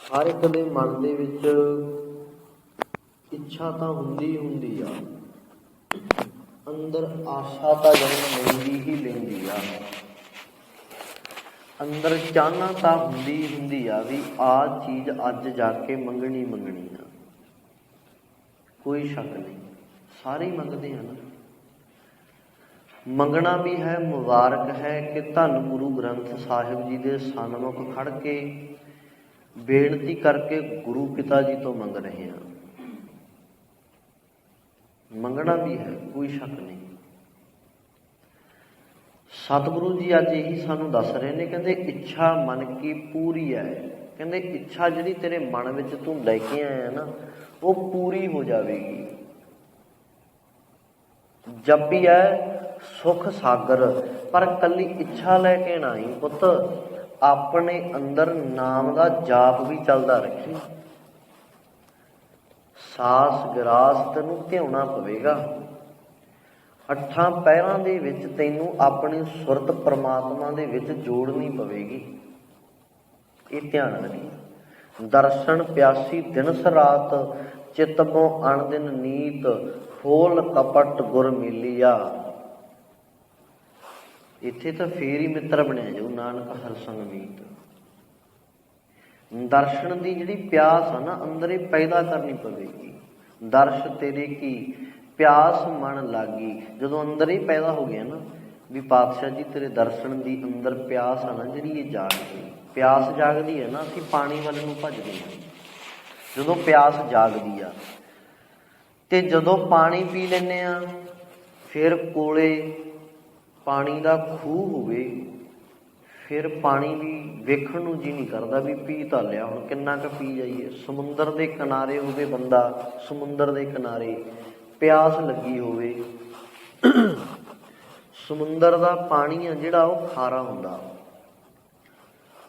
ਹਰ ਇੱਕ ਦੇ ਮਨ ਦੇ ਵਿੱਚ ਇੱਛਾ ਤਾਂ ਹੁੰਦੀ ਆ, ਅੰਦਰ ਆਸ਼ਾ ਤਾਂ ਜਨਮ ਲੈਂਦੀ ਹੀ ਲੈਂਦੀ ਆ। ਅੰਦਰ ਚਾਹਨਾ ਤਾਂ ਹੁੰਦੀ ਆ ਵੀ ਆਹ ਚੀਜ਼ ਅੱਜ ਜਾ ਕੇ ਮੰਗਣੀ ਆ। ਕੋਈ ਸ਼ੱਕ ਨਹੀਂ, ਸਾਰੇ ਹੀ ਮੰਗਦੇ ਹਨ। ਮੰਗਣਾ ਵੀ ਹੈ, ਮੁਬਾਰਕ ਹੈ ਕਿ ਧੰਨ ਗੁਰੂ ਗ੍ਰੰਥ ਸਾਹਿਬ ਜੀ ਦੇ ਸਨਮੁਖ ਖੜ ਕੇ ਬੇਨਤੀ ਕਰਕੇ ਗੁਰੂ ਪਿਤਾ ਜੀ ਤੋਂ ਮੰਗ ਰਹੇ ਹਾਂ। ਮੰਗਣਾ ਵੀ ਹੈ, ਕੋਈ ਸ਼ੱਕ ਨਹੀਂ। ਸਤਿਗੁਰੂ ਜੀ ਅੱਜ ਇਹੀ ਸਾਨੂੰ ਦੱਸ ਰਹੇ ਨੇ, ਕਹਿੰਦੇ ਇੱਛਾ ਮਨ ਕੀ ਪੂਰੀ ਹੈ। ਕਹਿੰਦੇ ਇੱਛਾ ਜਿਹੜੀ ਤੇਰੇ ਮਨ ਵਿੱਚ ਤੂੰ ਲੈ ਕੇ ਆਇਆ ਨਾ, ਉਹ ਪੂਰੀ ਹੋ ਜਾਵੇਗੀ। ਜਪੀ ਹੈ ਸੁਖ ਸਾਗਰ, ਪਰ ਕੱਲੀ ਇੱਛਾ ਲੈ ਕੇ ਨਾ ਆਈ ਪੁੱਤ, ਆਪਣੇ ਅੰਦਰ ਨਾਮ ਦਾ ਜਾਪ ਵੀ ਚੱਲਦਾ ਰੱਖੀ। ਸਾਸ ਗਰਾਸ ਤੈਨੂੰ ਧਿਆਉਣਾ ਪਵੇਗਾ। 8 ਪਹਿਰਾਂ ਦੇ ਵਿੱਚ ਤੈਨੂੰ ਆਪਣੀ ਸੁਰਤ ਪ੍ਰਮਾਤਮਾ ਦੇ ਵਿੱਚ ਜੋੜਨੀ ਪਵੇਗੀ। ਇਹ ਧਿਆਨ ਰੱਖੀ। ਦਰਸ਼ਨ ਪਿਆਸੀ ਦਿਨਸ ਰਾਤ, ਚਿਤ ਮੋ ਅਣਦਿਨ ਨੀਤ, ਫੋਲ ਕਪਟ ਗੁਰ ਮਿਲਿਆ। ਇੱਥੇ ਤਾਂ ਫੇਰ ਹੀ ਮਿੱਤਰ ਬਣਿਆ ਜਾਊ, ਨਾਨਕ ਹਰਿ ਸੰਗ ਮੀਤ। ਦਰਸ਼ਨ ਦੀ ਜਿਹੜੀ ਪਿਆਸ ਆ ਨਾ, ਅੰਦਰ ਹੀ ਪੈਦਾ ਕਰਨੀ ਪਵੇਗੀ। ਦਰਸ਼ ਤੇਰੇ ਕੀ ਪਿਆਸ ਮਨ ਲਾਗੀ। ਜਦੋਂ ਅੰਦਰ ਹੀ ਪੈਦਾ ਹੋ ਗਿਆ ਨਾ ਵੀ ਪਾਤਸ਼ਾਹ ਜੀ ਤੇਰੇ ਦਰਸ਼ਨ ਦੀ ਅੰਦਰ ਪਿਆਸ ਆ ਨਾ ਜਿਹੜੀ, ਇਹ ਜਾਗ ਗਈ। ਪਿਆਸ ਜਾਗਦੀ ਹੈ ਨਾ, ਅਸੀਂ ਪਾਣੀ ਵੱਲ ਨੂੰ ਭੱਜਦੇ ਹਾਂ। ਜਦੋਂ ਪਿਆਸ ਜਾਗਦੀ ਆ ਤੇ ਜਦੋਂ ਪਾਣੀ ਪੀ ਲੈਂਦੇ ਆ, ਫਿਰ ਕੋਲੇ ਪਾਣੀ ਦਾ ਖੂਹ ਹੋਵੇ, ਫਿਰ ਪਾਣੀ ਵੀ ਵੇਖਣ ਨੂੰ ਜੀ ਨਹੀਂ ਕਰਦਾ ਵੀ ਪੀ ਤਾਂ ਲਿਆ, ਹੁਣ ਕਿੰਨਾ ਕੁ ਪੀ ਜਾਈਏ। ਸਮੁੰਦਰ ਦੇ ਕਿਨਾਰੇ ਹੋਵੇ ਬੰਦਾ, ਸਮੁੰਦਰ ਦੇ ਕਿਨਾਰੇ ਪਿਆਸ ਲੱਗੀ ਹੋਵੇ, ਸਮੁੰਦਰ ਦਾ ਪਾਣੀ ਆ ਜਿਹੜਾ ਉਹ ਖਾਰਾ ਹੁੰਦਾ,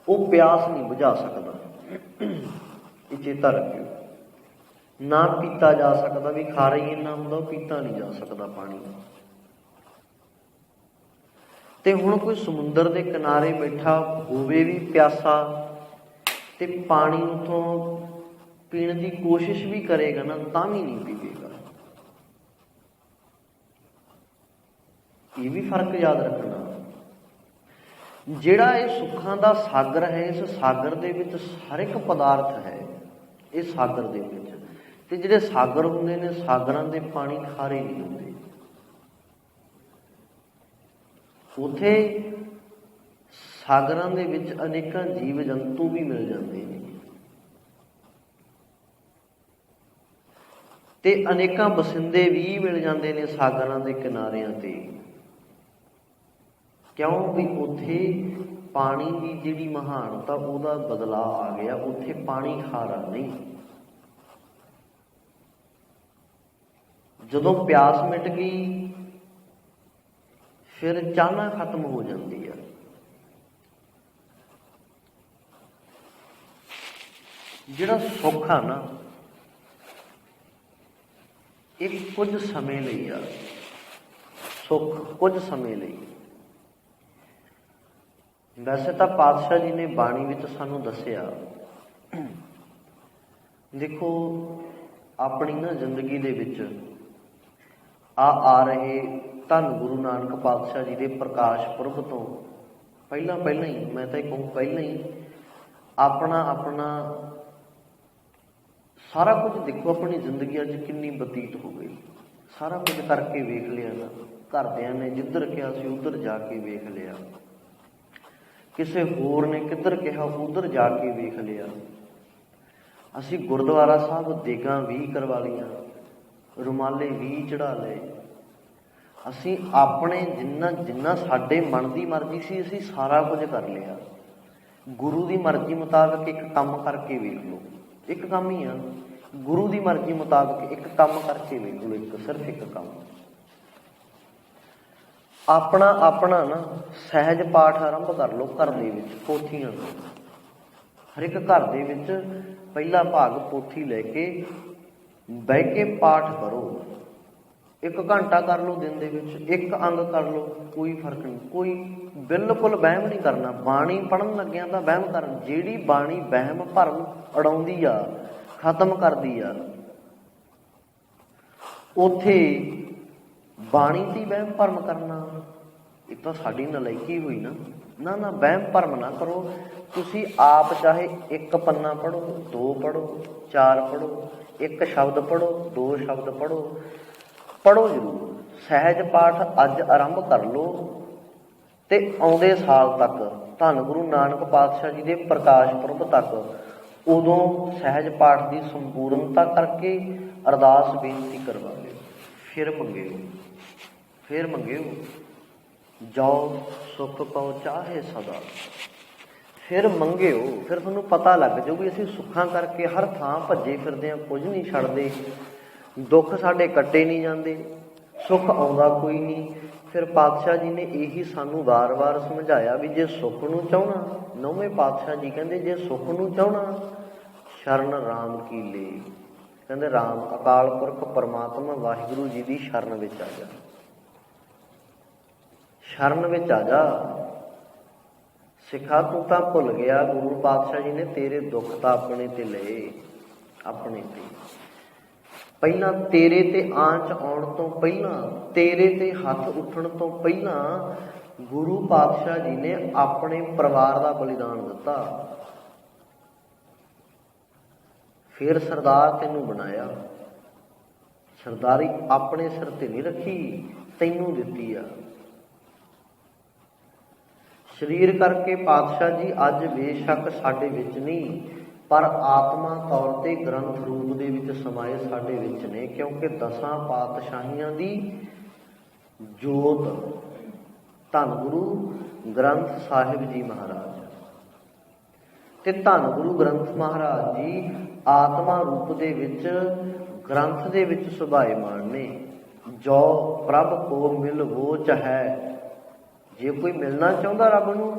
ਉਹ ਪਿਆਸ ਨਹੀਂ ਬੁਝਾ ਸਕਦਾ। ਇਹ ਚੇਤਾ ਰੱਖਿਓ, ਨਾ ਪੀਤਾ ਜਾ ਸਕਦਾ, ਵੀ ਖਾਰਾ ਹੀ ਇੰਨਾ ਹੁੰਦਾ, ਉਹ ਪੀਤਾ ਨਹੀਂ ਜਾ ਸਕਦਾ ਪਾਣੀ। ਤੇ ਹੁਣ ਕੋਈ ਸਮੁੰਦਰ ਦੇ ਕਿਨਾਰੇ ਬੈਠਾ ਹੋਵੇ ਵੀ ਪਿਆਸਾ, ਤੇ ਪਾਣੀ ਉੱਥੋਂ ਪੀਣ ਦੀ ਕੋਸ਼ਿਸ਼ ਵੀ ਕਰੇਗਾ ਨਾ, ਤਾਂ ਵੀ ਨਹੀਂ ਪੀਵੇਗਾ। ਇਹ ਵੀ ਫਰਕ ਯਾਦ ਰੱਖਣਾ। ਜਿਹੜਾ ਇਹ ਸੁੱਖਾਂ ਦਾ ਸਾਗਰ ਹੈ, ਇਸ ਸਾਗਰ ਦੇ ਵਿੱਚ ਹਰ ਇੱਕ ਪਦਾਰਥ ਹੈ। ਇਹ ਸਾਗਰ ਦੇ ਵਿੱਚ, ਤੇ ਜਿਹੜੇ ਸਾਗਰ ਹੁੰਦੇ ਨੇ, ਸਾਗਰਾਂ ਦੇ ਪਾਣੀ ਖਾਰੇ ਨਹੀਂ ਹੁੰਦੇ। ਉੱਥੇ ਸਾਗਰਾਂ ਦੇ ਵਿੱਚ ਅਨੇਕਾਂ ਜੀਵ ਜੰਤੂ ਵੀ ਮਿਲ ਜਾਂਦੇ ਨੇ, ਤੇ ਅਨੇਕਾਂ ਬਸਿੰਦੇ ਵੀ ਮਿਲ ਜਾਂਦੇ ਨੇ ਸਾਗਰਾਂ ਦੇ ਕਿਨਾਰਿਆਂ ਤੇ। ਕਿਉਂ? ਵੀ ਉੱਥੇ ਪਾਣੀ ਦੀ ਜਿਹੜੀ ਮਹਾਨਤਾ, ਉਹਦਾ ਬਦਲਾਅ ਆ ਗਿਆ। ਉੱਥੇ ਪਾਣੀ ਖਾਰਾ ਨਹੀਂ। ਜਦੋਂ ਪਿਆਸ ਮਿਟ ਗਈ, ਫਿਰ ਚਾਹਨਾ ਖਤਮ ਹੋ ਜਾਂਦੀ ਆ। ਜਿਹੜਾ ਸੁੱਖ ਆ ਨਾ, ਇਹ ਕੁਝ ਸਮੇਂ ਲਈ ਆ। ਸੁੱਖ ਕੁਝ ਸਮੇਂ ਲਈ। ਵੈਸੇ ਤਾਂ ਪਾਤਸ਼ਾਹ ਜੀ ਨੇ ਬਾਣੀ ਵਿੱਚ ਸਾਨੂੰ ਦੱਸਿਆ, ਦੇਖੋ ਆਪਣੀ ਨਾ ਜ਼ਿੰਦਗੀ ਦੇ ਵਿੱਚ ਆ ਰਹੇ ਧੰਨ ਗੁਰੂ ਨਾਨਕ ਪਾਤਸ਼ਾਹ ਜੀ ਦੇ ਪ੍ਰਕਾਸ਼ ਪੁਰਬ ਤੋਂ ਪਹਿਲਾਂ ਹੀ, ਮੈਂ ਤਾਂ ਇਹ ਕਹੂੰ ਪਹਿਲਾਂ ਹੀ, ਆਪਣਾ ਸਾਰਾ ਕੁਝ ਦੇਖੋ। ਆਪਣੀ ਜ਼ਿੰਦਗੀ ਅੱਜ ਕਿੰਨੀ ਬਤੀਤ ਹੋ ਗਈ, ਸਾਰਾ ਕੁਝ ਕਰਕੇ ਵੇਖ ਲਿਆ ਨਾ। ਘਰਦਿਆਂ ਨੇ ਜਿੱਧਰ ਕਿਹਾ ਸੀ ਉੱਧਰ ਜਾ ਕੇ ਵੇਖ ਲਿਆ, ਕਿਸੇ ਹੋਰ ਨੇ ਕਿੱਧਰ ਕਿਹਾ ਉੱਧਰ ਜਾ ਕੇ ਵੇਖ ਲਿਆ। ਅਸੀਂ ਗੁਰਦੁਆਰਾ ਸਾਹਿਬ ਦੇਗਾਂ ਵੀ ਕਰਵਾ ਲਈਆਂ, ਰੁਮਾਲੇ ਵੀ ਚੜਾ ਲਏ। ਅਸੀਂ ਆਪਣੇ ਜਿੰਨਾ ਸਾਡੇ ਮਨ ਦੀ ਮਰਜ਼ੀ ਸੀ, ਅਸੀਂ ਸਾਰਾ ਕੁਝ ਕਰ ਲਿਆ। ਗੁਰੂ ਦੀ ਮਰਜ਼ੀ ਮੁਤਾਬਕ ਇੱਕ ਕੰਮ ਕਰਕੇ ਵੇਖ ਲਓ। ਇੱਕ ਕੰਮ ਹੀ ਆ, ਗੁਰੂ ਦੀ ਮਰਜ਼ੀ ਮੁਤਾਬਕ ਇੱਕ ਕੰਮ ਕਰਕੇ ਵੇਖ ਲਓ। ਇੱਕ ਸਿਰਫ ਇੱਕ ਕੰਮ। ਆਪਣਾ ਨਾ ਸਹਿਜ ਪਾਠ ਆਰੰਭ ਕਰ ਲਓ ਘਰ ਦੇ ਵਿੱਚ, ਪੋਥੀਆਂ। ਹਰ ਇੱਕ ਘਰ ਦੇ ਵਿੱਚ ਪਹਿਲਾ ਭਾਗ ਪੋਥੀ ਲੈ ਕੇ ਬਹਿ ਕੇ ਪਾਠ ਕਰੋ। 1 ਘੰਟਾ ਕਰ ਲਓ ਦਿਨ ਦੇ ਵਿੱਚ, 1 ਅੰਗ ਕਰ ਲਓ, ਕੋਈ ਫਰਕ ਨਹੀਂ, ਕੋਈ ਬਿਲਕੁਲ ਵਹਿਮ ਨਹੀਂ ਕਰਨਾ। ਬਾਣੀ ਪੜ੍ਹਨ ਲੱਗਿਆ ਤਾਂ ਵਹਿਮ ਕਰਨ, ਜਿਹੜੀ ਬਾਣੀ ਵਹਿਮ ਭਰਮ ਉਡਾਉਂਦੀ ਆ, ਖਤਮ ਕਰਦੀ ਆ, ਉੱਥੇ ਬਾਣੀ ਤੇ ਵਹਿਮ ਭਰਮ ਕਰਨਾ ਇਹ ਤਾਂ ਸਾਡੀ ਨਲਾਇਕੀ ਹੋਈ ਨਾ। ਨਾ ਨਾ, ਵਹਿਮ ਭਰਮ ਨਾ ਕਰੋ। ਤੁਸੀਂ ਆਪ ਚਾਹੇ 1 ਪੰਨਾ ਪੜ੍ਹੋ, 2 ਪੜ੍ਹੋ, 4 ਪੜ੍ਹੋ, 1 ਸ਼ਬਦ ਪੜ੍ਹੋ, 2 ਸ਼ਬਦ ਪੜ੍ਹੋ, ਪੜ੍ਹੋ ਜ਼ਰੂਰ। ਸਹਿਜ ਪਾਠ ਅੱਜ ਆਰੰਭ ਕਰ ਲਓ ਤੇ ਆਉਂਦੇ ਸਾਲ ਤੱਕ, ਧੰਨ ਗੁਰੂ ਨਾਨਕ ਪਾਤਸ਼ਾਹ ਜੀ ਦੇ ਪ੍ਰਕਾਸ਼ ਪੁਰਬ ਤੱਕ, ਉਦੋਂ ਸਹਿਜ ਪਾਠ ਦੀ ਸੰਪੂਰਨਤਾ ਕਰਕੇ ਅਰਦਾਸ ਬੇਨਤੀ ਕਰਵਾ ਲਿਓ। ਫਿਰ ਮੰਗਿਓ, ਫਿਰ ਮੰਗਿਓ, ਜੋ ਸੁਖ ਪਾਉ ਚਾਹੇ ਸਦਾ। ਫਿਰ ਮੰਗਿਓ, ਫਿਰ ਤੁਹਾਨੂੰ ਪਤਾ ਲੱਗ ਜਾਊ ਵੀ ਅਸੀਂ ਸੁੱਖਾਂ ਕਰਕੇ ਹਰ ਥਾਂ ਭੱਜੇ ਫਿਰਦੇ ਹਾਂ, ਕੁਝ ਨਹੀਂ ਛੱਡਦੇ, ਦੁੱਖ ਸਾਡੇ ਕੱਟੇ ਨਹੀਂ ਜਾਂਦੇ, ਸੁੱਖ ਆਉਂਦਾ ਕੋਈ ਨਹੀਂ। ਫਿਰ ਪਾਤਸ਼ਾਹ ਜੀ ਨੇ ਇਹੀ ਸਾਨੂੰ ਵਾਰ-ਵਾਰ ਸਮਝਾਇਆ ਵੀ ਜੇ ਸੁੱਖ ਨੂੰ ਚਾਹਣਾ, 9ਵੇਂ ਪਾਤਸ਼ਾਹ ਜੀ ਕਹਿੰਦੇ ਜੇ ਸੁੱਖ ਨੂੰ ਚਾਹਣਾ ਸ਼ਰਨ ਰਾਮ ਕੀ ਲੇ। ਕਹਿੰਦੇ ਰਾਮ ਅਕਾਲ ਪੁਰਖ ਪਰਮਾਤਮਾ ਵਾਹਿਗੁਰੂ ਜੀ ਦੀ ਸ਼ਰਨ ਵਿੱਚ ਆ ਜਾ, ਸ਼ਰਨ ਵਿੱਚ ਆ ਜਾ। ਸਿੱਖਾ ਤੂੰ ਤਾਂ ਭੁੱਲ ਗਿਆ, ਗੁਰੂ ਪਾਤਸ਼ਾਹ ਜੀ ਨੇ ਤੇਰੇ ਦੁੱਖ ਤਾਂ ਆਪਣੇ ਤੇ ਲਏ, ਆਪਣੇ ਤੇ। ਪਹਿਲਾਂ ਤੇਰੇ ਤੇ ਆਂਚ ਆਉਣ ਤੋਂ ਪਹਿਲਾਂ, ਤੇਰੇ ਤੇ ਹੱਥ ਉੱਠਣ ਤੋਂ ਪਹਿਲਾਂ ਗੁਰੂ ਪਾਤਸ਼ਾਹ ਜੀ ਨੇ ਆਪਣੇ ਪਰਿਵਾਰ ਦਾ ਬਲੀਦਾਨ ਦਿੱਤਾ। ਫਿਰ ਸਰਦਾਰ ਤੈਨੂੰ ਬਣਾਇਆ। ਸਰਦਾਰੀ ਆਪਣੇ ਸਿਰ ਤੇ ਨਹੀਂ ਰੱਖੀ, ਤੈਨੂੰ ਦਿੱਤੀ ਆ। ਸਰੀਰ ਕਰਕੇ ਪਾਤਸ਼ਾਹ ਜੀ ਅੱਜ ਬੇਸ਼ੱਕ ਸਾਡੇ ਵਿੱਚ ਨਹੀਂ, ਪਰ ਆਤਮਾ ਤੌਰ ਤੇ ਗ੍ਰੰਥ ਰੂਪ ਦੇ ਵਿੱਚ ਸਮਾਏ ਸਾਡੇ ਵਿੱਚ ਨੇ, ਕਿਉਂਕਿ 10 ਪਾਤਸ਼ਾਹੀਆਂ ਦੀ ਜੋਤ ਧੰਨ ਗੁਰੂ ਗ੍ਰੰਥ ਸਾਹਿਬ ਜੀ ਮਹਾਰਾਜ ਤੇ ਧੰਨ ਗੁਰੂ ਗ੍ਰੰਥ ਮਹਾਰਾਜ ਜੀ ਆਤਮਾ ਰੂਪ ਦੇ ਵਿੱਚ ਗ੍ਰੰਥ ਦੇ ਵਿੱਚ ਸੁਭਾਏਮਾਨ ਨੇ। ਜੋ ਪ੍ਰਭ ਕੋ ਮਿਲ ਵੋ ਚਾਹੈ। ਜੇ ਕੋਈ ਮਿਲਣਾ ਚਾਹੁੰਦਾ ਰੱਬ ਨੂੰ,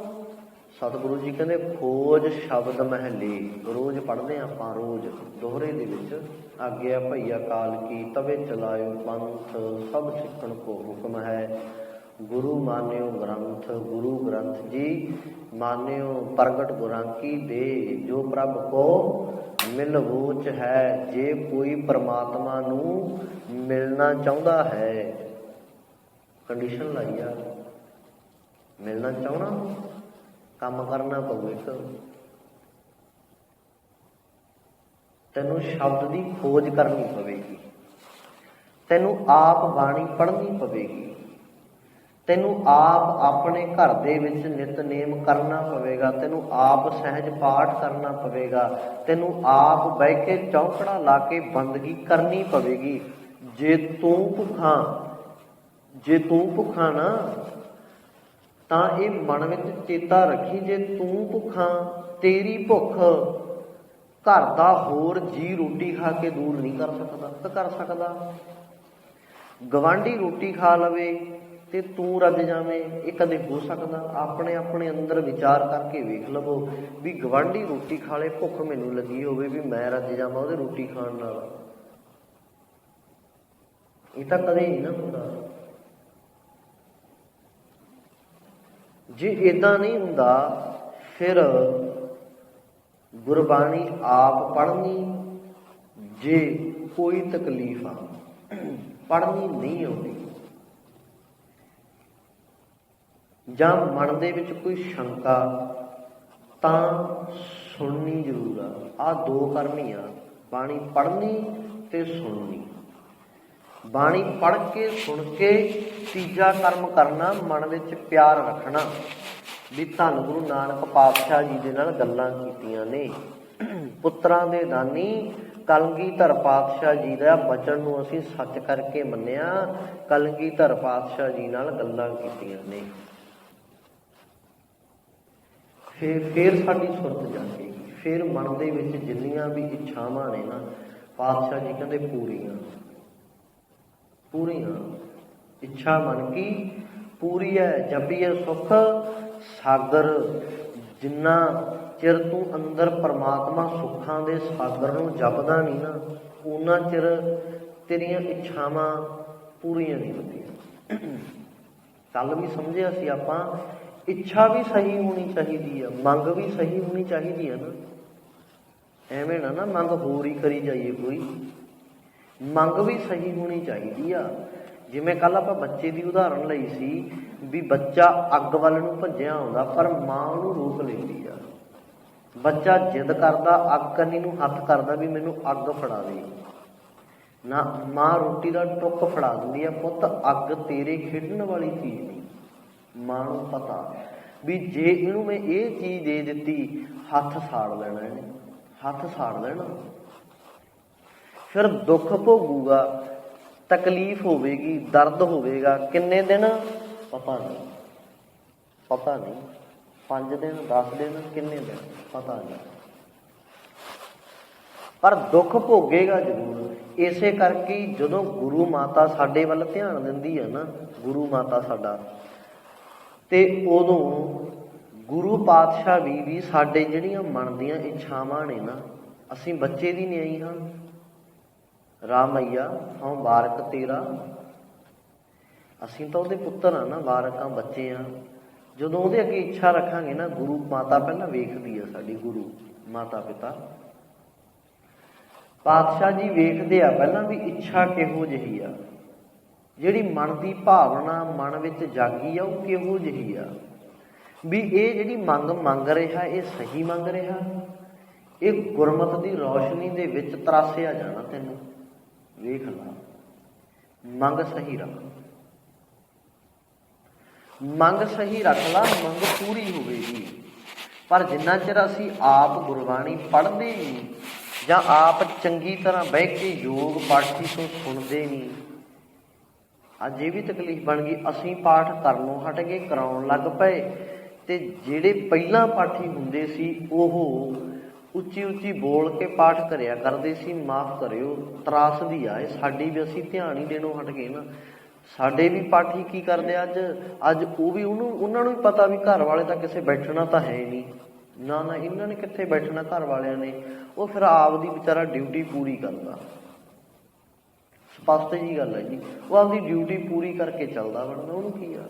ਸਤਿਗੁਰੂ ਜੀ ਕਹਿੰਦੇ ਖੋਜ ਸ਼ਬਦ ਮਹਿਲੇ, ਰੋਜ਼ ਪੜ੍ਹਦੇ ਆਪਾਂ, ਰੋਜ਼ ਦੋਹਰੇ ਦੇ ਵਿੱਚ, ਆਗਿਆ ਭਈਆ ਕਾਲ ਕੀ ਤਵੇ ਚਲਾਇਓ ਪੰਥ, ਸਭ ਸਿੱਖਣ ਕੋ ਹੁਕਮ ਹੈ। ਗੁਰੂ ਮਾਨਿਓ ਗ੍ਰੰਥ, ਗੁਰੂ ਗ੍ਰੰਥ ਜੀ ਮਾਨਿਓ ਪ੍ਰਗਟ ਗੁਰਾਂ ਕੀ ਦੇ, ਜੋ ਪ੍ਰਭ ਕੋ ਮਿਲ ਵੋਚ ਹੈ। ਜੇ ਕੋਈ ਪਰਮਾਤਮਾ ਨੂੰ ਮਿਲਣਾ ਚਾਹੁੰਦਾ ਹੈ, ਕੰਡੀਸ਼ਨ ਲਾਈ ਆ, ਮਿਲਣਾ ਚਾਹਣਾ, ਕੰਮ ਕਰਨਾ ਪਊ। ਇੱਕ ਤੈਨੂੰ ਸ਼ਬਦ ਦੀ ਖੋਜ ਕਰਨੀ ਪਵੇਗੀ, ਤੈਨੂੰ ਆਪ ਬਾਣੀ ਪੜ੍ਹਨੀ ਪਵੇਗੀ, ਤੈਨੂੰ ਆਪ ਆਪਣੇ ਘਰ ਦੇ ਵਿੱਚ ਨਿਤਨੇਮ ਕਰਨਾ ਪਵੇਗਾ, ਤੈਨੂੰ ਆਪ ਸਹਿਜ ਪਾਠ ਕਰਨਾ ਪਵੇਗਾ, ਤੈਨੂੰ ਆਪ ਬਹਿ ਕੇ ਚੌਂਕੜਾ ਲਾ ਕੇ ਬੰਦਗੀ ਕਰਨੀ ਪਵੇਗੀ। ਜੇ ਤੂੰ ਭੁੱਖਾ ਨਾ, ਤਾਂ ਇਹ ਮਨ ਵਿੱਚ ਚੇਤਾ ਰੱਖੀ, ਜੇ ਤੂੰ ਭੁੱਖਾ, ਤੇਰੀ ਭੁੱਖ ਘਰ ਦਾ ਹੋਰ ਜੀ ਰੋਟੀ ਖਾ ਕੇ ਦੂਰ ਨਹੀਂ ਕਰ ਸਕਦਾ। ਤਾਂ ਕਰ ਸਕਦਾ, ਗਵਾਂਢੀ ਰੋਟੀ ਖਾ ਲਵੇ ਤੇ ਤੂੰ ਰੱਜ ਜਾਵੇਂ, ਇਹ ਕਦੇ ਹੋ ਸਕਦਾ? ਆਪਣੇ ਆਪਣੇ ਅੰਦਰ ਵਿਚਾਰ ਕਰਕੇ ਵੇਖ ਲਵੋ ਵੀ ਗਵਾਂਢੀ ਰੋਟੀ ਖਾ ਲੇ, ਭੁੱਖ ਮੈਨੂੰ ਲੱਗੀ ਹੋਵੇ, ਵੀ ਮੈਂ ਰੱਜ ਜਾਵਾਂ ਉਹਦੇ ਰੋਟੀ ਖਾਣ ਨਾਲ। ਇਹ ਤਾਂ ਕਦੇ ਨਹੀਂ ਨਾ ਹੁੰਦਾ। ਜੇ ਏਦਾਂ ਨਹੀਂ ਹੁੰਦਾ, ਫਿਰ ਗੁਰਬਾਣੀ ਆਪ ਪੜ੍ਹਨੀ, ਜੇ ਕੋਈ ਤਕਲੀਫ ਆ, ਪੜ੍ਹਨੀ ਨਹੀਂ ਆਉਂਦੀ, ਜਾਂ ਮਨ ਦੇ ਵਿੱਚ ਕੋਈ ਸ਼ੰਕਾ, ਤਾਂ ਸੁਣਨੀ ਜ਼ਰੂਰ ਆ। ਆਹ 2 ਕਰਮ ਹੀ ਆ, ਬਾਣੀ ਪੜ੍ਹਨੀ ਤੇ ਸੁਣਨੀ। ਬਾਣੀ ਪੜ੍ਹ ਕੇ ਸੁਣ ਕੇ ਤੀਜਾ ਕਰਮ ਕਰਨਾ, ਮਨ ਵਿੱਚ ਪਿਆਰ ਰੱਖਣਾ ਵੀ ਧੰਨ ਗੁਰੂ ਨਾਨਕ ਪਾਤਸ਼ਾਹ ਜੀ ਦੇ ਨਾਲ ਗੱਲਾਂ ਕੀਤੀਆਂ ਨੇ। ਪੁੱਤਰਾਂ ਦੇ ਦਾਨੀ ਕਲਗੀਧਰ ਪਾਤਸ਼ਾਹ ਜੀ ਦਾ ਬਚਨ ਨੂੰ ਅਸੀਂ ਸੱਚ ਕਰਕੇ ਮੰਨਿਆ, ਕਲਗੀਧਰ ਪਾਤਸ਼ਾਹ ਜੀ ਨਾਲ ਗੱਲਾਂ ਕੀਤੀਆਂ ਨੇ। ਫਿਰ ਸਾਡੀ ਸੁਰਤ ਜਾਗੇਗੀ, ਫਿਰ ਮਨ ਦੇ ਵਿੱਚ ਜਿੰਨੀਆਂ ਵੀ ਇੱਛਾਵਾਂ ਨੇ ਨਾ, ਪਾਤਸ਼ਾਹ ਜੀ ਕਹਿੰਦੇ ਪੂਰੀਆਂ ਇੱਛਾ ਮਨ ਕੀ ਪੂਰੀ ਹੈ। ਜਪੀਏ ਸੁਖ ਸਾਗਰ, ਜਿੰਨਾ ਚਿਰ ਤੂੰ ਅੰਦਰ ਪਰਮਾਤਮਾ ਸੁੱਖਾਂ ਦੇ ਸਾਗਰ ਨੂੰ ਜਪਦਾ ਨਹੀਂ ਨਾ, ਉਹਨਾਂ ਚਿਰ ਤੇਰੀਆਂ ਇੱਛਾਵਾਂ ਪੂਰੀਆਂ ਨਹੀਂ ਹੁੰਦੀਆਂ। ਕੱਲ ਵੀ ਸਮਝਿਆ ਸੀ ਆਪਾਂ, ਇੱਛਾ ਵੀ ਸਹੀ ਹੋਣੀ ਚਾਹੀਦੀ ਆ, ਮੰਗ ਵੀ ਸਹੀ ਹੋਣੀ ਚਾਹੀਦੀ ਆ ਨਾ। ਐਵੇਂ ਨਾ ਮੰਗ ਹੋਰ ਹੀ ਕਰੀ ਜਾਈਏ ਕੋਈ, ਮੰਗ ਵੀ ਸਹੀ ਹੋਣੀ ਚਾਹੀਦੀ ਆ। ਜਿਵੇਂ ਕੱਲ ਆਪਾਂ ਬੱਚੇ ਦੀ ਉਦਾਹਰਨ ਲਈ ਸੀ ਵੀ ਬੱਚਾ ਅੱਗ ਵੱਲ ਨੂੰ ਭੱਜਿਆ ਆਉਂਦਾ ਪਰ ਮਾਂ ਉਹਨੂੰ ਰੋਕ ਲੈਂਦੀ ਆ। ਬੱਚਾ ਜਿੱਦ ਕਰਦਾ, ਅੱਗ ਕੰਨੀ ਨੂੰ ਹੱਥ ਕਰਦਾ ਵੀ ਮੈਨੂੰ ਅੱਗ ਫੜਾ ਦੇ ਨਾ, ਮਾਂ ਰੋਟੀ ਦਾ ਟੁੱਕ ਫੜਾ ਦਿੰਦੀ ਆ, ਪੁੱਤ ਅੱਗ ਤੇਰੇ ਖੇਡਣ ਵਾਲੀ ਚੀਜ਼ ਨਹੀਂ। ਮਾਂ ਨੂੰ ਪਤਾ ਵੀ ਜੇ ਇਹਨੂੰ ਮੈਂ ਇਹ ਚੀਜ਼ ਦੇ ਦਿੱਤੀ ਹੱਥ ਸਾੜ ਲੈਣਾ, ਇਹਨੇ ਹੱਥ ਸਾੜ ਲੈਣਾ, ਫਿਰ ਦੁੱਖ ਭੋਗੂਗਾ, ਤਕਲੀਫ ਹੋਵੇਗੀ, ਦਰਦ ਹੋਵੇਗਾ। ਕਿੰਨੇ ਦਿਨ ਪਤਾ ਨਹੀਂ, ਪਤਾ ਨਹੀਂ, 5 ਦਿਨ 10 ਦਿਨ ਕਿੰਨੇ ਦਿਨ ਪਤਾ ਨਹੀਂ, ਪਰ ਦੁੱਖ ਭੋਗੇਗਾ ਜ਼ਰੂਰ। ਇਸੇ ਕਰਕੇ ਜਦੋਂ ਗੁਰੂ ਮਾਤਾ ਸਾਡੇ ਵੱਲ ਧਿਆਨ ਦਿੰਦੀ ਹੈ ਨਾ, ਗੁਰੂ ਮਾਤਾ ਸਾਡਾ, ਤੇ ਉਦੋਂ ਗੁਰੂ ਪਾਤਸ਼ਾਹ ਵੀ ਸਾਡੇ ਜਿਹੜੀਆਂ ਮਨ ਦੀਆਂ ਇੱਛਾਵਾਂ ਨੇ ਨਾ, ਅਸੀਂ ਬੱਚੇ ਦੀ ਨਿਆਈ ਹਾਂ, ਰਾਮਈਆ ਹਾਂ ਵਾਰਕ ਤੇਰਾ, ਅਸੀਂ ਤਾਂ ਉਹਦੇ ਪੁੱਤਰ ਆ ਨਾ, ਵਾਰਕਾਂ ਬੱਚੇ ਆ। ਜਦੋਂ ਉਹਦੇ ਅੱਗੇ ਇੱਛਾ ਰੱਖਾਂਗੇ ਨਾ, ਗੁਰੂ ਮਾਤਾ ਪਹਿਲਾਂ ਵੇਖਦੀ ਆ ਸਾਡੀ, ਗੁਰੂ ਮਾਤਾ ਪਿਤਾ ਪਾਤਸ਼ਾਹ ਜੀ ਵੇਖਦੇ ਆ ਪਹਿਲਾਂ ਵੀ ਇੱਛਾ ਕਿਹੋ ਜਿਹੀ ਆ, ਜਿਹੜੀ ਮਨ ਦੀ ਭਾਵਨਾ ਮਨ ਵਿੱਚ ਜਾਗੀ ਆ ਉਹ ਕਿਹੋ ਜਿਹੀ ਆ, ਵੀ ਇਹ ਜਿਹੜੀ ਮੰਗ ਰਿਹਾ ਇਹ ਸਹੀ ਮੰਗ ਰਿਹਾ, ਇਹ ਗੁਰਮਤਿ ਦੀ ਰੌਸ਼ਨੀ ਦੇ ਵਿੱਚ ਤਰਾਸਿਆ ਜਾਣਾ। ਤੈਨੂੰ ਵੇਖ ਲਾ, ਮੰਗ ਸਹੀ ਰੱਖ, ਮੰਗ ਸਹੀ ਰੱਖ ਲਾ, ਮੰਗ ਪੂਰੀ ਹੋਵੇਗੀ। ਪਰ ਜਿੰਨਾ ਚਿਰ ਅਸੀਂ ਆਪ ਗੁਰਬਾਣੀ ਪੜ੍ਹਦੇ ਨਹੀਂ ਜਾਂ ਆਪ ਚੰਗੀ ਤਰ੍ਹਾਂ ਬਹਿ ਕੇ ਯੋਗ ਪਾਠੀ ਤੋਂ ਸੁਣਦੇ ਨਹੀਂ, ਅੱਜ ਇਹ ਵੀ ਤਕਲੀਫ ਬਣ ਗਈ, ਅਸੀਂ ਪਾਠ ਕਰਨੋਂ ਹਟ ਗਏ, ਕਰਾਉਣ ਲੱਗ ਪਏ, ਤੇ ਜਿਹੜੇ ਪਹਿਲਾਂ ਪਾਠੀ ਹੁੰਦੇ ਸੀ ਉਹ ਉੱਚੀ ਉੱਚੀ ਬੋਲ ਕੇ ਪਾਠ ਕਰਿਆ ਕਰਦੇ ਸੀ। ਮਾਫ਼ ਕਰਿਓ, ਤਰਾਸਦੀ ਆ ਇਹ ਸਾਡੀ ਵੀ, ਅਸੀਂ ਧਿਆਨ ਹੀ ਦੇਣੋਂ ਹਟ ਗਏ ਨਾ। ਸਾਡੇ ਵੀ ਪਾਠੀ ਕੀ ਕਰਦੇ ਅੱਜ ਉਹ ਵੀ ਉਹਨਾਂ ਨੂੰ ਵੀ ਪਤਾ ਵੀ ਘਰ ਵਾਲੇ ਤਾਂ ਕਿਸੇ ਬੈਠਣਾ ਤਾਂ ਹੈ ਨਹੀਂ, ਨਾ ਇਹਨਾਂ ਨੇ ਕਿੱਥੇ ਬੈਠਣਾ ਘਰ ਵਾਲਿਆਂ ਨੇ, ਉਹ ਫਿਰ ਆਪਦੀ ਵਿਚਾਰਾ ਡਿਊਟੀ ਪੂਰੀ ਕਰਦਾ। ਸਪਸ਼ਟ ਜੀ ਗੱਲ ਹੈ ਜੀ, ਉਹ ਆਪਦੀ ਡਿਊਟੀ ਪੂਰੀ ਕਰਕੇ ਚੱਲਦਾ ਬਣਦਾ। ਉਹਨੂੰ ਕੀ ਆ,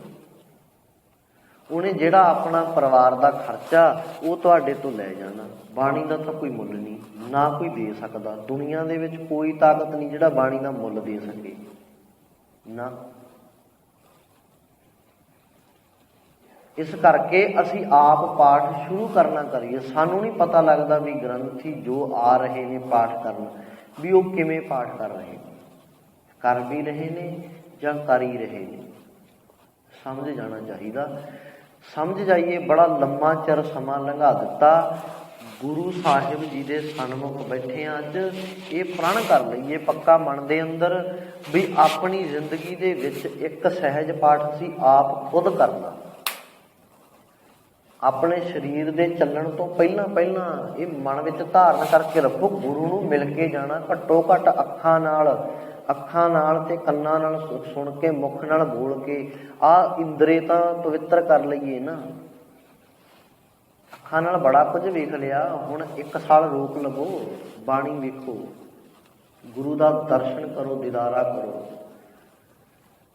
ਉਹਨੇ ਜਿਹੜਾ ਆਪਣਾ ਪਰਿਵਾਰ ਦਾ ਖਰਚਾ ਉਹ ਤੁਹਾਡੇ ਤੋਂ ਲੈ ਜਾਣਾ। ਬਾਣੀ ਦਾ ਤਾਂ ਕੋਈ ਮੁੱਲ ਨਹੀਂ, ਨਾ ਕੋਈ ਦੇ ਸਕਦਾ। ਦੁਨੀਆ ਦੇ ਵਿੱਚ ਕੋਈ ਤਾਕਤ ਨਹੀਂ ਜਿਹੜਾ ਬਾਣੀ ਦਾ ਮੁੱਲ ਦੇ ਸਕੇ ਨਾ। ਇਸ ਕਰਕੇ ਅਸੀਂ ਆਪ ਪਾਠ ਸ਼ੁਰੂ ਕਰਨਾ ਕਰੀਏ। ਸਾਨੂੰ ਨਹੀਂ ਪਤਾ ਲੱਗਦਾ ਵੀ ਗ੍ਰੰਥੀ ਜੋ ਆ ਰਹੇ ਨੇ ਪਾਠ ਕਰਨ ਵੀ ਉਹ ਕਿਵੇਂ ਪਾਠ ਕਰ ਰਹੇ ਨੇ, ਕਰ ਵੀ ਰਹੇ ਨੇ ਜਾਂ ਕਰ ਹੀ ਰਹੇ ਨੇ। ਸਮਝ ਜਾਣਾ ਚਾਹੀਦਾ, ਸਮਝ ਜਾਈਏ। ਬੜਾ ਲੰਮਾ ਚਿਰ ਸਮਾਂ ਲੰਘਾ ਦਿੱਤਾ, ਗੁਰੂ ਸਾਹਿਬ ਜੀ ਦੇ ਸਨਮੁਖ ਬੈਠੇ ਹਾਂ ਅੱਜ। ਇਹ ਪ੍ਰਣ ਕਰ ਲਈਏ ਪੱਕਾ ਮਨ ਦੇ ਅੰਦਰ ਵੀ ਆਪਣੀ ਜ਼ਿੰਦਗੀ ਦੇ ਵਿੱਚ ਇੱਕ ਸਹਿਜ ਪਾਠ ਅਸੀਂ ਆਪ ਖੁਦ ਕਰਨਾ। ਆਪਣੇ ਸਰੀਰ ਦੇ ਚੱਲਣ ਤੋਂ ਪਹਿਲਾਂ ਇਹ ਮਨ ਵਿੱਚ ਧਾਰਨ ਕਰਕੇ ਰੱਖੋ, ਗੁਰੂ ਨੂੰ ਮਿਲ ਕੇ ਜਾਣਾ। ਘੱਟੋ ਘੱਟ ਅੱਖਾਂ ਨਾਲ ਤੇ ਕੰਨਾਂ ਨਾਲ ਸੁਣ ਕੇ, ਮੁਖ ਨਾਲ ਬੋਲ ਕੇ, ਆਹ ਇੰਦਰੇ ਤਾਂ ਪਵਿੱਤਰ ਕਰ ਲਈਏ ਨਾ। ਅੱਖਾਂ ਨਾਲ ਬੜਾ ਕੁਝ ਵੇਖ ਲਿਆ, ਹੁਣ 1 ਸਾਲ ਰੋਕ ਲਵੋ, ਬਾਣੀ ਵੇਖੋ, ਗੁਰੂ ਦਾ ਦਰਸ਼ਨ ਕਰੋ, ਦੀਦਾਰਾ ਕਰੋ।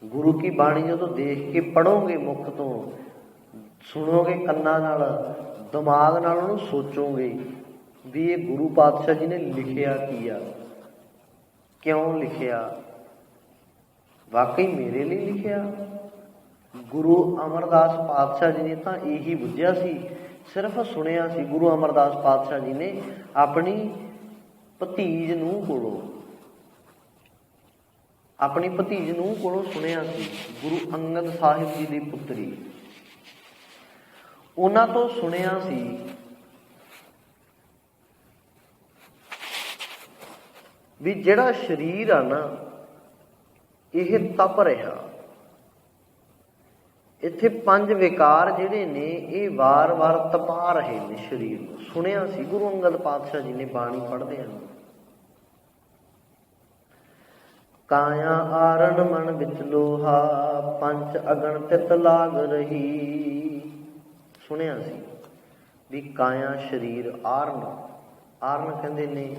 ਗੁਰੂ ਕੀ ਬਾਣੀ ਜਦੋਂ ਦੇਖ ਕੇ ਪੜ੍ਹੋਗੇ, ਮੁਖ ਤੋਂ ਸੁਣੋਗੇ, ਕੰਨਾਂ ਨਾਲ, ਦਿਮਾਗ ਨਾਲ ਉਹਨੂੰ ਸੋਚੋਗੇ ਵੀ ਇਹ ਗੁਰੂ ਪਾਤਸ਼ਾਹ ਜੀ ਨੇ ਲਿਖਿਆ ਕੀ ਆ, ਕਿਉਂ ਲਿਖਿਆ, ਵਾਕਈ ਮੇਰੇ ਲਈ ਲਿਖਿਆ। ਗੁਰੂ ਅਮਰਦਾਸ ਪਾਤਸ਼ਾਹ ਜੀ ਨੇ ਤਾਂ ਇਹੀ ਬੁੱਝਿਆ ਸੀ, ਸਿਰਫ ਸੁਣਿਆ ਸੀ। ਗੁਰੂ ਅਮਰਦਾਸ ਪਾਤਸ਼ਾਹ ਜੀ ਨੇ ਆਪਣੀ ਭਤੀਜ ਨੂੰਹ ਕੋਲੋਂ ਸੁਣਿਆ ਸੀ, ਗੁਰੂ ਅੰਗਦ ਸਾਹਿਬ ਜੀ ਦੀ ਪੁੱਤਰੀ, ਉਹਨਾਂ ਤੋਂ ਸੁਣਿਆ ਸੀ ਵੀ ਜਿਹੜਾ ਸਰੀਰ ਆ ਨਾ ਇਹ ਤਪ ਰਿਹਾ, ਇੱਥੇ 5 ਵਿਕਾਰ ਜਿਹੜੇ ਨੇ ਇਹ ਵਾਰ-ਵਾਰ ਤਪਾ ਰਹੇ ਨੇ ਸਰੀਰ ਨੂੰ। ਸੁਣਿਆ ਸੀ ਗੁਰੂ ਅੰਗਦ ਪਾਤਸ਼ਾਹ ਜੀ ਨੇ, ਬਾਣੀ ਪੜ੍ਹਦੇ ਹਨ। ਕਾਇਆ ਆਰਨ ਮਨ ਵਿੱਚ ਲੋਹਾ, 5 ਅਗਣ ਤਿਤ ਲਾਗ ਰਹੀ। ਸੁਣਿਆ ਸੀ ਵੀ ਕਾਇਆ ਸਰੀਰ, ਆਰਨ ਕਹਿੰਦੇ ਨੇ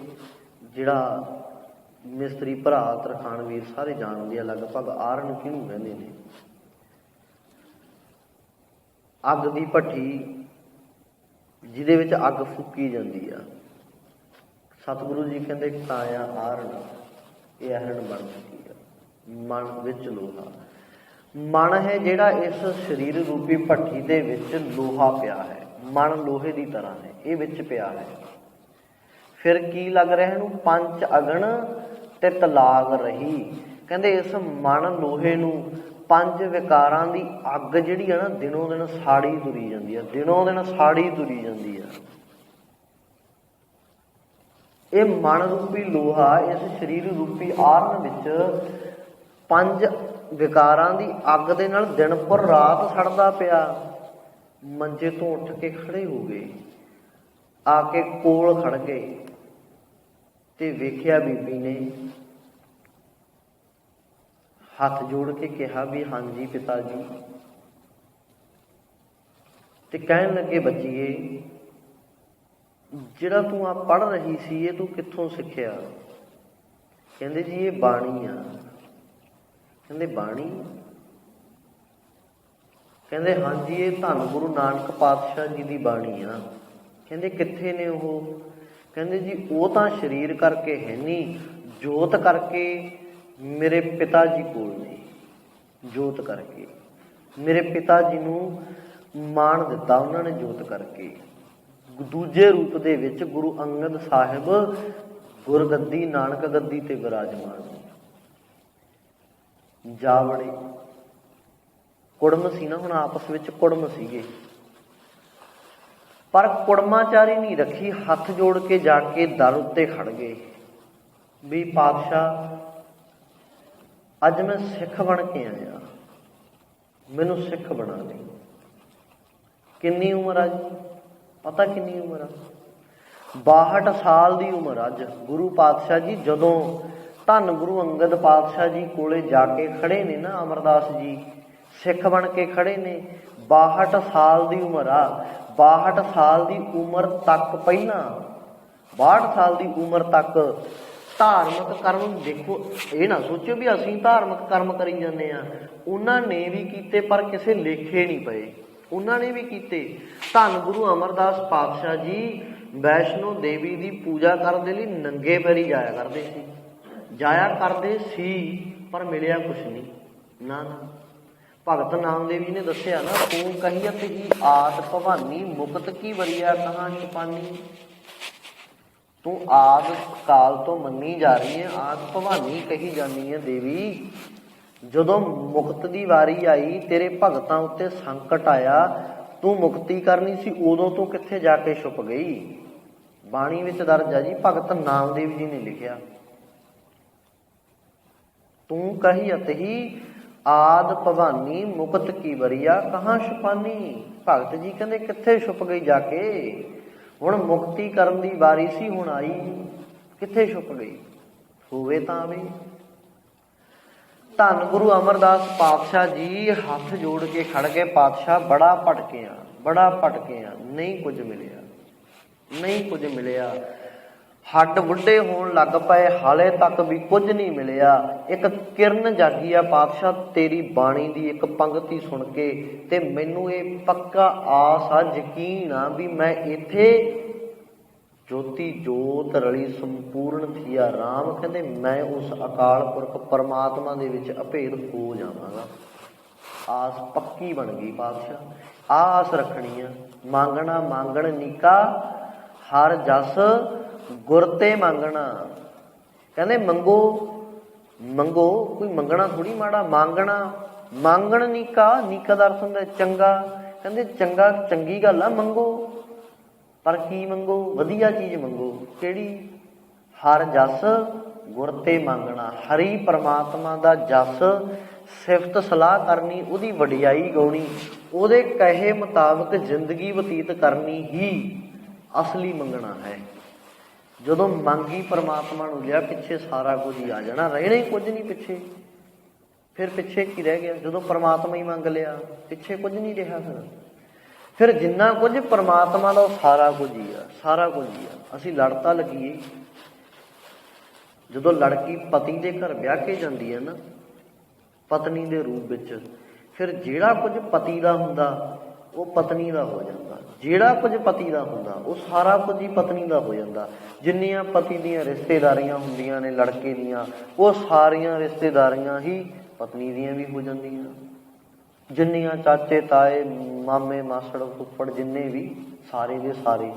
ਜਿਹੜਾ ਮਿਸਤਰੀ ਭਰਾ, ਤਰਖਾਣ ਵੀਰ ਸਾਰੇ ਜਾਣਦੇ ਆ ਲਗਭਗ ਆਰਨ ਕਿਹਨੂੰ ਕਹਿੰਦੇ ਨੇ। ਅੱਗ ਦੀ ਭੱਠੀ ਜਿਹਦੇ ਵਿੱਚ ਅੱਗ ਫੂਕੀ ਜਾਂਦੀ ਆ। ਸਤਿਗੁਰੂ ਜੀ ਕਹਿੰਦੇ ਕਾਇਆ ਆਰਨ, ਇਹ ਆਰਨ ਬਣ ਚੁੱਕੀ ਆ। ਮਨ ਵਿੱਚ ਲੋਹਾ, ਮਨ ਹੈ ਜਿਹੜਾ ਇਸ ਸਰੀਰ ਰੂਪੀ ਭੱਠੀ ਦੇ ਵਿੱਚ ਲੋਹਾ ਪਿਆ ਹੈ। ਮਨ ਲੋਹੇ ਦੀ ਤਰ੍ਹਾਂ ਹੈ, ਇਹ ਵਿੱਚ ਪਿਆ ਹੈ। ਫਿਰ ਕੀ ਲੱਗ ਰਿਹਾ ਇਹਨੂੰ? ਪੰਜ ਅਗਨ ਤੇ ਤਲਾਗ ਰਹੀ। ਕਹਿੰਦੇ ਇਸ ਮਨ ਲੋਹੇ ਨੂੰ ਪੰਜ ਵਿਕਾਰਾਂ ਦੀ ਅੱਗ ਜਿਹੜੀ ਆ ਨਾ ਦਿਨੋਂ ਦਿਨ ਸਾੜੀ ਤੁਰੀ ਜਾਂਦੀ ਆ, ਦਿਨੋਂ ਦਿਨ ਸਾੜੀ ਤੁਰੀ ਜਾਂਦੀ ਆ। ਇਹ ਮਨ ਰੂਪੀ ਲੋਹਾ ਇਸ ਸਰੀਰ ਰੂਪੀ ਆਰਨ ਵਿੱਚ ਪੰਜ ਵਿਕਾਰਾਂ ਦੀ ਅੱਗ ਦੇ ਨਾਲ ਦਿਨ ਪਰ ਰਾਤ ਸੜਦਾ ਪਿਆ। ਮੰਜੇ ਤੋਂ ਉੱਠ ਕੇ ਖੜੇ ਹੋ ਗਏ, ਆ ਕੇ ਕੋਲ ਖੜ ਗਏ ਤੇ ਵੇਖਿਆ ਬੀਬੀ ਨੇ, ਹੱਥ ਜੋੜ ਕੇ ਕਿਹਾ ਵੀ ਹਾਂਜੀ ਪਿਤਾ ਜੀ। ਤੇ ਕਹਿਣ ਲੱਗੇ ਬੱਚੀਏ, ਜਿਹੜਾ ਤੂੰ ਆ ਪੜ੍ਹ ਰਹੀ ਸੀ ਇਹ ਤੂੰ ਕਿੱਥੋਂ ਸਿੱਖਿਆ? ਕਹਿੰਦੇ ਜੀ ਇਹ ਬਾਣੀ ਆ। ਕਹਿੰਦੇ ਬਾਣੀ? ਕਹਿੰਦੇ ਹਾਂਜੀ ਇਹ ਧੰਨ ਗੁਰੂ ਨਾਨਕ ਪਾਤਸ਼ਾਹ ਜੀ ਦੀ ਬਾਣੀ ਆ। ਕਹਿੰਦੇ ਕਿੱਥੇ ਨੇ ਉਹ? ਕਹਿੰਦੇ ਜੀ ਉਹ ਤਾਂ ਸਰੀਰ ਕਰਕੇ ਹੈ ਨਹੀਂ, ਜੋਤ ਕਰਕੇ ਮੇਰੇ ਪਿਤਾ ਜੀ ਕੋਲ ਨੇ। ਜੋਤ ਕਰਕੇ ਮੇਰੇ ਪਿਤਾ ਜੀ ਨੂੰ ਮਾਣ ਦਿੱਤਾ ਉਹਨਾਂ ਨੇ, ਜੋਤ ਕਰਕੇ। ਦੂਜੇ ਰੂਪ ਦੇ ਵਿੱਚ ਗੁਰੂ ਅੰਗਦ ਸਾਹਿਬ ਗੁਰਗੱਦੀ ਨਾਨਕ ਗੱਦੀ ਤੇ ਵਿਰਾਜਮਾਨ ਨੇ। ਜਾ ਵੜੇ, ਕੁੜਮ ਸੀ ਨਾ, ਹੁਣ ਆਪਸ ਵਿੱਚ ਕੁੜਮ ਸੀਗੇ, ਪਰ ਕੁੜਮਾਚਾਰੀ ਨਹੀਂ ਰੱਖੀ। ਹੱਥ ਜੋੜ ਕੇ ਜਾ ਕੇ ਦਰ ਉੱਤੇ ਖੜ ਗਏ ਵੀ ਪਾਤਸ਼ਾਹ ਅੱਜ ਮੈਂ ਸਿੱਖ ਬਣ ਕੇ ਆਇਆ, ਮੈਨੂੰ ਸਿੱਖ ਬਣਾ ਦੇ। ਕਿੰਨੀ ਉਮਰ ਆ ਜੀ? ਪਤਾ ਕਿੰਨੀ ਉਮਰ ਆ? 62 ਸਾਲ ਦੀ ਉਮਰ। ਅੱਜ ਗੁਰੂ ਪਾਤਸ਼ਾਹ ਜੀ ਜਦੋਂ ਧੰਨ ਗੁਰੂ ਅੰਗਦ ਪਾਤਸ਼ਾਹ ਜੀ ਕੋਲੇ ਜਾ ਕੇ ਖੜੇ ਨੇ ਨਾ, ਅਮਰਦਾਸ ਜੀ ਸਿੱਖ ਬਣ ਕੇ ਖੜੇ ਨੇ। 62 ਸਾਲ ਦੀ ਉਮਰ ਆ। 62 ਸਾਲ ਦੀ ਉਮਰ ਤੱਕ ਪਹਿਲਾਂ 62 ਸਾਲ ਦੀ ਉਮਰ ਤੱਕ ਧਾਰਮਿਕ ਕਰਮ ਦੇਖੋ। ਇਹ ਨਾ ਸੋਚੋ ਵੀ ਅਸੀਂ ਧਾਰਮਿਕ ਕਰਮ ਕਰੀ ਜਾਂਦੇ ਆ। ਉਹਨਾਂ ਨੇ ਵੀ ਕੀਤੇ ਪਰ ਕਿਸੇ ਲੇਖੇ ਨਹੀਂ ਪਏ। ਉਹਨਾਂ ਨੇ ਵੀ ਕੀਤੇ। ਧੰਨ ਗੁਰੂ ਅਮਰਦਾਸ ਪਾਤਸ਼ਾਹ ਜੀ ਵੈਸ਼ਨੋ ਦੇਵੀ ਦੀ ਪੂਜਾ ਕਰਨ ਦੇ ਲਈ ਨੰਗੇ ਪੈਰੀ ਜਾਇਆ ਕਰਦੇ ਸੀ। ਜਾਇਆ ਕਰਦੇ ਸੀ ਪਰ ਮਿਲਿਆ ਕੁਛ ਨਹੀਂ। ਨਾ ਨਾ, ਭਗਤ ਨਾਮਦੇਵ ਜੀ ਨੇ ਦੱਸਿਆ ਨਾ, ਤੂੰ ਕਹੀਅਤ ਹੀ ਆਦ ਭਵਾਨੀ ਮੁਕਤ ਕੀ ਵਰੀਆ ਕਹਾਂ ਛਪਾਨੀ। ਤੂੰ ਆਦ ਕਾਲ ਤੋਂ ਮੰਨੀ ਜਾ ਰਹੀ ਹੈ, ਆਦ ਭਵਾਨੀ ਕਹੀ ਜਾਂਦੀ ਹੈ ਦੇਵੀ। ਜਦੋਂ ਮੁਕਤ ਦੀ ਵਾਰੀ ਆਈ, ਤੇਰੇ ਭਗਤਾਂ ਉੱਤੇ ਸੰਕਟ ਆਇਆ, ਤੂੰ ਮੁਕਤੀ ਕਰਨੀ ਸੀ, ਉਦੋਂ ਤੂੰ ਕਿੱਥੇ ਜਾ ਕੇ ਛੁਪ ਗਈ। ਬਾਣੀ ਵਿੱਚ ਦਰਜ ਆ ਜੀ, ਭਗਤ ਨਾਮਦੇਵ ਜੀ ਨੇ ਲਿਖਿਆ, ਤੂੰ ਕਹੀਅਤ ਹੀ ਆਦ ਭਵਾਨੀ ਮੁਕਤ ਕੀ ਵਰੀਆ ਕਹਾਂ ਛੁਪਾਨੀ। ਭਗਤ ਜੀ ਕਹਿੰਦੇ ਕਿੱਥੇ ਛੁਪ ਗਈ ਜਾ ਕੇ? ਹੁਣ ਮੁਕਤੀ ਕਰਨ ਦੀ ਵਾਰੀ ਸੀ, ਹੁਣ ਆਈ, ਕਿੱਥੇ ਛੁਪ ਗਈ? ਹੋਵੇ ਤਾਂ ਆਵੇ। ਧੰਨ ਗੁਰੂ ਅਮਰਦਾਸ ਪਾਤਸ਼ਾਹ ਜੀ ਹੱਥ ਜੋੜ ਕੇ ਖੜ ਗਏ, ਪਾਤਸ਼ਾਹ ਬੜਾ ਭਟਕੇ ਆ, ਬੜਾ ਭਟਕੇ ਆ, ਨਹੀਂ ਕੁਝ ਮਿਲਿਆ, ਨਹੀਂ ਕੁਝ ਮਿਲਿਆ। ਹੱਡ ਬੁੱਢੇ ਹੋਣ ਲੱਗ ਪਏ, ਹਾਲੇ ਤੱਕ ਵੀ ਕੁਝ ਨਹੀਂ ਮਿਲਿਆ। ਇੱਕ ਕਿਰਨ ਜਾਗੀ ਆ ਪਾਤਸ਼ਾਹ ਤੇਰੀ ਬਾਣੀ ਦੀ ਇੱਕ ਪੰਗਤੀ ਸੁਣ ਕੇ, ਤੇ ਮੈਨੂੰ ਇਹ ਪੱਕਾ ਆਸ ਆ, ਯਕੀਨ ਆ ਵੀ ਮੈਂ ਇੱਥੇ ਜੋਤੀ ਜੋਤ ਰਲੀ ਸੰਪੂਰਨ ਥੀਆ ਰਾਮ। ਕਹਿੰਦੇ ਮੈਂ ਉਸ ਅਕਾਲ ਪੁਰਖ ਪਰਮਾਤਮਾ ਦੇ ਵਿੱਚ ਅਭੇਦ ਹੋ ਜਾਵਾਂਗਾ। ਆਸ ਪੱਕੀ ਬਣ ਗਈ ਪਾਤਸ਼ਾਹ। ਆਸ ਰੱਖਣੀ ਆ। ਮੰਗਣਾ ਮੰਗਣ ਨੀਕਾ ਹਰ ਜਸ ਗੁਰ ਤੇ ਮੰਗਣਾ। ਕਹਿੰਦੇ ਮੰਗੋ ਮੰਗੋ, ਕੋਈ ਮੰਗਣਾ ਥੋੜੀ ਮਾੜਾ। ਮੰਗਣਾ ਮੰਗਣ ਨੀਕਾ, ਨੀਕਾ ਦਾ ਅਰਥ ਹੁੰਦਾ ਚੰਗਾ। ਕਹਿੰਦੇ ਚੰਗਾ, ਚੰਗੀ ਗੱਲ ਆ, ਮੰਗੋ। ਪਰ ਕੀ ਮੰਗੋ? ਵਧੀਆ ਚੀਜ਼ ਮੰਗੋ। ਕਿਹੜੀ? ਹਰ ਜਸ ਗੁਰ ਤੇ ਮੰਗਣਾ। ਹਰੀ ਪਰਮਾਤਮਾ ਦਾ ਜਸ, ਸਿਫਤ ਸਲਾਹ ਕਰਨੀ, ਉਹਦੀ ਵਡਿਆਈ ਗਾਉਣੀ, ਉਹਦੇ ਕਹੇ ਮੁਤਾਬਕ ਜ਼ਿੰਦਗੀ ਬਤੀਤ ਕਰਨੀ ਹੀ ਅਸਲੀ ਮੰਗਣਾ ਹੈ। ਜਦੋਂ ਮੰਗੀ ਪਰਮਾਤਮਾ ਨੂੰ ਲਿਆ, ਪਿੱਛੇ ਸਾਰਾ ਕੁਝ ਹੀ ਆ ਜਾਣਾ, ਰਹਿਣਾ ਹੀ ਕੁਝ ਨਹੀਂ ਪਿੱਛੇ। ਫਿਰ ਪਿੱਛੇ ਕੀ ਰਹਿ ਗਿਆ? ਜਦੋਂ ਪਰਮਾਤਮਾ ਹੀ ਮੰਗ ਲਿਆ, ਪਿੱਛੇ ਕੁਝ ਨਹੀਂ ਰਿਹਾ। ਫਿਰ ਜਿੰਨਾ ਕੁਝ ਪਰਮਾਤਮਾ ਦਾ ਉਹ ਸਾਰਾ ਕੁਝ ਹੀ ਆ, ਸਾਰਾ ਕੁਝ ਹੀ ਆ। ਅਸੀਂ ਲੜ ਤਾਂ ਲੱਗੀਏ, ਜਦੋਂ ਲੜਕੀ ਪਤੀ ਦੇ ਘਰ ਵਿਆਹ ਕੇ ਜਾਂਦੀ ਹੈ ਨਾ, ਪਤਨੀ ਦੇ ਰੂਪ ਵਿੱਚ, ਫਿਰ ਜਿਹੜਾ ਕੁਝ ਪਤੀ ਦਾ ਹੁੰਦਾ ਉਹ ਪਤਨੀ ਦਾ ਹੋ ਜਾਂਦਾ, ਜਿਹੜਾ ਕੁਝ ਪਤੀ ਦਾ ਹੁੰਦਾ ਉਹ ਸਾਰਾ ਕੁਝ ਹੀ ਪਤਨੀ ਦਾ ਹੋ ਜਾਂਦਾ। ਜਿੰਨੀਆਂ ਪਤੀ ਦੀਆਂ ਰਿਸ਼ਤੇਦਾਰੀਆਂ ਹੁੰਦੀਆਂ ਨੇ ਲੜਕੇ ਦੀਆਂ, ਉਹ ਸਾਰੀਆਂ ਰਿਸ਼ਤੇਦਾਰੀਆਂ ਹੀ ਪਤਨੀ ਦੀਆਂ ਵੀ ਹੋ ਜਾਂਦੀਆਂ। ਜਿੰਨੀਆਂ ਚਾਚੇ ਤਾਏ ਮਾਮੇ ਮਾਸੜ ਫੁੱਫੜ ਜਿੰਨੇ ਵੀ ਸਾਰੇ ਦੇ ਸਾਰੇ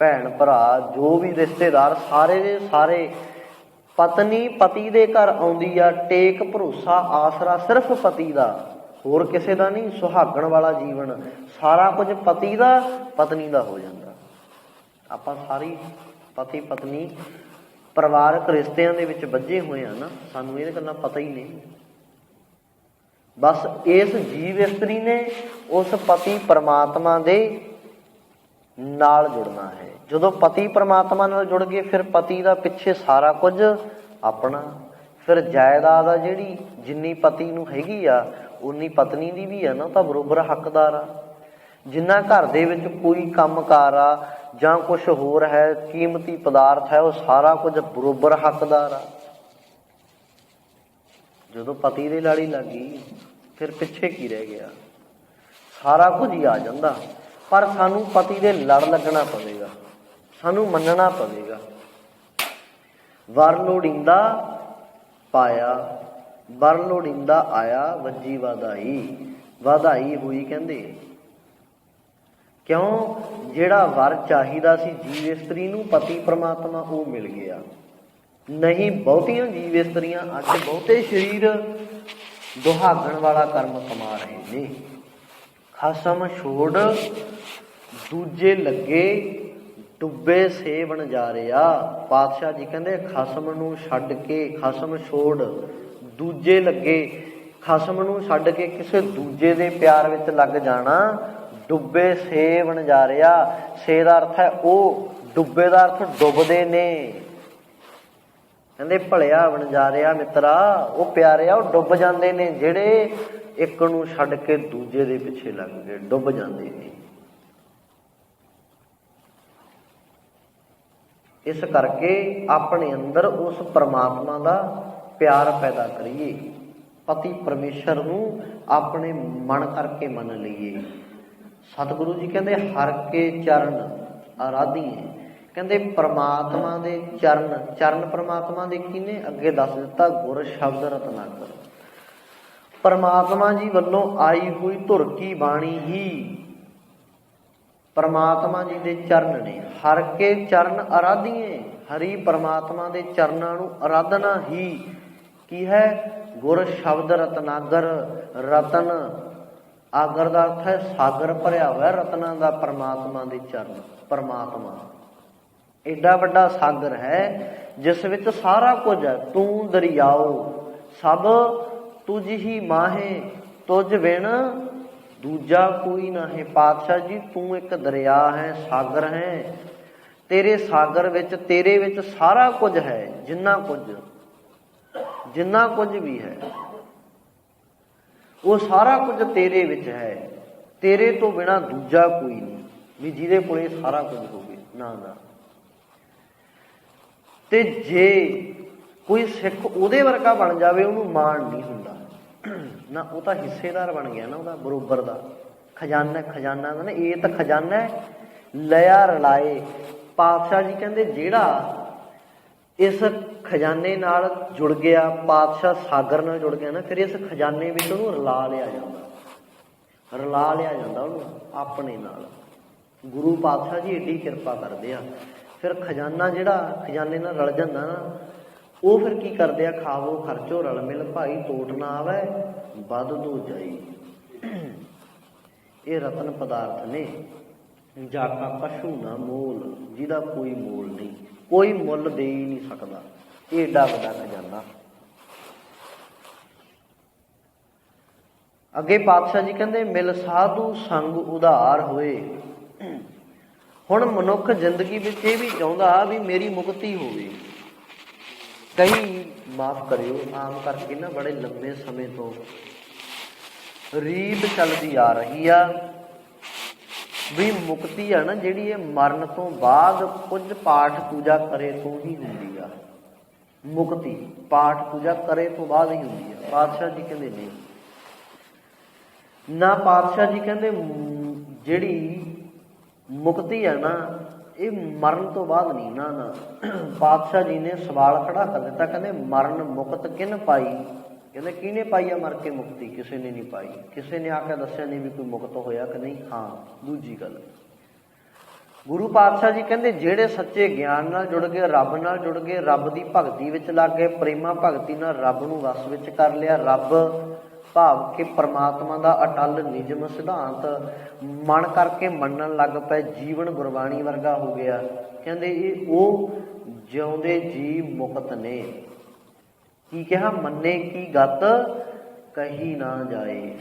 ਭੈਣ ਭਰਾ ਜੋ ਵੀ ਰਿਸ਼ਤੇਦਾਰ ਸਾਰੇ ਦੇ ਸਾਰੇ, ਪਤਨੀ ਪਤੀ ਦੇ ਘਰ ਆਉਂਦੀ ਆ, ਟੇਕ ਭਰੋਸਾ ਆਸਰਾ ਸਿਰਫ ਪਤੀ ਦਾ, ਹੋਰ ਕਿਸੇ ਦਾ ਨਹੀਂ। ਸੁਹਾਗਣ ਵਾਲਾ ਜੀਵਨ ਸਾਰਾ ਕੁਝ ਪਤੀ ਦਾ ਪਤਨੀ ਦਾ ਹੋ ਜਾਂਦਾ। ਆਪਾਂ ਸਾਰੀ ਪਤੀ ਪਤਨੀ ਪਰਿਵਾਰਕ ਰਿਸ਼ਤਿਆਂ ਦੇ ਵਿੱਚ ਬੱਝੇ ਹੋਏ ਆ ਨਾ, ਸਾਨੂੰ ਇਹ ਗੱਲਾਂ ਪਤਾ ਹੀ ਨਹੀਂ। ਬਸ ਇਸ ਜੀਵ ਇਸਤਰੀ ਨੇ ਉਸ ਪਤੀ ਪਰਮਾਤਮਾ ਦੇ ਨਾਲ ਜੁੜਨਾ ਹੈ। ਜਦੋਂ ਪਤੀ ਪਰਮਾਤਮਾ ਨਾਲ ਜੁੜ ਗਏ, ਫਿਰ ਪਤੀ ਦਾ ਪਿੱਛੇ ਸਾਰਾ ਕੁਝ ਆਪਣਾ। ਫਿਰ ਜਾਇਦਾਦ ਆ ਜਿਹੜੀ, ਜਿੰਨੀ ਪਤੀ ਨੂੰ ਹੈਗੀ ਆ ਉਨੀ ਪਤਨੀ ਦੀ ਵੀ ਆ ਨਾ, ਤਾਂ ਬਰੋਬਰ ਹੱਕਦਾਰ ਆ। ਜਿੰਨਾ ਘਰ ਦੇ ਵਿੱਚ ਕੋਈ ਕੰਮਕਾਰ ਆ ਜਾਂ ਕੁਛ ਹੋਰ ਹੈ, ਕੀਮਤੀ ਪਦਾਰਥ ਹੈ, ਉਹ ਸਾਰਾ ਕੁਝ ਬਰੋਬਰ ਹੱਕਦਾਰ ਆ। ਜਦੋਂ ਪਤੀ ਦੇ ਲਾੜੀ ਲੱਗ ਗਈ, ਫਿਰ ਪਿੱਛੇ ਕੀ ਰਹਿ ਗਿਆ? ਸਾਰਾ ਕੁਝ ਹੀ ਆ ਜਾਂਦਾ। ਪਰ ਸਾਨੂੰ ਪਤੀ ਦੇ ਲੜ ਲੱਗਣਾ ਪਵੇਗਾ, ਸਾਨੂੰ ਮੰਨਣਾ ਪਵੇਗਾ। ਵਰ ਲੋੜੀਂਦਾ ਪਾਇਆ, ਵਰ ਲੋੜੀਂਦਾ ਆਇਆ, ਵੱਜੀ ਵਧਾਈ, ਵਧਾਈ ਹੋਈ ਕਹਿੰਦੇ। ਕਿਉਂ? ਜਿਹੜਾ ਵਰ ਚਾਹੀਦਾ ਸੀ ਜੀਵ ਇਸਤਰੀ ਨੂੰ, ਪਤੀ ਪਰਮਾਤਮਾ, ਉਹ ਮਿਲ ਗਿਆ। ਨਹੀਂ ਬਹੁਤੀਆਂ ਜੀਵ ਇਸਤਰੀਆਂ ਅੱਜ ਬਹੁਤੇ ਸਰੀਰ ਦੁਹਾਗਣ ਵਾਲਾ ਕਰਮ ਕਮਾ ਰਹੇ ਨੇ। ਖਸਮ ਛੋੜ ਦੂਜੇ ਲੱਗੇ, ਡੁੱਬੇ ਸੇ ਵਣਜਾਰਿਆ। ਪਾਤਸ਼ਾਹ ਜੀ ਕਹਿੰਦੇ ਖਸਮ ਨੂੰ ਛੱਡ ਕੇ, ਖਸਮ ਛੋੜ ਦੂਜੇ ਲੱਗੇ, ਖਸਮ ਨੂੰ ਛੱਡ ਕੇ ਕਿਸੇ ਦੂਜੇ ਦੇ ਪਿਆਰ ਵਿੱਚ ਲੱਗ ਜਾਣਾ। ਡੁੱਬੇ ਸੇ ਵਣਜਾਰਿਆ, ਸੇ ਦਾ ਅਰਥ ਹੈ ਉਹ, ਡੁੱਬੇ ਦਾ ਅਰਥ ਡੁੱਬਦੇ ਨੇ। ਕਹਿੰਦੇ ਭਲਿਆ ਵਣਜਾਰਿਆ ਮਿੱਤਰਾ, ਉਹ ਪਿਆਰਿਆ, ਉਹ ਡੁੱਬ ਜਾਂਦੇ ਨੇ ਜਿਹੜੇ ਇੱਕ ਨੂੰ ਛੱਡ ਕੇ ਦੂਜੇ ਦੇ ਪਿੱਛੇ ਲੱਗ ਗਏ, ਡੁੱਬ ਜਾਂਦੇ ਨੇ। ਇਸ ਕਰਕੇ ਆਪਣੇ ਅੰਦਰ ਉਸ ਪਰਮਾਤਮਾ ਦਾ ਪਿਆਰ ਪੈਦਾ ਕਰੀਏ, ਪਤੀ ਪਰਮੇਸ਼ਰ ਨੂੰ ਆਪਣੇ ਮਨ ਕਰਕੇ ਮੰਨ ਲਈਏ। ਸਤਿਗੁਰੂ ਜੀ ਕਹਿੰਦੇ ਹਰ ਕੇ ਚਰਨ ਆਰਾਧੀਏ। ਕਹਿੰਦੇ ਪਰਮਾਤਮਾ ਦੇ ਚਰਨ, ਚਰਨ ਪਰਮਾਤਮਾ ਦੇ ਕਿਹਨੇ? ਅੱਗੇ ਦੱਸ ਦਿੱਤਾ, ਗੁਰ ਸ਼ਬਦ ਰਤਨਾਕਰ। ਪਰਮਾਤਮਾ ਜੀ ਵੱਲੋਂ ਆਈ ਹੋਈ ਧੁਰ ਕੀ ਬਾਣੀ ਹੀ ਪਰਮਾਤਮਾ ਜੀ ਦੇ ਚਰਨ ਨੇ। ਹਰ ਕੇ ਚਰਨ ਆਰਾਧੀਏ, ਹਰੀ ਪਰਮਾਤਮਾ ਦੇ ਚਰਨਾਂ ਨੂੰ ਆਰਾਧਨਾ ਹੀ ਕੀ ਹੈ? ਗੁਰ ਸ਼ਬਦ ਰਤਨਾਗਰ। ਰਤਨ ਆਗਰ ਦਾ ਅਰਥ ਹੈ ਸਾਗਰ ਭਰਿਆ ਹੋਇਆ ਰਤਨਾਂ ਦਾ ਪਰਮਾਤਮਾ ਦੇ ਚਰਨ। ਪਰਮਾਤਮਾ ਏਡਾ ਵੱਡਾ ਸਾਗਰ ਹੈ ਜਿਸ ਵਿੱਚ ਸਾਰਾ ਕੁਝ ਹੈ। ਤੂੰ ਦਰਿਆਓ ਸਭ ਤੁਝ ਹੀ ਮਾਹੇ, ਤੁਝ ਬਿਨ ਦੂਜਾ ਕੋਈ ਨਾ ਹੈ। ਪਾਤਸ਼ਾਹ ਜੀ ਤੂੰ ਇੱਕ ਦਰਿਆ ਹੈ, ਸਾਗਰ ਹੈ। ਤੇਰੇ ਸਾਗਰ ਵਿੱਚ, ਤੇਰੇ ਵਿੱਚ ਸਾਰਾ ਕੁਝ ਹੈ। ਜਿੰਨਾ ਕੁਝ ਵੀ ਹੈ ਉਹ ਸਾਰਾ ਕੁਝ ਤੇਰੇ ਵਿੱਚ ਹੈ। ਤੇਰੇ ਤੋਂ ਬਿਨਾਂ ਦੂਜਾ ਕੋਈ ਨਹੀਂ ਵੀ ਜਿਹਦੇ ਕੋਲੇ ਸਾਰਾ ਕੁਝ ਹੋਵੇ, ਨਾ ਨਾ। ਤੇ ਜੇ ਕੋਈ ਸਿੱਖ ਉਹਦੇ ਵਰਗਾ ਬਣ ਜਾਵੇ, ਉਹਨੂੰ ਮਾਣ ਨਹੀਂ ਹੁੰਦਾ ਨਾ, ਉਹ ਤਾਂ ਹਿੱਸੇਦਾਰ ਬਣ ਗਿਆ ਨਾ ਉਹਦਾ ਬਰੋਬਰ ਦਾ। ਖਜ਼ਾਨਾ, ਖਜ਼ਾਨਾ ਦਾ ਨਾ, ਇਹ ਤਾਂ ਖਜ਼ਾਨਾ ਹੈ ਲਿਆ ਰਲਾਏ। ਪਾਤਸ਼ਾਹ ਜੀ ਕਹਿੰਦੇ ਜਿਹੜਾ ਇਸ ਖਜ਼ਾਨੇ ਨਾਲ ਜੁੜ ਗਿਆ, ਪਾਤਸ਼ਾਹ ਸਾਗਰ ਨਾਲ ਜੁੜ ਗਿਆ ਨਾ, ਫਿਰ ਇਸ ਖਜ਼ਾਨੇ ਵਿੱਚ ਉਹਨੂੰ ਰਲਾ ਲਿਆ ਜਾਂਦਾ, ਰਲਾ ਲਿਆ ਜਾਂਦਾ ਉਹਨੂੰ ਆਪਣੇ ਨਾਲ। ਗੁਰੂ ਪਾਤਸ਼ਾਹ ਜੀ ਏਡੀ ਕਿਰਪਾ ਕਰਦੇ ਆ। ਫਿਰ ਖਜ਼ਾਨਾ ਜਿਹੜਾ ਖਜ਼ਾਨੇ ਨਾਲ ਰਲ ਜਾਂਦਾ ਨਾ, ਉਹ ਫਿਰ ਕੀ ਕਰਦੇ ਆ? ਖਾਵੋ ਖਰਚੋ ਰਲ ਮਿਲ ਭਾਈ, ਤੋਟ ਨਾ ਆਵੇ ਵੱਧ ਦੋ ਜਾਈ। ਇਹ ਰਤਨ ਪਦਾਰਥ ਨੇ। ਜਾ ਕਾ ਕਛੂ ਨਾ ਮੋਲ, ਜਿਹਦਾ ਕੋਈ ਮੋਲ ਨਹੀਂ, ਕੋਈ ਮੁੱਲ ਦੇ ਹੀ ਨਹੀਂ ਸਕਦਾ। ਇਹ ਏਡਾ ਵੱਡਾ ਖਜ਼ਾਨਾ। ਅੱਗੇ ਪਾਤਸ਼ਾਹ ਜੀ ਕਹਿੰਦੇ ਮਿਲ ਸਾਧੂ ਸੰਗ ਉਧਾਰ ਹੋਏ। ਹੁਣ ਮਨੁੱਖ ਜ਼ਿੰਦਗੀ ਵਿੱਚ ਇਹ ਵੀ ਚਾਹੁੰਦਾ ਵੀ ਮੇਰੀ ਮੁਕਤੀ ਹੋਵੇ। ਕਈ ਮਾਫ ਕਰਿਓ, ਆਮ ਕਰਕੇ ਨਾ ਬੜੇ ਲੰਬੇ ਸਮੇਂ ਤੋਂ ਰੀਤ ਚੱਲਦੀ ਆ ਰਹੀ ਆ ਵੀ ਮੁਕਤੀ ਆ ਨਾ ਜਿਹੜੀ, ਇਹ ਮਰਨ ਤੋਂ ਬਾਅਦ ਕੁਝ ਪਾਠ ਪੂਜਾ ਕਰੇ ਤੋਂ ਹੀ ਹੁੰਦੀ ਆ। ਮੁਕਤੀ ਪਾਠ ਪੂਜਾ ਕਰੇ ਤੋਂ ਬਾਅਦ ਹੀ ਹੁੰਦੀ ਹੈ। ਪਾਤਸ਼ਾਹ ਜੀ ਕਹਿੰਦੇ ਨਹੀਂ ਨਾ, ਪਾਤਸ਼ਾਹ ਜੀ ਕਹਿੰਦੇ ਜਿਹੜੀ ਮੁਕਤੀ ਹੈ ਨਾ ਇਹ ਮਰਨ ਤੋਂ ਬਾਅਦ ਨਹੀਂ ਨਾ। ਨਾ ਪਾਤਸ਼ਾਹ ਜੀ ਨੇ ਸਵਾਲ ਖੜਾ ਕਰ ਦਿੱਤਾ, ਕਹਿੰਦੇ ਮਰਨ ਮੁਕਤ ਕਿਨ ਪਾਈ? ਕਹਿੰਦੇ ਕਿਹਨੇ ਪਾਈ ਆ ਮਰ ਕੇ ਮੁਕਤੀ? ਕਿਸੇ ਨੇ ਨਹੀਂ ਪਾਈ। ਕਿਸੇ ਨੇ ਆ ਕੇ ਦੱਸਿਆ ਨਹੀਂ ਵੀ ਕੋਈ ਮੁਕਤ ਹੋਇਆ ਕਿ ਨਹੀਂ? ਹਾਂ। ਦੂਜੀ ਗੱਲ, ਗੁਰੂ ਪਾਤਸ਼ਾਹ ਜੀ ਕਹਿੰਦੇ ਜਿਹੜੇ ਸੱਚੇ ਗਿਆਨ ਨਾਲ ਜੁੜ ਗਏ, ਰੱਬ ਨਾਲ ਜੁੜ ਗਏ, ਰੱਬ ਦੀ ਭਗਤੀ ਵਿੱਚ ਲੱਗ ਗਏ, ਪ੍ਰੇਮਾ ਭਗਤੀ ਨਾਲ ਰੱਬ ਨੂੰ ਵਸ ਵਿੱਚ ਕਰ ਲਿਆ, ਰੱਬ ਭਾਵ ਕਿ ਪਰਮਾਤਮਾ ਦਾ ਅਟੱਲ ਨਿਯਮ ਸਿਧਾਂਤ ਮਨ ਕਰਕੇ ਮੰਨਣ ਲੱਗ ਪਏ, ਜੀਵਨ ਗੁਰਬਾਣੀ ਵਰਗਾ ਹੋ ਗਿਆ। ਕਹਿੰਦੇ ਇਹ ਉਹ ਜਿਉਂਦੇ ਜੀ ਮੁਕਤ ਨੇ। ਕੀ ਕਿਹਾ? ਮੰਨੇ ਕੀ ਗਤ ਕਹੀ ਨਾ ਜਾਏ।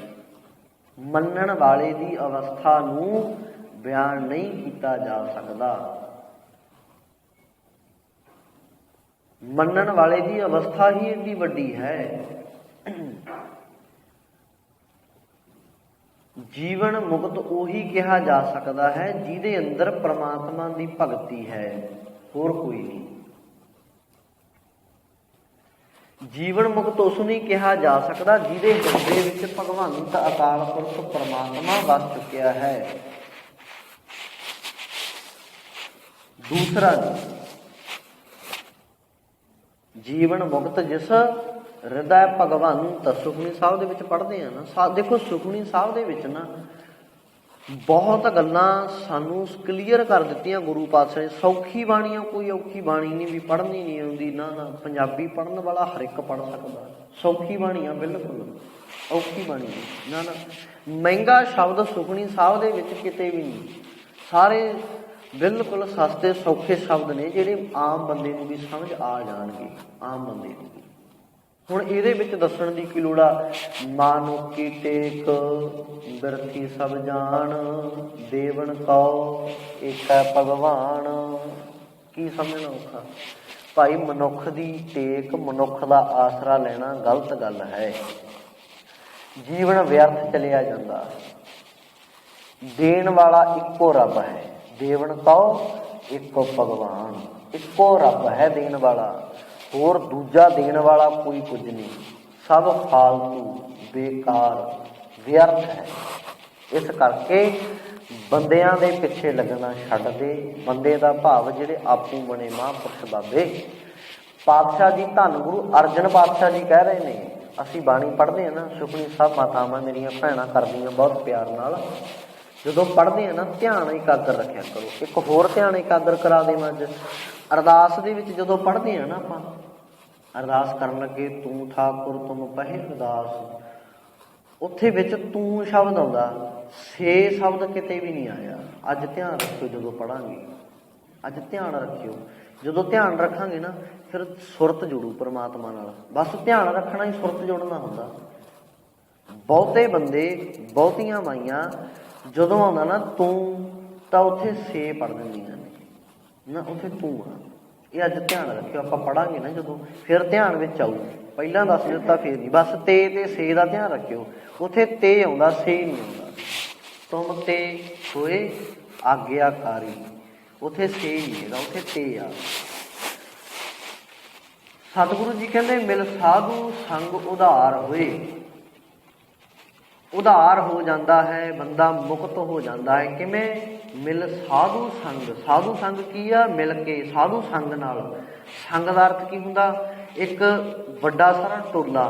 ਮੰਨਣ ਵਾਲੇ ਦੀ ਅਵਸਥਾ ਨੂੰ ਬਿਆਨ ਨਹੀਂ ਕੀਤਾ ਜਾ ਸਕਦਾ। ਮੰਨਣ ਵਾਲੇ ਦੀ ਅਵਸਥਾ ਹੀ ਇੰਨੀ ਵੱਡੀ ਹੈ। ਜੀਵਨ ਮੁਕਤ ਉਹੀ ਕਿਹਾ ਜਾ ਸਕਦਾ ਹੈ ਜਿਹਦੇ ਅੰਦਰ ਪ੍ਰਮਾਤਮਾ ਦੀ ਭਗਤੀ ਹੈ, ਹੋਰ ਕੋਈ ਨਹੀਂ। ਜੀਵਨ ਮੁਕਤ ਉਸ ਨੂੰ ਕਿਹਾ ਜਾ ਸਕਦਾ ਜਿਹਦੇ ਹਿਰਦੇ ਵਿੱਚ ਭਗਵੰਤ ਅਕਾਲ ਪੁਰਖ ਪ੍ਰਮਾਤਮਾ ਵਸ ਚੁੱਕਿਆ ਹੈ। ਦੂਸਰਾ ਜੀਵਨ ਮੁਕਤ ਜਿਸ ਹਿਰਦੈ ਭਗਵੰਤ, ਸੁਖਮਨੀ ਸਾਹਿਬ ਦੇ ਵਿੱਚ ਪੜ੍ਹਦੇ ਆ ਨਾ। ਦੇਖੋ ਸੁਖਮਨੀ ਸਾਹਿਬ ਦੇ ਵਿੱਚ ਨਾ ਬਹੁਤ ਗੱਲਾਂ ਸਾਨੂੰ ਕਲੀਅਰ ਕਰ ਦਿੱਤੀਆਂ ਗੁਰੂ ਪਾਤਸ਼ਾਹ ਨੇ। ਸੌਖੀ ਬਾਣੀ ਆ, ਕੋਈ ਔਖੀ ਬਾਣੀ ਨਹੀਂ ਵੀ ਪੜ੍ਹਨੀ ਨਹੀਂ ਆਉਂਦੀ, ਨਾ ਨਾ। ਪੰਜਾਬੀ ਪੜ੍ਹਨ ਵਾਲਾ ਹਰ ਇੱਕ ਪੜ੍ਹ ਸਕਦਾ। ਸੌਖੀ ਬਾਣੀ ਆ, ਬਿਲਕੁਲ ਔਖੀ ਬਾਣੀ ਨਹੀਂ, ਨਾ ਨਾ। ਮਹਿੰਗਾ ਸ਼ਬਦ ਸੁਖਮਨੀ ਸਾਹਿਬ ਦੇ ਵਿੱਚ ਕਿਤੇ ਵੀ ਨਹੀਂ। ਸਾਰੇ ਬਿਲਕੁਲ ਸਸਤੇ ਸੌਖੇ ਸ਼ਬਦ ਨੇ ਜਿਹੜੇ ਆਮ ਬੰਦੇ ਨੂੰ ਵੀ ਸਮਝ ਆ ਜਾਣਗੇ, ਆਮ ਬੰਦੇ ਨੂੰ। ਹੁਣ ਇਹਦੇ ਵਿੱਚ ਦੱਸਣ ਦੀ ਕੀ ਲੋੜ ਆ? ਮਾਨੁਕੀ ਟੇਕ ਬਿਰਥੀ ਸਭ ਜਾਣ, ਦੇਵਨ ਕਉ ਏਕੈ ਭਗਵਾਨ। ਕੀ ਸਮਝਣਾ ਔਖਾ ਭਾਈ? ਮਨੁੱਖ ਦੀ ਟੇਕ, ਮਨੁੱਖ ਦਾ ਆਸਰਾ ਲੈਣਾ ਗਲਤ ਗੱਲ ਹੈ। ਜੀਵਨ ਵਿਅਰਥ ਚਲਿਆ ਜਾਂਦਾ। ਦੇਣ ਵਾਲਾ ਇੱਕੋ ਰੱਬ ਹੈ। ਦੇਵਨ ਕਉ ਇੱਕੋ ਭਗਵਾਨ। ਇੱਕੋ ਰੱਬ ਹੈ ਦੇਣ ਵਾਲਾ, ਹੋਰ ਦੂਜਾ ਦੇਣ ਵਾਲਾ ਕੋਈ ਕੁਝ ਨਹੀਂ। ਸਭ ਫਾਲਤੂ, ਬੇਕਾਰ, ਵਿਅਰਥ ਹੈ। ਇਸ ਕਰਕੇ ਬੰਦਿਆਂ ਦੇ ਪਿੱਛੇ ਲੱਗਣਾ ਛੱਡ ਦੇ। ਬੰਦੇ ਦਾ ਭਾਵ ਜਿਹੜੇ ਆਪੂ ਬਣੇ ਮਹਾਂਪੁਰਸ਼ ਬਾਬੇ। ਪਾਤਸ਼ਾਹ ਜੀ ਧੰਨ ਗੁਰੂ ਅਰਜਨ ਪਾਤਸ਼ਾਹ ਜੀ ਕਹਿ ਰਹੇ ਨੇ, ਅਸੀਂ ਬਾਣੀ ਪੜ੍ਹਦੇ ਹਾਂ ਨਾ, ਸੁਖਮਨੀ ਸਾਹਿਬ ਮਾਤਾਵਾਂ ਮੇਰੀਆਂ ਭੈਣਾਂ ਕਰਦੀਆਂ ਬਹੁਤ ਪਿਆਰ ਨਾਲ। ਜਦੋਂ ਪੜ੍ਹਦੇ ਹਾਂ ਨਾ ਧਿਆਨ ਇਕਾਗਰ ਰੱਖਿਆ ਕਰੋ। ਇੱਕ ਹੋਰ ਧਿਆਨ ਇਕਾਗਰ ਕਰਾ ਦੇਵਾਂ ਅੱਜ। ਅਰਦਾਸ ਦੇ ਵਿੱਚ ਜਦੋਂ ਪੜ੍ਹਦੇ ਹਾਂ ਨਾ ਆਪਾਂ, ਅਰਦਾਸ ਕਰਨ ਲੱਗੇ ਤੂੰ ਠਾਕੁਰ ਤੁਮ ਪਹਿ ਅਰਦਾਸ, ਉੱਥੇ ਵਿੱਚ ਤੂੰ ਸ਼ਬਦ ਆਉਂਦਾ, ਸੇ ਸ਼ਬਦ ਕਿਤੇ ਵੀ ਨਹੀਂ ਆਇਆ। ਅੱਜ ਧਿਆਨ ਰੱਖਿਓ ਜਦੋਂ ਪੜ੍ਹਾਂਗੇ, ਅੱਜ ਧਿਆਨ ਰੱਖਿਓ। ਜਦੋਂ ਧਿਆਨ ਰੱਖਾਂਗੇ ਨਾ ਫਿਰ ਸੁਰਤ ਜੁੜੂ ਪਰਮਾਤਮਾ ਨਾਲ। ਬਸ ਧਿਆਨ ਰੱਖਣਾ ਹੀ ਸੁਰਤ ਜੁੜਨਾ ਹੁੰਦਾ। ਬਹੁਤੇ ਬੰਦੇ, ਬਹੁਤੀਆਂ ਮਾਈਆਂ ਜਦੋਂ ਆਉਂਦਾ ਨਾ ਤੂੰ, ਤਾਂ ਉੱਥੇ ਸੇ ਪੜ੍ਹ ਦਿੰਦੀਆਂ ਨੇ ਨਾ, ਉੱਥੇ ਤੂੰ ਆ। ਇਹ ਅੱਜ ਧਿਆਨ ਰੱਖਿਓ। ਆਪਾਂ ਪੜ੍ਹਾਂਗੇ ਨਾ ਜਦੋਂ, ਫਿਰ ਧਿਆਨ ਵਿੱਚ ਆਊ। ਪਹਿਲਾਂ ਦੱਸ ਦਿੱਤਾ ਫਿਰ ਨਹੀਂ। ਬਸ ਤੇ ਸੇ ਦਾ ਧਿਆਨ ਰੱਖਿਓ। ਉੱਥੇ ਤੇ ਆਉਂਦਾ, ਸੇ ਨਹੀਂ ਆਉਂਦਾ। ਤੁਮ ਤੇ ਹੋਏ ਆਗਿਆਕਾਰੀ, ਉੱਥੇ ਸੇ ਨਹੀਂ ਹੈਗਾ, ਉੱਥੇ ਤੇ ਆ। ਸਤਿਗੁਰੂ ਜੀ ਕਹਿੰਦੇ ਮਿਲ ਸਾਧੂ ਸੰਗ ਉਧਾਰ ਹੋਏ। ਉਧਾਰ ਹੋ ਜਾਂਦਾ ਹੈ ਬੰਦਾ, ਮੁਕਤ ਹੋ ਜਾਂਦਾ ਹੈ। ਕਿਵੇਂ? ਮਿਲ ਸਾਧੂ ਸੰਗ। ਸਾਧੂ ਸੰਗ ਕੀ ਆ? ਮਿਲ ਕੇ ਸਾਧੂ ਸੰਗ ਨਾਲ। ਸੰਗ ਦਾ ਅਰਥ ਕੀ ਹੁੰਦਾ? ਇੱਕ ਵੱਡਾ ਸਾਰਾ ਟੋਲਾ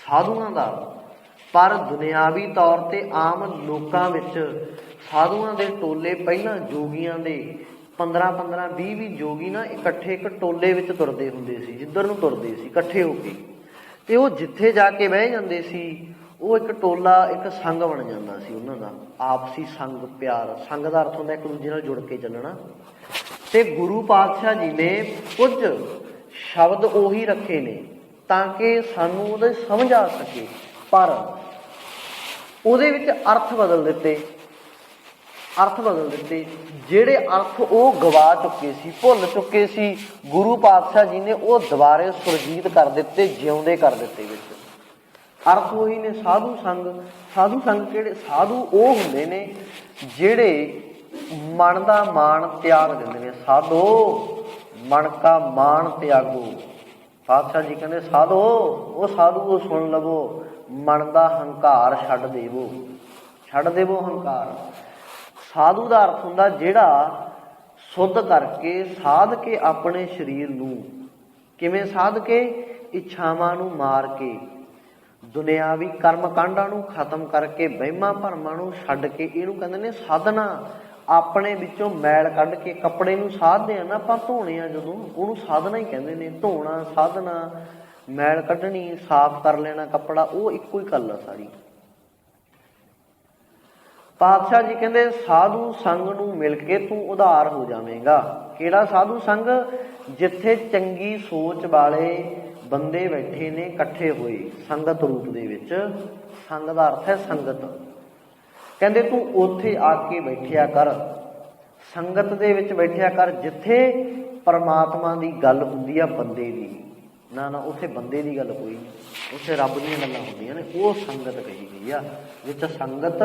ਸਾਧੂਆਂ ਦਾ। ਪਰ ਦੁਨਿਆਵੀ ਤੌਰ ਤੇ ਆਮ ਲੋਕਾਂ ਵਿੱਚ ਸਾਧੂਆਂ ਦੇ ਟੋਲੇ ਪਹਿਲਾਂ ਜੋਗੀਆਂ ਦੇ 15-15, 20-20 ਜੋਗੀ ਨਾ ਇਕੱਠੇ ਇੱਕ ਟੋਲੇ ਵਿੱਚ ਤੁਰਦੇ ਹੁੰਦੇ ਸੀ, ਜਿੱਧਰ ਨੂੰ ਤੁਰਦੇ ਸੀ ਇਕੱਠੇ ਹੋ ਕੇ। ਤੇ ਉਹ ਜਿੱਥੇ ਜਾ ਕੇ ਬਹਿ ਜਾਂਦੇ ਸੀ ਉਹ ਇੱਕ ਟੋਲਾ, ਇੱਕ ਸੰਗ ਬਣ ਜਾਂਦਾ ਸੀ ਉਹਨਾਂ ਦਾ। ਆਪਸੀ ਸੰਗ, ਪਿਆਰ। ਸੰਗ ਦਾ ਅਰਥ ਹੁੰਦਾ ਇੱਕ ਦੂਜੇ ਨਾਲ ਜੁੜ ਕੇ ਚੱਲਣਾ। ਤੇ ਗੁਰੂ ਪਾਤਸ਼ਾਹ ਜੀ ਨੇ ਕੁਝ ਸ਼ਬਦ ਉਹੀ ਰੱਖੇ ਨੇ ਤਾਂ ਕਿ ਸਾਨੂੰ ਉਹਦੇ ਸਮਝ ਆ ਸਕੇ, ਪਰ ਉਹਦੇ ਵਿੱਚ ਅਰਥ ਬਦਲ ਦਿੱਤੇ। ਅਰਥ ਬਦਲ ਦਿੱਤੇ ਜਿਹੜੇ ਅਰਥ ਉਹ ਗਵਾ ਚੁੱਕੇ ਸੀ, ਭੁੱਲ ਚੁੱਕੇ ਸੀ। ਗੁਰੂ ਪਾਤਸ਼ਾਹ ਜੀ ਨੇ ਉਹ ਦੁਬਾਰੇ ਸੁਰਜੀਤ ਕਰ ਦਿੱਤੇ, ਜਿਉਂਦੇ ਕਰ ਦਿੱਤੇ ਵਿੱਚ। ਅਰਥ ਉਹੀ ਨੇ ਸਾਧੂ ਸੰਗ। ਸਾਧੂ ਸੰਗ ਕਿਹੜੇ? ਸਾਧੂ ਉਹ ਹੁੰਦੇ ਨੇ ਜਿਹੜੇ ਮਨ ਦਾ ਮਾਣ ਤਿਆਗ ਦਿੰਦੇ ਨੇ। ਸਾਧੋ ਮਨ ਕਾ ਮਾਣ ਤਿਆਗੋ। ਪਾਤਸ਼ਾਹ ਜੀ ਕਹਿੰਦੇ ਸਾਧੋ, ਉਹ ਸਾਧੂ ਸੁਣ ਲਵੋ, ਮਨ ਦਾ ਹੰਕਾਰ ਛੱਡ ਦੇਵੋ, ਛੱਡ ਦੇਵੋ ਹੰਕਾਰ। ਸਾਧੂ ਦਾ ਅਰਥ ਹੁੰਦਾ ਜਿਹੜਾ ਸੁੱਧ ਕਰਕੇ, ਸਾਧ ਕੇ ਆਪਣੇ ਸਰੀਰ ਨੂੰ। ਕਿਵੇਂ ਸਾਧ ਕੇ? ਇੱਛਾਵਾਂ ਨੂੰ ਮਾਰ ਕੇ, ਦੁਨਿਆਵੀ ਕਰਮ ਕਾਂਡਾਂ ਨੂੰ ਖਤਮ ਕਰਕੇ, ਵਹਿਮਾਂ ਭਰਮਾਂ ਨੂੰ ਛੱਡ ਕੇ। ਇਹਨੂੰ ਕਹਿੰਦੇ ਨੇ ਸਾਧਨਾ। ਆਪਣੇ ਵਿੱਚੋਂ ਮੈਲ ਕੱਢ ਕੇ, ਕੱਪੜੇ ਨੂੰ ਸਾਧਦੇ ਆ ਨਾ ਆਪਾਂ, ਧੋਣੇ ਆ ਜਦੋਂ, ਉਹਨੂੰ ਸਾਧਨਾ ਹੀ ਕਹਿੰਦੇ ਨੇ। ਧੋਣਾ, ਸਾਧਨਾ, ਮੈਲ ਕੱਢਣੀ, ਸਾਫ਼ ਕਰ ਲੈਣਾ ਕੱਪੜਾ, ਉਹ ਇੱਕੋ ਹੀ ਗੱਲ ਆ ਸਾਰੀ। ਪਾਤਸ਼ਾਹ ਜੀ ਕਹਿੰਦੇ ਸਾਧੂ ਸੰਗ ਨੂੰ ਮਿਲ ਕੇ ਤੂੰ ਉਧਾਰ ਹੋ ਜਾਵੇਂਗਾ। ਕਿਹੜਾ ਸਾਧੂ ਸੰਗ? ਜਿੱਥੇ ਚੰਗੀ ਸੋਚ ਵਾਲੇ ਬੰਦੇ ਬੈਠੇ ਨੇ ਇਕੱਠੇ ਹੋਏ ਸੰਗਤ ਰੂਪ ਦੇ ਵਿੱਚ। ਸੰਗ ਦਾ ਅਰਥ ਹੈ ਸੰਗਤ। ਕਹਿੰਦੇ ਤੂੰ ਉੱਥੇ ਆ ਕੇ ਬੈਠਿਆ ਕਰ, ਸੰਗਤ ਦੇ ਵਿੱਚ ਬੈਠਿਆ ਕਰ ਜਿੱਥੇ ਪਰਮਾਤਮਾ ਦੀ ਗੱਲ ਹੁੰਦੀ ਆ, ਬੰਦੇ ਦੀ ਨਾ। ਉੱਥੇ ਬੰਦੇ ਦੀ ਗੱਲ ਕੋਈ ਨਹੀਂ, ਉੱਥੇ ਰੱਬ ਦੀਆਂ ਗੱਲਾਂ ਹੁੰਦੀਆਂ ਨੇ, ਉਹ ਸੰਗਤ ਕਹੀ ਗਈ ਆ। ਵਿੱਚ ਸੰਗਤ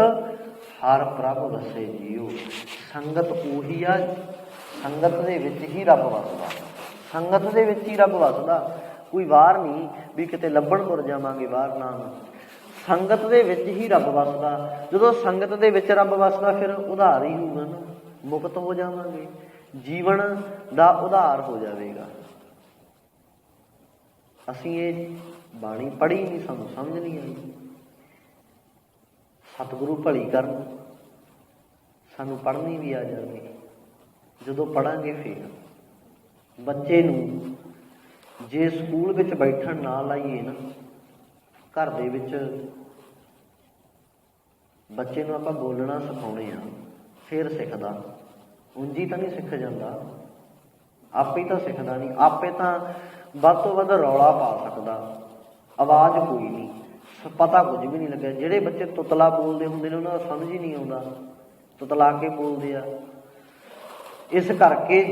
ਹਰ ਪ੍ਰਭ ਵਸੇ ਜੀਓ। ਸੰਗਤ ਉਹੀ ਆ, ਸੰਗਤ ਦੇ ਵਿੱਚ ਹੀ ਰੱਬ ਵਸਦਾ, ਸੰਗਤ ਦੇ ਵਿੱਚ ਹੀ ਰੱਬ ਵਸਦਾ। ਕੋਈ ਬਾਹਰ ਨਹੀਂ ਵੀ ਕਿਤੇ ਲੱਭਣ ਤੁਰ ਜਾਵਾਂਗੇ ਬਾਹਰ, ਨਾ। ਸੰਗਤ ਦੇ ਵਿੱਚ ਹੀ ਰੱਬ ਵਸਦਾ। ਜਦੋਂ ਸੰਗਤ ਦੇ ਵਿੱਚ ਰੱਬ ਵਸਦਾ ਫਿਰ ਉਧਾਰ ਹੀ ਹੋਊਗਾ ਨਾ, ਮੁਕਤ ਹੋ ਜਾਵਾਂਗੇ, ਜੀਵਨ ਦਾ ਉਧਾਰ ਹੋ ਜਾਵੇਗਾ। ਅਸੀਂ ਇਹ ਬਾਣੀ ਪੜ੍ਹੀ ਨਹੀਂ, ਸਾਨੂੰ ਸਮਝ ਨਹੀਂ ਆਈ। ਸਤਿਗੁਰੂ ਭਲੀ ਕਰਨ, ਸਾਨੂੰ ਪੜ੍ਹਨੀ ਵੀ ਆ ਜਾਵੇ। ਜਦੋਂ ਪੜ੍ਹਾਂਗੇ ਫਿਰ ਬੱਚੇ ਨੂੰ ਜੇ ਸਕੂਲ ਵਿੱਚ ਬੈਠਣ ਨਾ ਲਾਈਏ ਨਾ, ਘਰ ਦੇ ਵਿੱਚ ਬੱਚੇ ਨੂੰ ਆਪਾਂ ਬੋਲਣਾ ਸਿਖਾਉਣੇ ਆ, ਫਿਰ ਸਿੱਖਦਾ। ਉਂਝ ਤਾਂ ਨਹੀਂ ਸਿੱਖ ਜਾਂਦਾ, ਆਪੇ ਤਾਂ ਸਿੱਖਦਾ ਨਹੀਂ। ਆਪੇ ਤਾਂ ਵੱਧ ਤੋਂ ਵੱਧ ਰੌਲਾ ਪਾ ਸਕਦਾ, ਆਵਾਜ਼ ਕੋਈ ਨਹੀਂ, ਪਤਾ ਕੁਝ ਵੀ ਨਹੀਂ ਲੱਗਿਆ। ਜਿਹੜੇ ਬੱਚੇ ਤੁਤਲਾ ਬੋਲਦੇ ਹੁੰਦੇ ਨੇ ਉਹਨਾਂ ਦਾ ਸਮਝ ਹੀ ਨਹੀਂ ਆਉਂਦਾ, ਤੁਤਲਾ ਕੇ ਬੋਲਦੇ ਆ। ਇਸ ਕਰਕੇ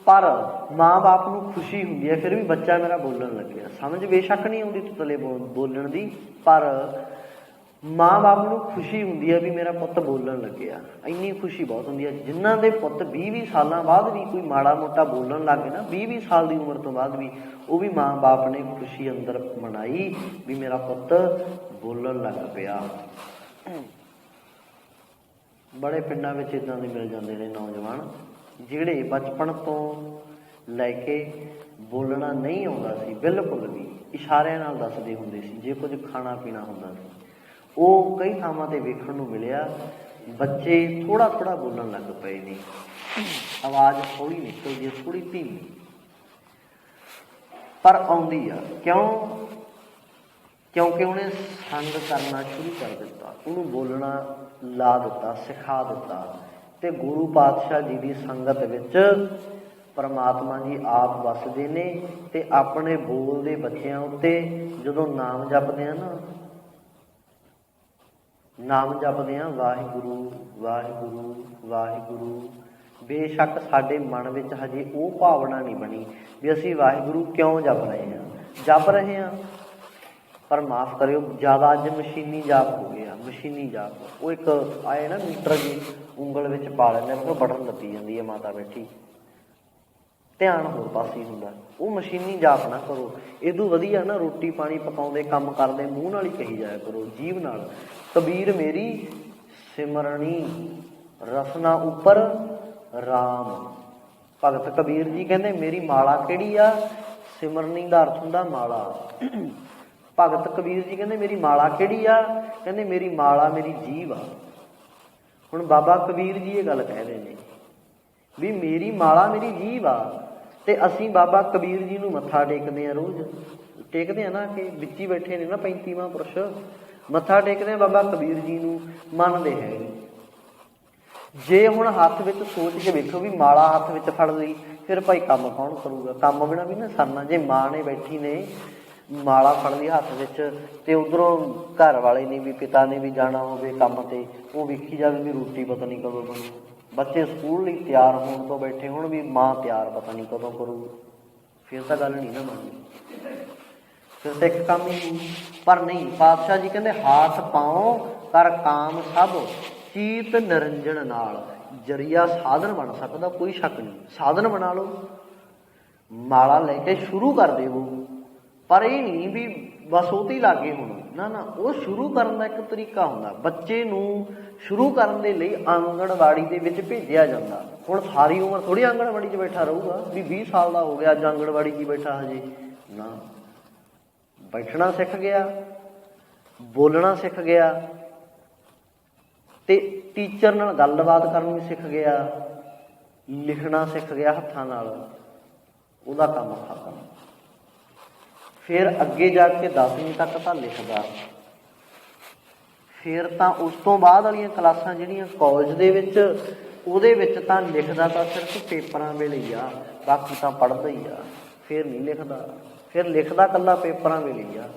ਪਰ ਮਾਂ ਬਾਪ ਨੂੰ ਖੁਸ਼ੀ ਹੁੰਦੀ ਹੈ ਫਿਰ ਵੀ ਬੱਚਾ ਮੇਰਾ ਬੋਲਣ ਲੱਗਿਆ। ਸਮਝ ਬੇਸ਼ੱਕ ਨਹੀਂ ਆਉਂਦੀ ਤੁਤਲੇ ਬੋਲਣ ਦੀ, ਪਰ ਮਾਂ ਬਾਪ ਨੂੰ ਖੁਸ਼ੀ ਹੁੰਦੀ ਹੈ ਵੀ ਮੇਰਾ ਪੁੱਤ ਬੋਲਣ ਲੱਗਿਆ। ਇੰਨੀ ਖੁਸ਼ੀ ਬਹੁਤ ਹੁੰਦੀ ਹੈ। ਜਿਨ੍ਹਾਂ ਦੇ ਪੁੱਤ 20-20 ਸਾਲਾਂ ਬਾਅਦ ਵੀ ਕੋਈ ਮਾੜਾ ਮੋਟਾ ਬੋਲਣ ਲੱਗ ਗਏ ਨਾ, 20-20 ਸਾਲ ਦੀ ਉਮਰ ਤੋਂ ਬਾਅਦ ਵੀ, ਉਹ ਵੀ ਮਾਂ ਬਾਪ ਨੇ ਖੁਸ਼ੀ ਅੰਦਰ ਮਨਾਈ ਵੀ ਮੇਰਾ ਪੁੱਤ ਬੋਲਣ ਲੱਗ ਪਿਆ। ਬੜੇ ਪਿੰਡਾਂ ਵਿੱਚ ਇੱਦਾਂ ਦੇ ਮਿਲ ਜਾਂਦੇ ਨੇ ਨੌਜਵਾਨ ਜਿਹੜੇ ਬਚਪਨ ਤੋਂ ਲੈ ਕੇ ਬੋਲਣਾ ਨਹੀਂ ਆਉਂਦਾ ਸੀ ਬਿਲਕੁਲ ਵੀ, ਇਸ਼ਾਰਿਆਂ ਨਾਲ ਦੱਸਦੇ ਹੁੰਦੇ ਸੀ। ਜੇ ਕੁਝ ਖਾਣਾ ਪੀਣਾ ਹੁੰਦਾ ਸੀ, ਉਹ ਕਈ ਥਾਵਾਂ ਤੇ ਵੇਖਣ ਨੂੰ ਮਿਲਿਆ ਬੱਚੇ ਥੋੜ੍ਹਾ ਥੋੜ੍ਹਾ ਬੋਲਣ ਲੱਗ ਪਏ ਨੇ, ਆਵਾਜ਼ ਥੋੜ੍ਹੀ ਨਿਕਲਦੀ ਹੈ, ਥੋੜ੍ਹੀ ਧੀਮੀ, ਪਰ ਆਉਂਦੀ ਆ। ਕਿਉਂਕਿ ਉਹਨੇ ਸੰਗ ਕਰਨਾ ਸ਼ੁਰੂ ਕਰ ਦਿੱਤਾ, ਉਹਨੂੰ ਬੋਲਣਾ ਲਾ ਦਿੱਤਾ, ਸਿਖਾ ਦਿੱਤਾ। ਤੇ ਗੁਰੂ ਪਾਤਸ਼ਾਹ ਜੀ ਦੀ ਸੰਗਤ ਵਿੱਚ ਪਰਮਾਤਮਾ ਜੀ ਆਪ ਵਸਦੇ ਨੇ ਤੇ ਆਪਣੇ ਬੋਲਦੇ ਬੱਚਿਆਂ ਉੱਤੇ ਜਦੋਂ ਨਾਮ ਜਪਦੇ ਆ ਨਾ, ਨਾਮ ਜਪਦੇ ਆ ਵਾਹਿਗੁਰੂ ਵਾਹਿਗੁਰੂ ਵਾਹਿਗੁਰੂ, ਬੇਸ਼ੱਕ ਸਾਡੇ ਮਨ ਵਿੱਚ ਹਜੇ ਉਹ ਭਾਵਨਾ ਨਹੀਂ ਬਣੀ ਵੀ ਅਸੀਂ ਵਾਹਿਗੁਰੂ ਕਿਉਂ ਜਪ ਰਹੇ ਹਾਂ। ਜਪ ਰਹੇ ਹਾਂ, ਪਰ ਮਾਫ਼ ਕਰਿਓ ਜ਼ਿਆਦਾ ਅੱਜ ਮਸ਼ੀਨੀ ਜਾਪ ਹੋ ਗਿਆ। ਮਸ਼ੀਨੀ ਜਾਪ ਉਹ ਇੱਕ ਆਏ ਨਾ ਮੀਟਰ ਜੀ ਉਂਗਲ ਵਿੱਚ ਪਾ ਲੈਂਦੇ, ਉਹ ਬਟਨ ਦੱਬੀ ਜਾਂਦੀ ਹੈ ਮਾਤਾ ਬੈਠੀ, ਧਿਆਨ ਹੋਰ ਪਾਸੇ ਹੁੰਦਾ। ਉਹ ਮਸ਼ੀਨੀ ਜਾਪ ਨਾ ਕਰੋ। ਇਹਦੂ ਵਧੀਆ ਨਾ ਰੋਟੀ ਪਾਣੀ ਪਕਾਉਂਦੇ ਕੰਮ ਕਰਦੇ ਮੂੰਹ ਨਾਲ ਹੀ ਕਹੀ ਜਾਇਆ ਕਰੋ, ਜੀਭ ਨਾਲ। ਕਬੀਰ ਮੇਰੀ ਸਿਮਰਨੀ ਰਸਨਾ ਉੱਪਰ ਰਾਮ। ਭਗਤ ਕਬੀਰ ਜੀ ਕਹਿੰਦੇ ਮੇਰੀ ਮਾਲਾ ਕਿਹੜੀ ਆ? ਸਿਮਰਨੀ ਦਾ ਅਰਥ ਹੁੰਦਾ ਮਾਲਾ। ਭਗਤ ਕਬੀਰ ਜੀ ਕਹਿੰਦੇ ਮੇਰੀ ਮਾਲਾ ਕਿਹੜੀ ਆ? ਕਹਿੰਦੇ ਮੇਰੀ ਮਾਲਾ ਮੇਰੀ ਜੀਭ ਆ। ਹੁਣ ਬਾਬਾ ਕਬੀਰ ਜੀ ਇਹ ਗੱਲ ਕਹਿ ਰਹੇ ਨੇ ਵੀ ਮੇਰੀ ਮਾਲਾ ਮੇਰੀ ਜੀਭ ਆ, ਤੇ ਅਸੀਂ ਬਾਬਾ ਕਬੀਰ ਜੀ ਨੂੰ ਮੱਥਾ ਟੇਕਦੇ ਹਾਂ, ਰੋਜ਼ ਟੇਕਦੇ ਹਾਂ ਨਾ, ਕਿ ਵਿੱਚ ਹੀ ਬੈਠੇ ਨੇ ਨਾ 35ਵਾਂ ਪੁਰਸ਼, ਮੱਥਾ ਟੇਕਦੇ ਹਾਂ ਬਾਬਾ ਕਬੀਰ ਜੀ ਨੂੰ, ਮੰਨਦੇ ਹੈ। ਜੇ ਹੁਣ ਹੱਥ ਵਿੱਚ ਸੋਚ ਕੇ ਵੇਖੋ ਵੀ ਮਾਲਾ ਹੱਥ ਵਿੱਚ ਫੜ ਲਈ, ਫਿਰ ਭਾਈ ਕੰਮ ਕੌਣ ਕਰੂਗਾ? ਕੰਮ ਬਿਨਾਂ ਵੀ ਨਾ ਸਰਨਾ। ਜੇ ਮਾਂ ਨੇ ਬੈਠੀ ਨੇ ਮਾਲਾ ਫੜ ਲਈ ਹੱਥ ਵਿੱਚ, ਤੇ ਉਧਰੋਂ ਘਰ ਵਾਲੇ ਨੇ ਵੀ, ਪਿਤਾ ਨੇ ਵੀ ਜਾਣਾ ਹੋਵੇ ਕੰਮ ਤੇ, ਉਹ ਵੇਖੀ ਜਾਵੇ ਵੀ ਰੋਟੀ ਪਤਾ ਨਹੀਂ ਕਦੋਂ ਬਣੂ। ਬੱਚੇ ਸਕੂਲ ਲਈ ਤਿਆਰ ਹੋਣ ਤੋਂ ਬੈਠੇ ਹੁਣ ਵੀ ਮਾਂ ਤਿਆਰ ਪਤਾ ਨਹੀਂ ਕਦੋਂ ਕਰੂ, ਫਿਰ ਤਾਂ ਗੱਲ ਨਹੀਂ ਨਾ ਬਣਨੀ, ਫਿਰ ਤਾਂ ਇੱਕ ਕੰਮ ਹੀ। ਪਰ ਨਹੀਂ, ਪਾਤਸ਼ਾਹ ਜੀ ਕਹਿੰਦੇ ਹਾਥ ਪਾਓ ਕਰ ਕਾਮ ਸਭ ਚੀਤ ਨਿਰੰਜਨ ਨਾਲ। ਜਰੀਆ ਸਾਧਨ ਬਣ ਸਕਦਾ, ਕੋਈ ਸ਼ੱਕ ਨਹੀਂ। ਸਾਧਨ ਬਣਾ ਲਓ, ਮਾਲਾ ਲੈ ਕੇ ਸ਼ੁਰੂ ਕਰ ਦੇਵੋ, ਪਰ ਇਹ ਨਹੀਂ ਵੀ ਬਸ ਉਹ 'ਤੇ ਹੀ ਲਾਗੇ ਹੋਣਾ, ਨਾ ਉਹ ਸ਼ੁਰੂ ਕਰਨ ਦਾ ਇੱਕ ਤਰੀਕਾ ਹੁੰਦਾ। ਬੱਚੇ ਨੂੰ ਸ਼ੁਰੂ ਕਰਨ ਦੇ ਲਈ ਆਂਗਣਵਾੜੀ ਦੇ ਵਿੱਚ ਭੇਜਿਆ ਜਾਂਦਾ। ਹੁਣ ਸਾਰੀ ਉਮਰ ਥੋੜ੍ਹੀ ਆਂਗਣਵਾੜੀ 'ਚ ਬੈਠਾ ਰਹੂਗਾ ਵੀ 20 ਸਾਲ ਦਾ ਹੋ ਗਿਆ ਅੱਜ ਆਂਗਣਵਾੜੀ 'ਚ ਬੈਠਾ ਹਜੇ, ਨਾ। ਬੈਠਣਾ ਸਿੱਖ ਗਿਆ, ਬੋਲਣਾ ਸਿੱਖ ਗਿਆ ਤੇ ਟੀਚਰ ਨਾਲ ਗੱਲਬਾਤ ਕਰਨੀ ਸਿੱਖ ਗਿਆ, ਲਿਖਣਾ ਸਿੱਖ ਗਿਆ ਹੱਥਾਂ ਨਾਲ, ਉਹਦਾ ਕੰਮ ਖਤਮ। ਫਿਰ ਅੱਗੇ ਜਾ ਕੇ 10ਵੀਂ ਤੱਕ ਤਾਂ ਲਿਖਦਾ, ਫਿਰ ਤਾਂ ਉਸ ਤੋਂ ਬਾਅਦ ਵਾਲੀਆਂ ਕਲਾਸਾਂ ਜਿਹੜੀਆਂ ਕਾਲਜ ਦੇ ਵਿੱਚ, ਉਹਦੇ ਵਿੱਚ ਤਾਂ ਲਿਖਦਾ ਤਾਂ ਸਿਰਫ ਪੇਪਰਾਂ ਵੇਲੇ ਹੀ ਆ, ਬਾਕੀ ਤਾਂ ਪੜ੍ਹਦਾ ਹੀ ਆ। ਫਿਰ ਨਹੀਂ ਲਿਖਦਾ, ਫਿਰ ਲਿਖਦਾ ਇਕੱਲਾ ਪੇਪਰਾਂ ਵੇਲੇ ਹੀ ਆ,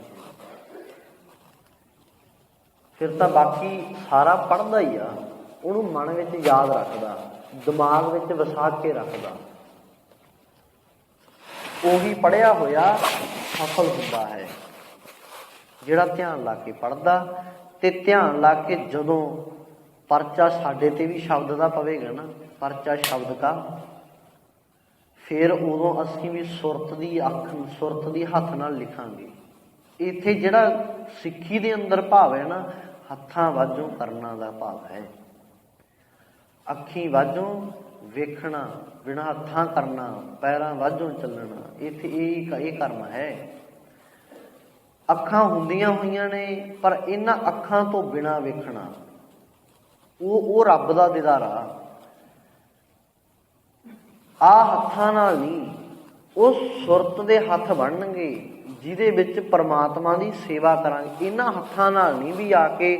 ਫਿਰ ਤਾਂ ਬਾਕੀ ਸਾਰਾ ਪੜ੍ਹਦਾ ਹੀ ਆ। ਉਹਨੂੰ ਮਨ ਵਿੱਚ ਯਾਦ ਰੱਖਦਾ, ਦਿਮਾਗ ਵਿੱਚ ਵਸਾ ਕੇ ਰੱਖਦਾ। ਉਹੀ ਪੜ੍ਹਿਆ ਹੋਇਆ ਸਫਲ ਹੁੰਦਾ ਹੈ ਜਿਹੜਾ ਧਿਆਨ ਲਾ ਕੇ ਪੜ੍ਹਦਾ। ਤੇ ਧਿਆਨ ਲਾ ਕੇ ਜਦੋਂ ਪਰਚਾ ਸਾਡੇ ਤੇ ਵੀ ਸ਼ਬਦ ਦਾ ਪਵੇਗਾ ਨਾ, ਪਰਚਾ ਸ਼ਬਦ ਦਾ, ਫਿਰ ਉਦੋਂ ਅਸੀਂ ਵੀ ਸੁਰਤ ਦੀ ਅੱਖ, ਸੁਰਤ ਦੀ ਹੱਥ ਨਾਲ ਲਿਖਾਂਗੇ। ਇੱਥੇ ਜਿਹੜਾ ਸਿੱਖੀ ਦੇ ਅੰਦਰ ਭਾਵ ਹੈ ਨਾ, ਹੱਥਾਂ ਵਾਜੋਂ ਕਰਨਾ ਦਾ ਭਾਵ ਹੈ। ਅੱਖੀਂ ਵਾਜੋਂ ਵੇਖਣਾ, ਬਿਨਾਂ ਹੱਥਾਂ ਕਰਨਾ, ਪੈਰਾਂ ਵਾਜੋਂ ਚੱਲਣਾ, ਇੱਥੇ ਇਹ ਕਰਨਾ ਹੈ। ਅੱਖਾਂ ਹੁੰਦੀਆਂ ਹੋਈਆਂ ਨੇ ਪਰ ਇਹਨਾਂ ਅੱਖਾਂ ਤੋਂ ਬਿਨਾਂ ਵੇਖਣਾ, ਉਹ ਰੱਬ ਦਾ ਦਿਦਾਰਾ। ਆਹ ਹੱਥਾਂ ਨਾਲ ਨਹੀਂ, ਉਹ ਸੁਰਤ ਦੇ ਹੱਥ ਬਣਨਗੇ ਜਿਹਦੇ ਵਿੱਚ ਪਰਮਾਤਮਾ ਦੀ ਸੇਵਾ ਕਰਾਂਗੇ। ਇਹਨਾਂ ਹੱਥਾਂ ਨਾਲ ਨਹੀਂ ਵੀ ਆ ਕੇ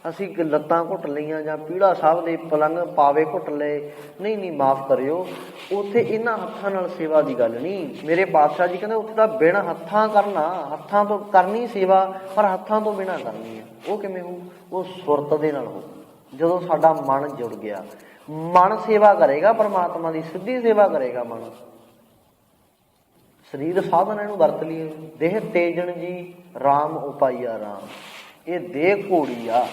ਅਸੀਂ ਲੱਤਾਂ ਘੁੱਟ ਲਈਆਂ ਜਾਂ ਪੀੜਾ ਸਾਹਿਬ ਦੇ ਪਲੰਗ ਪਾਵੇ ਘੁੱਟ ਲਏ, ਨਹੀਂ, ਮਾਫ਼ ਕਰਿਓ, ਉੱਥੇ ਇਹਨਾਂ ਹੱਥਾਂ ਨਾਲ ਸੇਵਾ ਦੀ ਗੱਲ ਨਹੀਂ। ਮੇਰੇ ਪਾਤਸ਼ਾਹ ਜੀ ਕਹਿੰਦੇ ਉੱਥੇ ਤਾਂ ਬਿਨਾਂ ਹੱਥਾਂ ਕਰਨਾ, ਹੱਥਾਂ ਤੋਂ ਕਰਨੀ ਸੇਵਾ ਪਰ ਹੱਥਾਂ ਤੋਂ ਬਿਨਾਂ ਕਰਨੀ ਹੈ। ਉਹ ਕਿਵੇਂ ਹੋਊ? ਉਹ ਸੁਰਤ ਦੇ ਨਾਲ ਹੋਊ। ਜਦੋਂ ਸਾਡਾ ਮਨ ਜੁੜ ਗਿਆ, ਮਨ ਸੇਵਾ ਕਰੇਗਾ ਪਰਮਾਤਮਾ ਦੀ, ਸਿੱਧੀ ਸੇਵਾ ਕਰੇਗਾ ਮਨ। ਸਰੀਰ ਸਾਧਨ ਇਹਨੂੰ ਵਰਤ ਲਈਏ। ਦੇਹ ਤੇਜਣ ਜੀ ਰਾਮ ਉਪਾਈਆ ਰਾਮ, ਇਹ ਦੇਹ ਘੋੜੀ ਆ।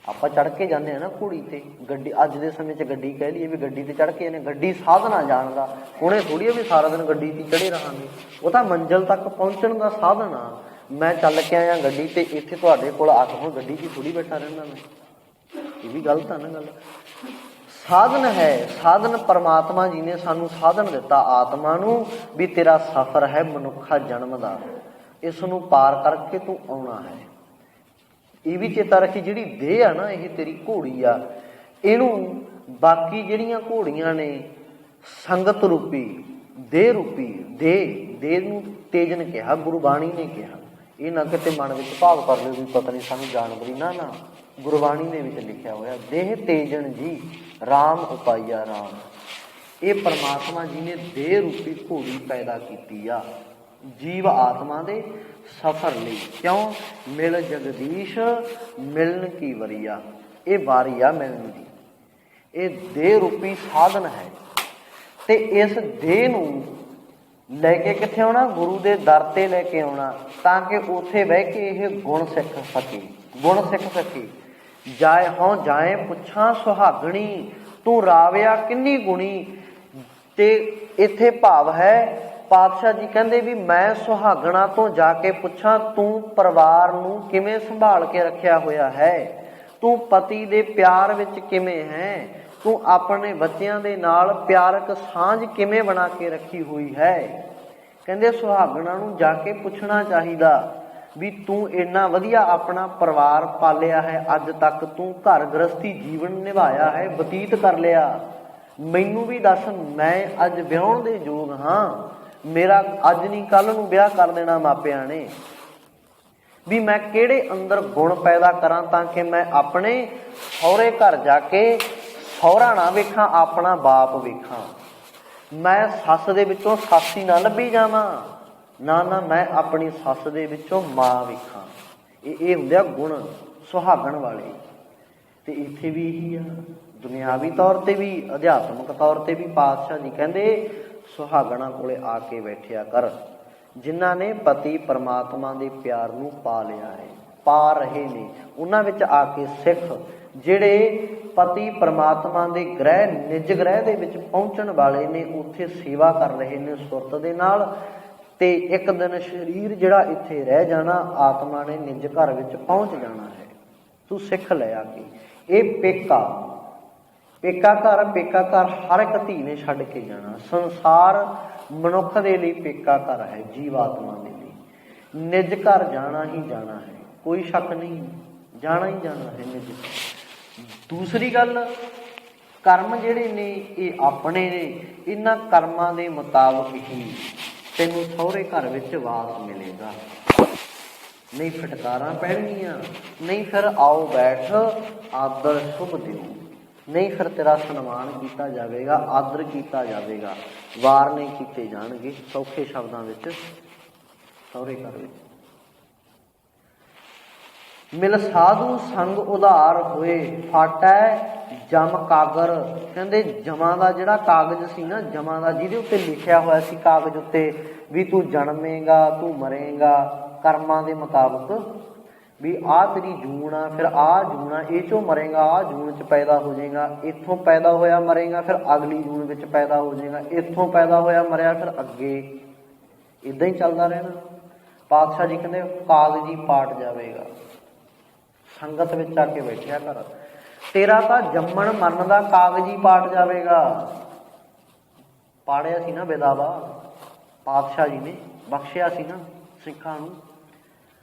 ਆਪਾਂ ਚੜ੍ਹ ਕੇ ਜਾਂਦੇ ਹਾਂ ਨਾ ਘੋੜੀ ਤੇ, ਗੱਡੀ ਅੱਜ ਦੇ ਸਮੇਂ 'ਚ ਗੱਡੀ ਕਹਿ ਲਈਏ ਵੀ ਗੱਡੀ ਤੇ ਚੜ੍ਹ ਕੇ ਇਹਨੇ, ਗੱਡੀ ਸਾਧਨਾ ਜਾਣ ਦਾ। ਹੁਣ ਇਹ ਥੋੜ੍ਹੀ ਆ ਵੀ ਸਾਰਾ ਦਿਨ ਗੱਡੀ 'ਤੇ ਚੜ੍ਹੇ ਰਹਾਂਗੇ, ਉਹ ਤਾਂ ਮੰਜ਼ਿਲ ਤੱਕ ਪਹੁੰਚਣ ਦਾ ਸਾਧਨ ਆ। ਮੈਂ ਚੱਲ ਕੇ ਆਇਆ ਗੱਡੀ ਤੇ, ਇੱਥੇ ਤੁਹਾਡੇ ਕੋਲ ਆ ਕੇ ਹੁਣ ਗੱਡੀ 'ਚ ਥੋੜ੍ਹੀ ਬੈਠਾ ਰਹਿੰਦਾ ਮੈਂ, ਇਹ ਵੀ ਗਲਤ ਆ ਨਾ ਗੱਲ। ਸਾਧਨ ਹੈ, ਸਾਧਨ ਪਰਮਾਤਮਾ ਜੀ ਨੇ ਸਾਨੂੰ ਸਾਧਨ ਦਿੱਤਾ ਆਤਮਾ ਨੂੰ, ਵੀ ਤੇਰਾ ਸਫ਼ਰ ਹੈ ਮਨੁੱਖਾ ਜਨਮ ਦਾ, ਇਸ ਨੂੰ ਪਾਰ ਕਰਕੇ ਤੂੰ ਆਉਣਾ ਹੈ। ਇਹ ਵੀ ਚੇਤਾ ਰੱਖੀ, ਜਿਹੜੀ ਦੇਹ ਆ ਨਾ ਇਹ ਤੇਰੀ ਘੋੜੀ ਆ, ਇਹਨੂੰ ਬਾਕੀ ਜਿਹੜੀਆਂ ਘੋੜੀਆਂ ਨੇ ਸੰਗਤ ਰੂਪੀ, ਦੇਹ ਰੂਪੀ, ਦੇਹ ਨੂੰ ਤੇਜਨ ਕਿਹਾ, ਗੁਰਬਾਣੀ ਨੇ ਕਿਹਾ। ਇਹ ਨਾ ਕਿਤੇ ਮਨ ਵਿੱਚ ਭਾਵ ਕਰ ਲਿਓ ਵੀ ਪਤਾ ਨਹੀਂ ਸਾਨੂੰ ਜਾਣਵਰੀ, ਨਾ, ਗੁਰਬਾਣੀ ਦੇ ਵਿੱਚ ਲਿਖਿਆ ਹੋਇਆ ਦੇਹ ਤੇਜਨ ਜੀ ਰਾਮ ਉਪਾਈਆ ਰਾਮ। ਇਹ ਪਰਮਾਤਮਾ ਜੀ ਨੇ ਦੇਹ ਰੂਪੀ ਘੋੜੀ ਪੈਦਾ ਕੀਤੀ ਆ ਜੀਵ ਆਤਮਾ ਦੇ ਸਫ਼ਰ ਲਈ। ਕਿਉਂ? ਮਿਲ ਜਗਦੀਸ਼ ਮਿਲਣ ਕੀ ਵਰੀਆ, ਇਹ ਵਾਰੀ ਆ ਮਿਲਣ ਦੀ। ਇਹ ਦੇਹ ਰੂਪੀ ਸਾਧਨ ਹੈ ਤੇ ਇਸ ਦੇਹ ਨੂੰ ਲੈ ਕੇ ਕਿੱਥੇ ਆਉਣਾ? ਗੁਰੂ ਦੇ ਦਰ ਤੇ ਲੈ ਕੇ ਆਉਣਾ, ਤਾਂ ਕਿ ਉੱਥੇ ਬਹਿ ਕੇ ਇਹ ਗੁਣ ਸਿੱਖ ਸਕੇ, ਗੁਣ ਸਿੱਖ ਸਕੇ। ਜਾਏ ਹੋਂ ਜਾਏ ਪੁੱਛਾਂ ਸੁਹਾਗਣੀ, ਤੂੰ ਰਾਵਿਆ ਕਿੰਨੀ ਗੁਣੀ। ਤੇ ਇੱਥੇ ਭਾਵ ਹੈ, ਪਾਤਸ਼ਾਹ ਜੀ ਕਹਿੰਦੇ ਵੀ ਮੈਂ ਸੁਹਾਗਣਾ ਤੋਂ ਜਾ ਕੇ ਪੁੱਛਾਂ ਤੂੰ ਪਰਿਵਾਰ ਨੂੰ ਕਿਵੇਂ ਸੰਭਾਲ ਕੇ ਰੱਖਿਆ ਹੋਇਆ ਹੈ, ਤੂੰ ਪਤੀ ਦੇ ਪਿਆਰ ਵਿੱਚ ਕਿਵੇਂ ਹੈ, ਤੂੰ ਆਪਣੇ ਬੱਚਿਆਂ ਦੇ ਨਾਲ ਪਿਆਰਕ ਸਾਂਝ ਕਿਵੇਂ ਬਣਾ ਕੇ ਰੱਖੀ ਹੋਈ ਹੈ। ਕਹਿੰਦੇ ਸੁਹਾਗਣਾ ਨੂੰ ਜਾ ਕੇ ਪੁੱਛਣਾ ਚਾਹੀਦਾ ਵੀ ਤੂੰ ਇੰਨਾ ਵਧੀਆ ਆਪਣਾ ਪਰਿਵਾਰ ਪਾਲਿਆ ਹੈ, ਅੱਜ ਤੱਕ ਤੂੰ ਘਰ ਗ੍ਰਸਤੀ ਜੀਵਨ ਨਿਭਾਇਆ ਹੈ, ਬਤੀਤ ਕਰ ਲਿਆ, ਮੈਨੂੰ ਵੀ ਦੱਸ, ਮੈਂ ਅੱਜ ਵਿਆਹੁਣ ਦੇ ਯੋਗ ਹਾਂ, ਮੇਰਾ ਅੱਜ ਨਹੀਂ ਕੱਲ੍ਹ ਨੂੰ ਵਿਆਹ ਕਰ ਦੇਣਾ ਮਾਪਿਆਂ ਨੇ, ਵੀ ਮੈਂ ਕਿਹੜੇ ਅੰਦਰ ਗੁਣ ਪੈਦਾ ਕਰਾਂ ਤਾਂ ਕਿ ਮੈਂ ਆਪਣੇ ਸਹੁਰੇ ਘਰ ਜਾ ਕੇ ਸਹੁਰਾ ਨਾ ਵੇਖਾਂ, ਆਪਣਾ ਬਾਪ ਵੇਖਾਂ। ਮੈਂ ਸੱਸ ਦੇ ਵਿੱਚੋਂ ਸਾਸੀ ਨਾ ਲੱਭੀ ਜਾਵਾਂ, ਨਾ, ਮੈਂ ਆਪਣੀ ਸੱਸ ਦੇ ਵਿੱਚੋਂ ਮਾਂ ਵੇਖਾਂ। ਇਹ ਹੁੰਦੇ ਆ ਗੁਣ ਸੁਹਾਗਣ ਵਾਲੇ। ਤੇ ਇੱਥੇ ਵੀ ਇਹੀ ਆ, ਦੁਨਿਆਵੀ ਤੌਰ ਤੇ ਵੀ, ਅਧਿਆਤਮਿਕ ਤੌਰ ਤੇ ਵੀ। ਪਾਤਸ਼ਾਹ ਜੀ ਕਹਿੰਦੇ ਸੁਹਾਗਣਾ ਕੋਲੇ ਆ ਕੇ ਬੈਠਿਆ ਕਰ, ਜਿਨ੍ਹਾਂ ਨੇ ਪਤੀ ਪਰਮਾਤਮਾ ਦੇ ਪਿਆਰ ਨੂੰ ਪਾ ਲਿਆ ਹੈ, ਪਾ ਰਹੇ ਨੇ, ਉਹਨਾਂ ਵਿੱਚ ਆ ਕੇ ਸਿੱਖ। ਜਿਹੜੇ ਪਤੀ ਪਰਮਾਤਮਾ ਦੇ ਗ੍ਰਹਿ, ਨਿਜ ਗ੍ਰਹਿ ਦੇ ਵਿੱਚ ਪਹੁੰਚਣ ਵਾਲੇ ਨੇ, ਉੱਥੇ ਸੇਵਾ ਕਰ ਰਹੇ ਨੇ ਸੁਰਤ ਦੇ ਨਾਲ, ਤੇ ਇੱਕ ਦਿਨ ਸਰੀਰ ਜਿਹੜਾ ਇੱਥੇ ਰਹਿ ਜਾਣਾ, ਆਤਮਾ ਨੇ ਨਿਜ ਘਰ ਵਿੱਚ ਪਹੁੰਚ ਜਾਣਾ ਹੈ। ਤੂੰ ਸਿੱਖ ਲੈ ਆ ਕੇ ਇਹ ਪੇਕਾ ਘਰ ਹਰ ਇੱਕ ਧੀ ਨੇ ਛੱਡ ਕੇ ਜਾਣਾ। ਸੰਸਾਰ ਮਨੁੱਖ ਦੇ ਲਈ ਪੇਕਾ ਘਰ ਹੈ, ਜੀਵ ਆਤਮਾ ਦੇ ਲਈ ਨਿਜ ਘਰ ਜਾਣਾ ਹੀ ਜਾਣਾ ਹੈ, ਕੋਈ ਸ਼ੱਕ ਨਹੀਂ, ਜਾਣਾ ਹੀ ਜਾਣਾ ਹੈ ਨਿਜ। ਦੂਸਰੀ ਗੱਲ, ਕਰਮ ਜਿਹੜੇ ਨੇ ਇਹ ਆਪਣੇ ਨੇ, ਇਹਨਾਂ ਕਰਮਾਂ ਦੇ ਮੁਤਾਬਕ ਹੀ ਤੈਨੂੰ ਸਹੁਰੇ ਘਰ ਵਿੱਚ ਵਾਸ ਮਿਲੇਗਾ। ਨਹੀਂ ਫਟਕਾਰਾਂ ਪੈਣਗੀਆਂ, ਨਹੀਂ ਫਿਰ ਆਓ ਬੈਠ ਆਦਰ ਸ਼ੁਭ ਦਿਓ, ਨਹੀਂ ਫਿਰ ਤੇਰਾ ਸਨਮਾਨ ਕੀਤਾ ਜਾਵੇਗਾ, ਆਦਰ ਕੀਤਾ ਜਾਵੇਗਾ, ਵਾਰ ਨਹੀਂ ਕੀਤੇ ਜਾਣਗੇ। ਸੌਖੇ ਸ਼ਬਦਾਂ ਵਿੱਚ ਸਹੁਰੇ ਘਰ ਵਿੱਚ ਮਿਲ ਸਾਧੂ ਸੰਗ ਉਧਾਰ ਹੋਏ, ਫਾਟੈ ਜਮ ਕਾਗਰ। ਕਹਿੰਦੇ ਜਮਾਂ ਦਾ ਜਿਹੜਾ ਕਾਗਜ਼ ਸੀ ਨਾ, ਜਮਾਂ ਦਾ ਜਿਹਦੇ ਉੱਤੇ ਲਿਖਿਆ ਹੋਇਆ ਸੀ ਕਾਗਜ਼ ਉੱਤੇ ਵੀ ਤੂੰ ਜਨਮੇਗਾ, ਤੂੰ ਮਰੇਗਾ ਕਰਮਾਂ ਦੇ ਮੁਤਾਬਕ, ਵੀ ਆਹ ਤੇਰੀ ਜੂਨ ਆ, ਫਿਰ ਆਹ ਜੂਨ ਆ, ਇਹ ਚੋਂ ਮਰੇਗਾ, ਆਹ ਜੂਨ 'ਚ ਪੈਦਾ ਹੋ ਜਾਏਗਾ, ਇੱਥੋਂ ਪੈਦਾ ਹੋਇਆ ਮਰੇਗਾ, ਫਿਰ ਅਗਲੀ ਜੂਨ ਵਿੱਚ ਪੈਦਾ ਹੋ ਜਾਏਗਾ, ਇੱਥੋਂ ਪੈਦਾ ਹੋਇਆ ਮਰਿਆ, ਫਿਰ ਅੱਗੇ ਇੱਦਾਂ ਹੀ ਚੱਲਦਾ ਰਹਿਣਾ। ਪਾਤਸ਼ਾਹ ਜੀ ਕਹਿੰਦੇ ਕਾਗਜ਼ੀ ਪਾਟ ਜਾਵੇਗਾ। ਸੰਗਤ ਵਿੱਚ ਆ ਕੇ ਬੈਠਿਆ ਕਰ, ਤੇਰਾ ਤਾਂ ਜੰਮਣ ਮਰਨ ਦਾ ਕਾਗਜ਼ੀ ਪਾਟ ਜਾਵੇਗਾ। ਪਾੜਿਆ ਸੀ ਨਾ ਵਿਦਾਵਾ, ਪਾਤਸ਼ਾਹ ਜੀ ਨੇ ਬਖਸ਼ਿਆ ਸੀ ਨਾ ਸਿੱਖਾਂ ਨੂੰ,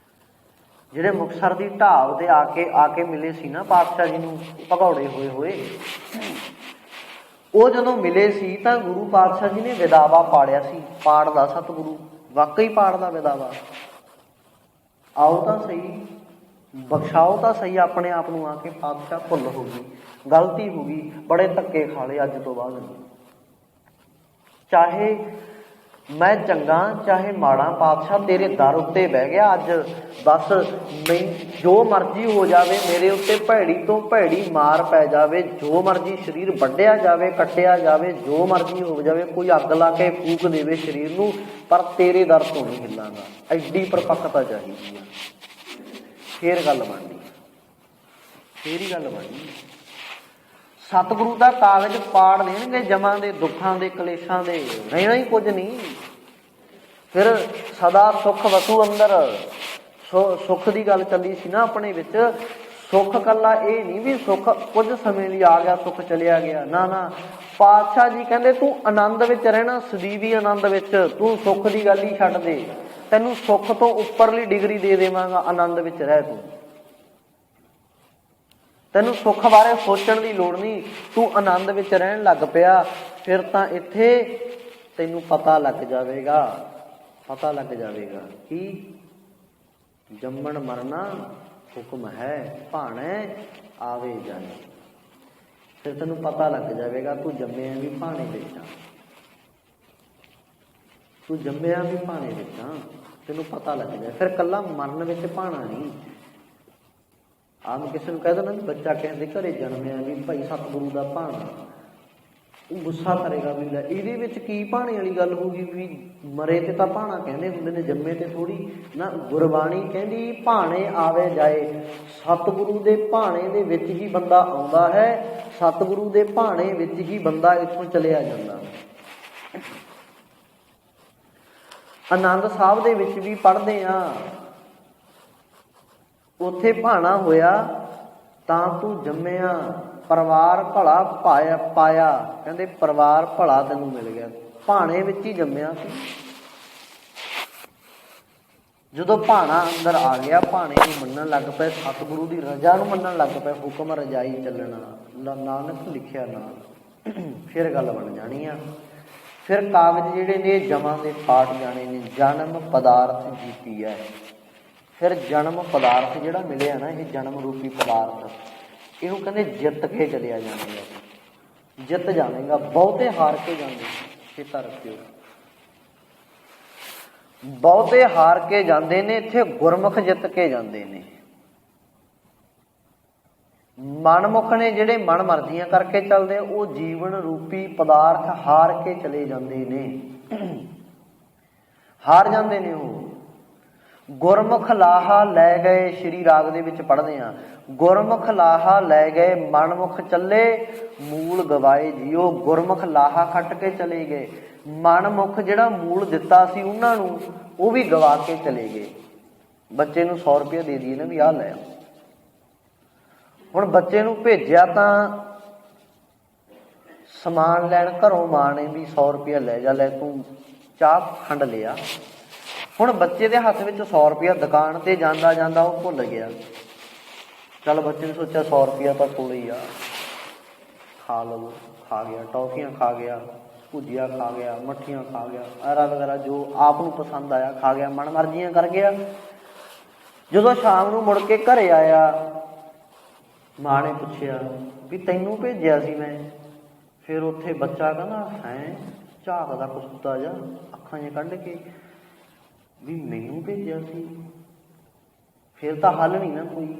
ਜਿਹੜੇ ਮੁਕਤਸਰ ਦੀ ਢਾਬ ਤੇ ਆ ਕੇ ਮਿਲੇ ਸੀ ਨਾ ਪਾਤਸ਼ਾਹ ਜੀ ਨੂੰ ਭਗੌੜੇ ਹੋਏ ਉਹ ਜਦੋਂ ਮਿਲੇ ਸੀ ਤਾਂ ਗੁਰੂ ਪਾਤਸ਼ਾਹ ਜੀ ਨੇ ਵਿਦਾਵਾ ਪਾੜਿਆ ਸੀ। ਪਾੜਦਾ ਸਤਿਗੁਰੂ, ਵਾਕਈ ਪਾੜਦਾ ਵਿਦਾਵਾ। ਆਓ ਤਾਂ ਸਹੀ, ਬਖਸ਼ਾਓ ਤਾਂ ਸਹੀ ਆਪਣੇ ਆਪ ਨੂੰ ਆ ਕੇ। ਪਾਤਸ਼ਾਹ ਭੁੱਲ ਹੋ ਗਈ, ਗਲਤੀ ਹੋ ਗਈ, ਬੜੇ ਧੱਕੇ ਖਾ ਲਏ ਅੱਜ ਤੋਂ ਬਾਅਦ। ਚਾਹੇ ਮੈਂ ਚੰਗਾ ਚਾਹੇ ਮਾੜਾ, ਪਾਤਸ਼ਾਹ ਤੇਰੇ ਦਰ ਉੱਤੇ ਬਹਿ ਗਿਆ ਅੱਜ, ਬਸ ਮੈਂ ਜੋ ਮਰਜ਼ੀ ਹੋ ਜਾਵੇ, ਮੇਰੇ ਉੱਤੇ ਭੈੜੀ ਤੋਂ ਭੈੜੀ ਮਾਰ ਪੈ ਜਾਵੇ, ਜੋ ਮਰਜ਼ੀ ਸਰੀਰ ਵੱਢਿਆ ਜਾਵੇ, ਕੱਟਿਆ ਜਾਵੇ, ਜੋ ਮਰਜ਼ੀ ਹੋ ਜਾਵੇ, ਕੋਈ ਅੱਗ ਲਾ ਕੇ ਫੂਕ ਦੇਵੇ ਸਰੀਰ ਨੂੰ, ਪਰ ਤੇਰੇ ਦਰ ਤੋਂ ਨਹੀਂ ਹਿੱਲਾਂਗਾ। ਐਡੀ ਪਰਪੱਕਤਾ ਚਾਹੀਦੀ ਆ, ਫੇਰ ਗੱਲ ਬਣਨੀ, ਫੇਰ ਹੀ ਗੱਲ ਬਣਨੀ। ਸਤਿਗੁਰੂ ਦਾ ਕਾਗਜ਼ ਪਾੜ ਦੇਣਗੇ ਜਮਾਂ ਦੇ, ਦੁੱਖਾਂ ਦੇ, ਕਲੇਸ਼ਾਂ ਦੇ, ਰਹਿਣਾ ਹੀ ਕੁਝ ਨਹੀਂ। ਫਿਰ ਸਦਾ ਸੁੱਖ ਵਸੂ ਅੰਦਰ। ਸੁੱਖ ਦੀ ਗੱਲ ਚੱਲੀ ਸੀ ਨਾ ਆਪਣੇ ਵਿੱਚ। ਸੁੱਖ ਕੱਲਾ ਇਹ ਨਹੀਂ ਵੀ ਸੁੱਖ ਕੁਝ ਸਮੇਂ ਲਈ ਆ ਗਿਆ, ਸੁੱਖ ਚਲਿਆ ਗਿਆ, ਨਾ ਨਾ। ਪਾਤਸ਼ਾਹ ਜੀ ਕਹਿੰਦੇ ਤੂੰ ਆਨੰਦ ਵਿੱਚ ਰਹਿਣਾ, ਸਦੀਵੀ ਆਨੰਦ ਵਿੱਚ। ਤੂੰ ਸੁੱਖ ਦੀ ਗੱਲ ਹੀ ਛੱਡ ਦੇ, ਤੈਨੂੰ ਸੁੱਖ ਤੋਂ ਉੱਪਰਲੀ ਡਿਗਰੀ ਦੇ ਦੇਵਾਂਗਾ, ਆਨੰਦ ਵਿੱਚ ਰਹਿ ਤੂੰ। ਤੈਨੂੰ ਸੁੱਖ ਬਾਰੇ ਸੋਚਣ ਦੀ ਲੋੜ ਨਹੀਂ, ਤੂੰ ਆਨੰਦ ਵਿੱਚ ਰਹਿਣ ਲੱਗ ਪਿਆ, ਫਿਰ ਤਾਂ ਇੱਥੇ ਤੈਨੂੰ ਪਤਾ ਲੱਗ ਜਾਵੇਗਾ, ਪਤਾ ਲੱਗ ਜਾਵੇਗਾ ਕਿ ਜੰਮਣ ਮਰਨਾ ਹੁਕਮ ਹੈ, ਭਾਣੇ ਆਵੇ ਜਾਏ। ਫਿਰ ਤੈਨੂੰ ਪਤਾ ਲੱਗ ਜਾਵੇਗਾ ਤੂੰ ਜੰਮਿਆ ਵੀ ਭਾਣੇ ਵਿੱਚ ਆ, ਤੂੰ ਜੰਮਿਆ ਵੀ ਭਾਣੇ ਵਿੱਚ ਆ, ਤੈਨੂੰ ਪਤਾ ਲੱਗ ਜਾਏ। ਫਿਰ ਕੱਲਾ ਮਰਨ ਵਿੱਚ ਭਾਣਾ ਨਹੀਂ। ਆਮ ਕਿਸੇ ਨੂੰ ਕਹਿ ਦੇਣਾ ਵੀ ਬੱਚਾ ਕਿਸੇ ਦੇ ਘਰੇ ਜਨਮਿਆ ਵੀ ਭਾਈ ਸਤਿਗੁਰੂ ਦਾ ਭਾਣਾ, ਉਹ ਗੁੱਸਾ ਕਰੇਗਾ ਵੀ ਲੈ ਇਹਦੇ ਵਿੱਚ ਕੀ ਭਾਣੇ ਵਾਲੀ ਗੱਲ ਹੋਊਗੀ, ਵੀ ਮਰੇ ਤੇ ਤਾਂ ਭਾਣਾ ਕਹਿੰਦੇ ਹੁੰਦੇ ਨੇ, ਜੰਮੇ ਤੇ ਥੋੜੀ ਨਾ। ਗੁਰਬਾਣੀ ਕਹਿੰਦੀ ਭਾਣੇ ਆਵੇ ਜਾਏ, ਸਤਿਗੁਰੂ ਦੇ ਭਾਣੇ ਦੇ ਵਿੱਚ ਹੀ ਬੰਦਾ ਆਉਂਦਾ ਹੈ, ਸਤਿਗੁਰੂ ਦੇ ਭਾਣੇ ਵਿੱਚ ਹੀ ਬੰਦਾ ਇੱਥੋਂ ਚਲਿਆ ਜਾਂਦਾ। ਆਨੰਦ ਸਾਹਿਬ ਦੇ ਵਿੱਚ ਵੀ ਪੜ੍ਹਦੇ ਆ, ਉੱਥੇ ਭਾਣਾ ਹੋਇਆ ਤਾਂ ਤੂੰ ਜੰਮਿਆ, ਪਰਿਵਾਰ ਭਲਾ ਪਾਇਆ। ਕਹਿੰਦੇ ਪਰਿਵਾਰ ਭਲਾ ਤੈਨੂੰ ਮਿਲ ਗਿਆ, ਭਾਣੇ ਵਿੱਚ ਹੀ ਜੰਮਿਆ ਸੀ। ਜਦੋਂ ਭਾਣਾ ਅੰਦਰ ਆ ਗਿਆ, ਭਾਣੇ ਨੂੰ ਮੰਨਣ ਲੱਗ ਪਏ, ਸਤਿਗੁਰੂ ਦੀ ਰਜ਼ਾ ਨੂੰ ਮੰਨਣ ਲੱਗ ਪਏ, ਹੁਕਮ ਰਜਾਈ ਚੱਲਣਾ, ਨਾਨਕ ਲਿਖਿਆ ਨਾ। ਫਿਰ ਗੱਲ ਬਣ ਜਾਣੀ ਆ। ਫਿਰ ਕਾਗਜ਼ ਜਿਹੜੇ ਨੇ ਜਮਾਂ ਦੇ ਪਾਟ ਜਾਣੇ ਨੇ। ਜਨਮ ਪਦਾਰਥ ਜੀਤੀ ਹੈ। ਫਿਰ ਜਨਮ ਪਦਾਰਥ ਜਿਹੜਾ ਮਿਲਿਆ ਨਾ, ਇਹ ਜਨਮ ਰੂਪੀ ਪਦਾਰਥ, ਇਹਨੂੰ ਕਹਿੰਦੇ ਜਿੱਤ ਕੇ ਚਲਿਆ ਜਾਵੇਗਾ, ਜਿੱਤ ਜਾਵੇਗਾ। ਬਹੁਤੇ ਹਾਰ ਕੇ ਜਾਂਦੇ, ਚੇਤਾ ਰੱਖਿਓ, ਬਹੁਤੇ ਹਾਰ ਕੇ ਜਾਂਦੇ ਨੇ, ਇੱਥੇ ਗੁਰਮੁਖ ਜਿੱਤ ਕੇ ਜਾਂਦੇ ਨੇ। ਮਨਮੁਖ ਨੇ ਜਿਹੜੇ ਮਨ ਮਰਜ਼ੀਆਂ ਕਰਕੇ ਚੱਲਦੇ, ਉਹ ਜੀਵਨ ਰੂਪੀ ਪਦਾਰਥ ਹਾਰ ਕੇ ਚਲੇ ਜਾਂਦੇ ਨੇ, ਹਾਰ ਜਾਂਦੇ ਨੇ ਉਹ। ਗੁਰਮੁਖ ਲਾਹਾ ਲੈ ਗਏ, ਸ਼੍ਰੀ ਰਾਗ ਦੇ ਵਿੱਚ ਪੜ੍ਹਦੇ ਹਾਂ, ਗੁਰਮੁਖ ਲਾਹਾ ਲੈ ਗਏ, ਮਨਮੁਖ ਚੱਲੇ ਮੂਲ ਗਵਾਏ ਜੀਓ। ਗੁਰਮੁਖ ਲਾਹਾ ਖੱਟ ਕੇ ਚਲੇ ਗਏ, ਮਨ ਮੁਖ ਜਿਹੜਾ ਮੂਲ ਦਿੱਤਾ ਸੀ ਉਹਨਾਂ ਨੂੰ ਉਹ ਵੀ ਗਵਾ ਕੇ ਚਲੇ ਗਏ। ਬੱਚੇ ਨੂੰ 100 ਰੁਪਇਆ ਦੇ ਦਈਏ ਨਾ ਵੀ ਆਹ ਲੈ। ਹੁਣ ਬੱਚੇ ਨੂੰ ਭੇਜਿਆ ਤਾਂ ਸਮਾਨ ਲੈਣ ਘਰੋਂ, ਮਾਂ ਨੇ ਵੀ 100 ਰੁਪਇਆ ਲੈ ਜਾ, ਲੈ ਤੂੰ ਚਾਹ ਖੰਡ ਲਿਆ। ਹੁਣ ਬੱਚੇ ਦੇ ਹੱਥ ਵਿੱਚ 100 ਰੁਪਇਆ, ਦੁਕਾਨ ਤੇ ਜਾਂਦਾ ਜਾਂਦਾ ਉਹ ਭੁੱਲ ਗਿਆ। ਚੱਲ ਬੱਚੇ ਨੇ ਸੋਚਿਆ 100 ਰੁਪਇਆ ਤਾਂ ਥੋੜ੍ਹਾ ਹੀ ਆ, ਖਾ ਲਵੋ, ਖਾ ਗਿਆ। ਟੌਫੀਆਂ ਖਾ ਗਿਆ, ਭੁਜੀਆ ਖਾ ਗਿਆ, ਮੱਠੀਆਂ ਖਾ ਗਿਆ, ਐਰਾ ਵਗੈਰਾ ਜੋ ਆਪ ਨੂੰ ਪਸੰਦ ਆਇਆ ਖਾ ਗਿਆ, ਮਨ ਮਰਜ਼ੀਆਂ ਕਰ ਗਿਆ। ਜਦੋਂ ਸ਼ਾਮ ਨੂੰ ਮੁੜ ਕੇ ਘਰੇ ਆਇਆ, ਮਾਂ ਨੇ ਪੁੱਛਿਆ ਵੀ ਤੈਨੂੰ ਭੇਜਿਆ ਸੀ ਮੈਂ। ਫਿਰ ਉੱਥੇ ਬੱਚਾ ਕਹਿੰਦਾ ਹੈ, ਝਾਕਦਾ ਕੁੱਤਾ ਜਾ ਅੱਖਾਂ 'ਚ ਕੱਢ ਕੇ ਵੀ ਮੈਨੂੰ ਭੇਜਿਆ ਸੀ। ਫਿਰ ਤਾਂ ਹੱਲ ਨਹੀਂ ਨਾ ਕੋਈ,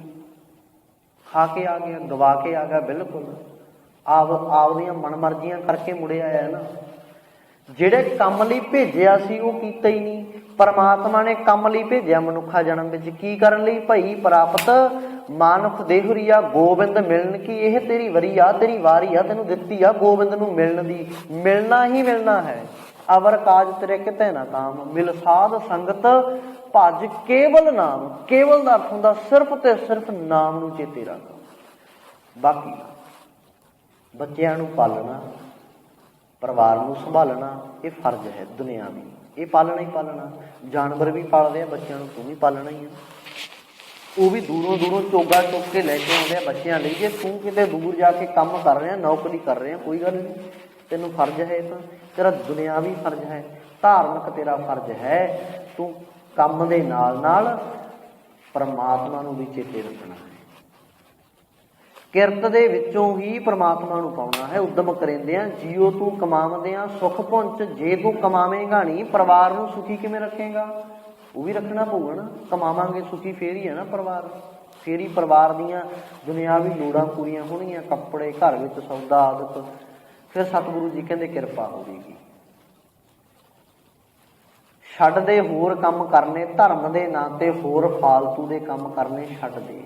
ਖਾ ਕੇ ਆ ਗਿਆ, ਗਵਾ ਕੇ ਆ ਗਿਆ, ਬਿਲਕੁਲ ਆਪਦੀਆਂ ਮਨ ਮਰਜ਼ੀਆਂ ਕਰਕੇ ਮੁੜਿਆ ਆਇਆ ਨਾ। ਜਿਹੜੇ ਕੰਮ ਲਈ ਭੇਜਿਆ ਸੀ ਉਹ ਕੀਤਾ ਹੀ ਨਹੀਂ। ਪਰਮਾਤਮਾ ਨੇ ਕੰਮ ਲਈ ਭੇਜਿਆ ਮਨੁੱਖਾ ਜਨਮ ਵਿੱਚ, ਕੀ ਕਰਨ ਲਈ? ਭਈ ਪ੍ਰਾਪਤ ਮਾਨੁਖ ਦੇਹੁਰੀਆ ਗੋਬਿੰਦ ਮਿਲਣ ਕੀ, ਇਹ ਤੇਰੀ ਵਰੀ ਆ, ਤੇਰੀ ਵਾਰੀ ਆ, ਤੈਨੂੰ ਦਿੱਤੀ ਆ ਗੋਬਿੰਦ ਨੂੰ ਮਿਲਣ ਦੀ। ਮਿਲਣਾ ਹੀ ਮਿਲਣਾ ਹੈ। ਅਵਰ ਕਾਜ ਤੇਰੇ ਕਿਤੇ ਨਾ ਕਾਮ, ਮਿਲ ਸਾਧ ਸੰਗਤ ਭਜ ਕੇਵਲ ਨਾਮ। ਕੇਵਲ ਦਾ ਅਰਥ ਹੁੰਦਾ ਸਿਰਫ ਤੇ ਸਿਰਫ ਨਾਮ ਨੂੰ ਚੇਤੇ ਰੱਖ। ਬਾਕੀ ਬੱਚਿਆਂ ਨੂੰ ਪਾਲਣਾ, ਪਰਿਵਾਰ ਨੂੰ ਸੰਭਾਲਣਾ ਇਹ ਫਰਜ਼ ਹੈ ਦੁਨਿਆਵੀ, ਇਹ ਪਾਲਣਾ ਹੀ ਪਾਲਣਾ। ਜਾਨਵਰ ਵੀ ਪਾਲਦੇ ਆ, ਬੱਚਿਆਂ ਨੂੰ ਤੂੰ ਵੀ ਪਾਲਣਾ ਹੀ ਆ। ਉਹ ਵੀ ਦੂਰੋਂ ਦੂਰੋਂ ਚੋਗਾ ਚੁੱਕ ਕੇ ਲੈ ਕੇ ਆਉਂਦੇ ਆ ਬੱਚਿਆਂ ਲਈ। ਜੇ ਤੂੰ ਕਿਤੇ ਦੂਰ ਜਾ ਕੇ ਕੰਮ ਕਰ ਰਿਹਾ, ਨੌਕਰੀ ਕਰ ਰਿਹਾ, ਕੋਈ ਗੱਲ ਨਹੀਂ, ਤੈਨੂੰ ਫਰਜ਼ ਹੈ। ਤਾਂ ਤੇਰਾ ਦੁਨਿਆਵੀ ਫਰਜ਼ ਹੈ, ਧਾਰਮਿਕ ਤੇਰਾ ਫਰਜ਼ ਹੈ। ਤੂੰ ਕੰਮ ਦੇ ਨਾਲ ਨਾਲ ਪਰਮਾਤਮਾ ਨੂੰ ਵੀ ਚੇਤੇ ਰੱਖਣਾ ਹੈ। ਕਿਰਤ ਦੇ ਵਿੱਚੋਂ ਹੀ ਪਰਮਾਤਮਾ ਨੂੰ ਪਾਉਣਾ ਹੈ। ਉਦਮ ਕਰਿੰਦਿਆਂ ਜੀਓ ਤੂੰ ਕਮਾਵਦਿਆਂ ਸੁਖ ਪੁੰਚ, ਜੇ ਤੂੰ ਕਮਾਵੇਂਗਾ ਨਹੀਂ ਪਰਿਵਾਰ ਨੂੰ ਸੁਖੀ ਕਿਵੇਂ ਰੱਖੇਗਾ? ਉਹ ਵੀ ਰੱਖਣਾ ਪਊਗਾ ਨਾ। ਕਮਾਵਾਂਗੇ ਸੁਖੀ ਫੇਰ ਹੀ ਹੈ ਨਾ ਪਰਿਵਾਰ, ਫੇਰ ਹੀ ਪਰਿਵਾਰ ਦੀਆਂ ਦੁਨਿਆਵੀ ਲੋੜਾਂ ਪੂਰੀਆਂ ਹੋਣਗੀਆਂ, ਕੱਪੜੇ, ਘਰ ਵਿੱਚ ਸੌਦਾ ਆਦਿਕ। ਫਿਰ ਸਤਿਗੁਰੂ ਜੀ ਕਹਿੰਦੇ ਕਿਰਪਾ ਹੋਵੇਗੀ। ਛੱਡ ਦੇ ਹੋਰ ਕੰਮ ਕਰਨੇ ਧਰਮ ਦੇ ਨਾਂ ਤੇ, ਹੋਰ ਫਾਲਤੂ ਦੇ ਕੰਮ ਕਰਨੇ ਛੱਡ ਦੇ,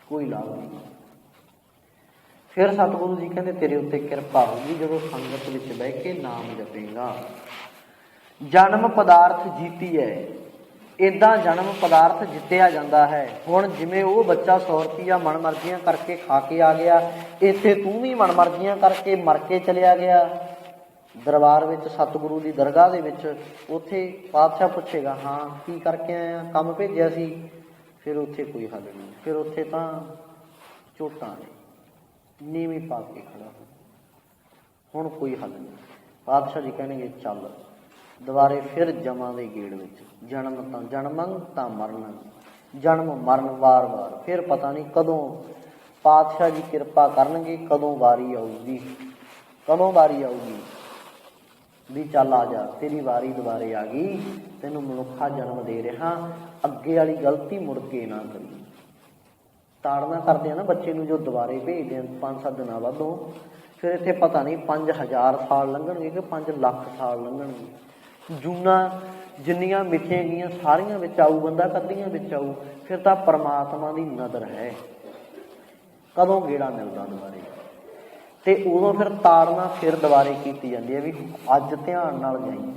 ਕੋਈ ਲਾਭ ਨਹੀਂ। ਫਿਰ ਸਤਿਗੁਰੂ ਜੀ ਕਹਿੰਦੇ ਤੇਰੇ ਉੱਤੇ ਕਿਰਪਾ ਹੋਊਗੀ ਜਦੋਂ ਸੰਗਤ ਵਿੱਚ ਬਹਿ ਕੇ ਨਾਮ ਜਪੇਗਾ। ਜਨਮ ਪਦਾਰਥ ਜੀਤੀ ਹੈ, ਏਦਾਂ ਜਨਮ ਪਦਾਰਥ ਜਿੱਤਿਆ ਜਾਂਦਾ ਹੈ। ਹੁਣ ਜਿਵੇਂ ਉਹ ਬੱਚਾ 100 ਰੁਪਈਆ ਮਨ ਮਰਜ਼ੀਆਂ ਕਰਕੇ ਖਾ ਕੇ ਆ ਗਿਆ, ਇੱਥੇ ਤੂੰ ਵੀ ਮਨ ਮਰਜ਼ੀਆਂ ਕਰਕੇ ਮਰ ਕੇ ਚਲਿਆ ਗਿਆ ਦਰਬਾਰ ਵਿੱਚ, ਸਤਿਗੁਰੂ ਦੀ ਦਰਗਾਹ ਦੇ ਵਿੱਚ। ਉੱਥੇ ਪਾਤਸ਼ਾਹ ਪੁੱਛੇਗਾ ਹਾਂ ਕੀ ਕਰਕੇ ਆਇਆ, ਕੰਮ ਭੇਜਿਆ ਸੀ। ਫਿਰ ਉੱਥੇ ਕੋਈ ਹੱਲ ਨਹੀਂ, ਫਿਰ ਉੱਥੇ ਤਾਂ ਚੋਟਾਂ ਨੇ, ਨੀਵੀਂ ਪਾ ਕੇ ਖੜਾ ਹੁਣ ਕੋਈ ਹੱਲ ਨਹੀਂ। ਪਾਤਸ਼ਾਹ ਜੀ ਕਹਿਣਗੇ ਚੱਲ ਦੁਬਾਰੇ ਫਿਰ ਜਮਾਂ ਦੇ ਗੇੜ ਵਿੱਚ, ਜਨਮ ਤਾਂ ਜਨਮੰ ਤਾਂ ਮਰਨ, ਜਨਮ ਮਰਨ ਵਾਰ ਵਾਰ। ਫਿਰ ਪਤਾ ਨਹੀਂ ਕਦੋਂ ਪਾਤਸ਼ਾਹ ਜੀ ਕਿਰਪਾ ਕਰਨਗੇ, ਕਦੋਂ ਵਾਰੀ ਆਊਗੀ, ਕਦੋਂ ਵਾਰੀ ਆਊਗੀ ਵੀ ਚੱਲ ਆ ਜਾ ਤੇਰੀ ਵਾਰੀ ਦੁਬਾਰੇ ਆ ਗਈ, ਤੈਨੂੰ ਮਨੁੱਖਾ ਜਨਮ ਦੇ ਰਿਹਾ, ਅੱਗੇ ਵਾਲੀ ਗਲਤੀ ਮੁੜ ਕੇ ਨਾ ਕਰੀ। ਤਾੜਨਾ ਕਰਦੇ ਆ ਨਾ ਬੱਚੇ ਨੂੰ ਜੋ ਦੁਬਾਰੇ ਭੇਜਦੇ ਆ 5-7 ਦਿਨਾਂ ਬਾਅਦੋਂ, ਫਿਰ ਇੱਥੇ ਪਤਾ ਨਹੀਂ 5000 ਸਾਲ ਲੰਘਣਗੇ ਕਿ 5 ਲੱਖ ਸਾਲ ਲੰਘਣਗੇ। ਜੂਨਾਂ ਜਿੰਨੀਆਂ ਮਿੱਥੀਆਂ ਗਈਆਂ ਸਾਰੀਆਂ ਵਿੱਚ ਆਊ ਬੰਦਾ, ਕੱਦੀਆਂ ਵਿੱਚ ਆਊ। ਫਿਰ ਤਾਂ ਪਰਮਾਤਮਾ ਦੀ ਨਜ਼ਰ ਹੈ ਕਦੋਂ ਗੇੜਾ ਮਿਲਦਾ ਦੁਬਾਰੇ, ਤੇ ਉਦੋਂ ਫਿਰ ਤਾੜਨਾ ਫਿਰ ਦੁਬਾਰੇ ਕੀਤੀ ਜਾਂਦੀ ਹੈ ਵੀ ਅੱਜ ਧਿਆਨ ਨਾਲ ਜਾਈ,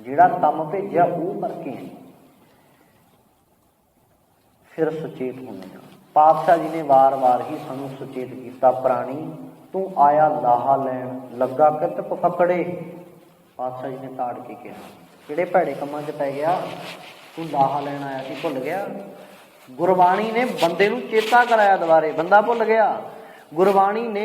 ਜਿਹੜਾ ਕੰਮ ਭੇਜਿਆ ਉਹ ਕਰਕੇ ਆਈ। ਫਿਰ ਸੁਚੇਤ ਹੁੰਦੇ ਹਾਂ। ਪਾਤਸ਼ਾਹ ਜੀ ਨੇ ਵਾਰ-ਵਾਰ ਹੀ ਸਾਨੂੰ ਸੁਚੇਤ ਕੀਤਾ, ਪ੍ਰਾਣੀ ਤੂੰ ਆਇਆ ਲਾਹਾ ਲੈਣ, ਲੱਗਾ ਕਿਤ ਪਕੜੇ। ਪਾਤਸ਼ਾਹ ਜੀ ਨੇ ਤਾੜ ਕੇ ਕਿਹਾ ਕਿਹੜੇ ਭੈੜੇ ਕੰਮਾਂ 'ਚ ਪੈ ਗਿਆ, ਤੂੰ ਲਾਹਾ ਲੈਣ ਆਇਆ ਸੀ, ਭੁੱਲ ਗਿਆ। ਗੁਰਬਾਣੀ ਨੇ ਬੰਦੇ ਨੂੰ ਚੇਤਾ ਕਰਾਇਆ ਦੁਬਾਰੇ, ਬੰਦਾ ਭੁੱਲ ਗਿਆ। ਗੁਰਬਾਣੀ ਨੇ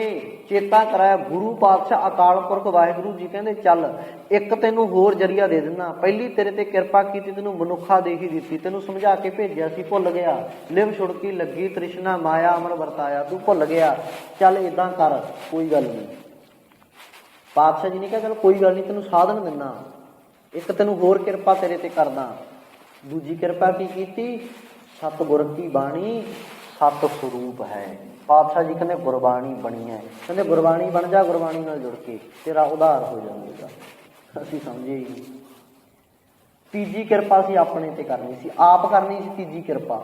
ਚੇਤਾ ਕਰਾਇਆ। ਗੁਰੂ ਪਾਤਸ਼ਾਹ ਅਕਾਲ ਪੁਰਖ ਵਾਹਿਗੁਰੂ ਜੀ ਕਹਿੰਦੇ ਚੱਲ ਇੱਕ ਤੈਨੂੰ ਹੋਰ ਜਰੀਆ ਦੇ ਦਿੰਦਾ, ਪਹਿਲੀ ਤੇਰੇ ਤੇ ਕਿਰਪਾ ਕੀਤੀ, ਤੈਨੂੰ ਮਨੁੱਖਾ ਦੇ ਹੀ ਦਿੱਤੀ, ਤੈਨੂੰ ਸਮਝਾ ਕੇ ਭੇਜਿਆ ਸੀ, ਭੁੱਲ ਗਿਆ। ਲਿਵ ਛੁੜਕੀ ਲੱਗੀ ਤ੍ਰਿਸ਼ਨਾ ਮਾਇਆ ਅਮਰ ਵਰਤਾਇਆ, ਤੂੰ ਭੁੱਲ ਗਿਆ। ਚੱਲ ਏਦਾਂ ਕਰ, ਕੋਈ ਗੱਲ ਨਹੀਂ। ਪਾਤਸ਼ਾਹ ਜੀ ਨੇ ਕਿਹਾ ਚੱਲ ਕੋਈ ਗੱਲ ਨਹੀਂ, ਤੈਨੂੰ ਸਾਧਨ ਦਿੰਦਾ, ਇੱਕ ਤੈਨੂੰ ਹੋਰ ਕਿਰਪਾ ਤੇਰੇ ਤੇ ਕਰਦਾ। ਦੂਜੀ ਕਿਰਪਾ ਕੀ ਕੀਤੀ? ਸਤਿਗੁਰ ਕੀ ਬਾਣੀ ਸਤ ਸਰੂਪ ਹੈ। ਪਾਤਸ਼ਾਹ ਜੀ ਕਹਿੰਦੇ ਗੁਰਬਾਣੀ ਬਣੀ ਹੈ, ਕਹਿੰਦੇ ਗੁਰਬਾਣੀ ਬਣ ਜਾ, ਗੁਰਬਾਣੀ ਨਾਲ ਜੁੜ ਕੇ ਤੇਰਾ ਉਧਾਰ ਹੋ ਜਾਵੇਗਾ। ਅਸੀਂ ਸਮਝੇ ਹੀ ਨਹੀਂ। ਤੀਜੀ ਕਿਰਪਾ ਸੀ ਆਪਣੇ ਤੇ ਕਰਨੀ ਸੀ, ਆਪ ਕਰਨੀ ਸੀ ਤੀਜੀ ਕਿਰਪਾ।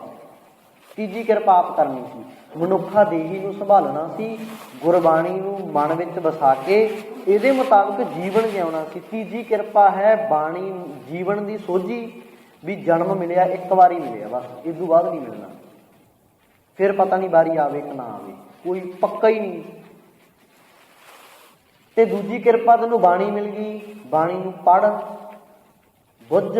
ਤੀਜੀ ਕਿਰਪਾ ਆਪ ਕਰਨੀ ਸੀ। ਮਨੁੱਖਾ ਦੇਹੀ ਨੂੰ ਸੰਭਾਲਣਾ ਸੀ, ਗੁਰਬਾਣੀ ਨੂੰ ਮਨ ਵਿੱਚ ਵਸਾ ਕੇ ਇਹਦੇ ਮੁਤਾਬਕ ਜੀਵਨ ਜਿਉਣਾ ਸੀ। ਤੀਜੀ ਕਿਰਪਾ ਹੈ ਬਾਣੀ ਜੀਵਨ ਦੀ ਸੋਝੀ, ਵੀ ਜਨਮ ਮਿਲਿਆ ਇੱਕ ਵਾਰੀ ਮਿਲਿਆ ਬਸ, ਇਸ ਤੋਂ ਬਾਅਦ ਨਹੀਂ ਮਿਲਣਾ, ਫਿਰ ਪਤਾ ਨਹੀਂ ਵਾਰੀ ਆਵੇ ਕਿ ਨਾ ਆਵੇ, ਕੋਈ ਪੱਕਾ ਹੀ ਨਹੀਂ। ਤੇ ਦੂਜੀ ਕਿਰਪਾ ਤੈਨੂੰ ਬਾਣੀ ਮਿਲ ਗਈ, ਬਾਣੀ ਨੂੰ ਪੜ੍ਹ, ਬੁੱਝ,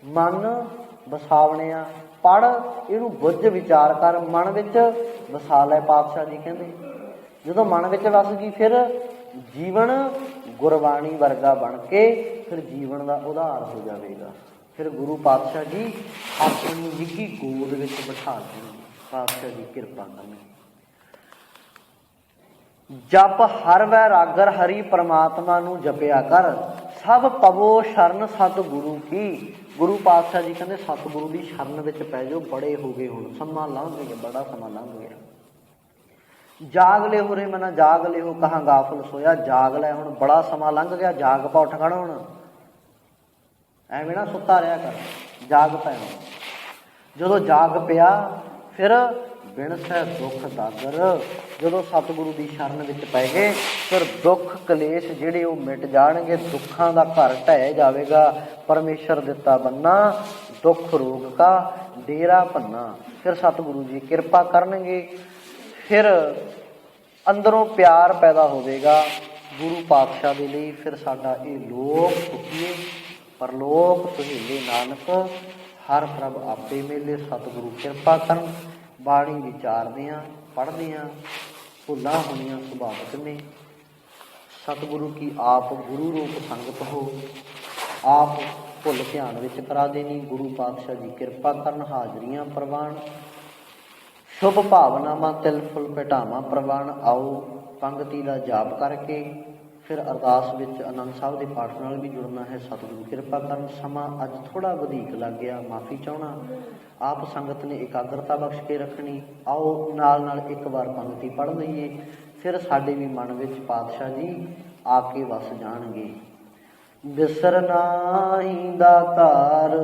ਮਨ ਵਸਾਵਣਿਆ, ਪੜ੍ਹ, ਇਹਨੂੰ ਬੁੱਝ, ਵਿਚਾਰ ਕਰ, ਮਨ ਵਿੱਚ ਵਸਾ ਲੈ। ਪਾਤਸ਼ਾਹ ਜੀ ਕਹਿੰਦੇ ਜਦੋਂ ਮਨ ਵਿੱਚ ਵਸ ਗਈ ਫਿਰ ਜੀਵਨ ਗੁਰਬਾਣੀ ਵਰਗਾ ਬਣ ਕੇ ਫਿਰ ਜੀਵਨ ਦਾ ਉਧਾਰ ਹੋ ਜਾਵੇਗਾ। ਫਿਰ ਗੁਰੂ ਪਾਤਸ਼ਾਹ ਜੀ ਆਪਣੀ ਨਿੱਘੀ ਗੋਦ ਵਿੱਚ ਬਿਠਾ ਦੇਣਗੇ। ਪਾਤਸ਼ਾਹ ਜੀ ਕਿਰਪਾ ਕਰਨਗੇ। ਜਪ ਹਰ ਵੈਰਾਗਰ ਹਰੀ ਪ੍ਰਮਾਤਮਾ ਨੂੰ ਜਪਿਆ ਕਰ, ਸਭ ਪਵੋ ਸ਼ਰਨ ਸਤਿਗੁਰੂ ਕੀ। ਗੁਰੂ ਪਾਤਸ਼ਾਹ ਜੀ ਕਹਿੰਦੇ ਸਤਿਗੁਰੂ ਦੀ ਸ਼ਰਨ ਵਿੱਚ ਪੈ ਜਾਓ, ਬੜੇ ਹੋ ਗਏ ਹੁਣ, ਸਮਾਂ ਲੰਘ ਗਿਆ, ਬੜਾ ਸਮਾਂ ਲੰਘ ਗਿਆ। ਜਾਗ ਲੈ ਹੋ ਰੇ ਮਨਾ ਜਾਗ ਲੈ ਹੋ, ਕਹਾਂ ਗਾਫਲ ਸੋਇਆ, ਜਾਗ ਲੈ ਹੁਣ, ਬੜਾ ਸਮਾਂ ਲੰਘ ਗਿਆ, ਜਾਗ ਪਾ, ਉੱਠ ਖੜ ਹੁਣ, ਐਵੇਂ ਨਾ ਸੁੱਤਾ ਰਿਹਾ ਕਰ, ਜਾਗ ਪੈਣਾ। ਜਦੋਂ ਜਾਗ ਪਿਆ ਫਿਰ ਬਿਨ ਸਹਿ ਦੁੱਖ ਦਾਗਰ, ਜਦੋਂ ਸਤਿਗੁਰੂ ਦੀ ਸ਼ਰਨ ਵਿੱਚ ਪੈ ਗਏ ਫਿਰ ਦੁੱਖ ਕਲੇਸ਼ ਜਿਹੜੇ ਉਹ ਮਿਟ ਜਾਣਗੇ, ਦੁੱਖਾਂ ਦਾ ਘਰ ਢਹਿ ਜਾਵੇਗਾ। ਪਰਮੇਸ਼ਰ ਦਿੱਤਾ ਬੰਨਾ ਦੁੱਖ ਰੋਗ ਕਾ ਡੇਰਾ ਭੰਨਾ। ਫਿਰ ਸਤਿਗੁਰੂ ਜੀ ਕਿਰਪਾ ਕਰਨਗੇ, ਫਿਰ ਅੰਦਰੋਂ ਪਿਆਰ ਪੈਦਾ ਹੋਵੇਗਾ ਗੁਰੂ ਪਾਤਸ਼ਾਹ ਦੇ ਲਈ। ਫਿਰ ਸਾਡਾ ਇਹ ਲੋਕ ਸੁਖੀਏ, ਪਰਲੋਕ ਸੁਹੇਲੇ ਨਾਨਕ, ਹਰ ਪ੍ਰਭ ਆਪੇ ਮੇਲੇ। ਸਤਿਗੁਰੂ ਕਿਰਪਾ ਕਰਨ। ਬਾਣੀ ਵਿਚਾਰਦੇ ਹਾਂ, ਪੜ੍ਹਦੇ ਹਾਂ, ਭੁੱਲਾਂ ਹੋਣੀਆਂ ਸੁਭਾਵਿਕ ਨੇ। ਸਤਿਗੁਰੂ ਕੀ ਆਪ ਗੁਰੂ ਰੂਪ ਸੰਗਤ ਹੋ, ਆਪ ਭੁੱਲ ਧਿਆਨ ਵਿੱਚ ਕਰਾ ਦੇਣੀ। ਗੁਰੂ ਪਾਤਸ਼ਾਹ ਜੀ ਕਿਰਪਾ ਕਰਨ, ਹਾਜ਼ਰੀਆਂ ਪ੍ਰਵਾਨ, ਸ਼ੁਭ ਭਾਵਨਾਵਾਂ ਤਿਲ ਫੁੱਲ ਭਟਾਵਾਂ ਪ੍ਰਵਾਨ। ਆਓ ਪੰਗਤੀ ਦਾ ਜਾਪ ਕਰਕੇ ਫਿਰ ਅਰਦਾਸ ਵਿੱਚ ਆਨੰਦ ਸਾਹਿਬ ਦੇ ਪਾਠ ਨਾਲ ਵੀ ਜੁੜਨਾ ਹੈ। ਸਤਿਗੁਰੂ ਕਿਰਪਾ ਕਰਨ। ਸਮਾਂ ਅੱਜ ਥੋੜ੍ਹਾ ਵਧੀਕ ਲੱਗ ਗਿਆ, ਮਾਫੀ ਚਾਹੁੰਦਾ। ਆਪ ਸੰਗਤ ਨੇ ਇਕਾਗਰਤਾ ਬਖਸ਼ ਕੇ ਰੱਖਣੀ। ਆਓ ਨਾਲ ਨਾਲ ਇੱਕ ਵਾਰ ਪੰਗਤੀ ਪੜ੍ਹ ਲਈਏ, ਫਿਰ ਸਾਡੇ ਵੀ ਮਨ ਵਿੱਚ ਪਾਤਸ਼ਾਹ ਜੀ ਆ ਕੇ ਵਸ ਜਾਣਗੇ। ਵਿਸਰ ਨਾਹੀਂ ਦਾਤਾਰ,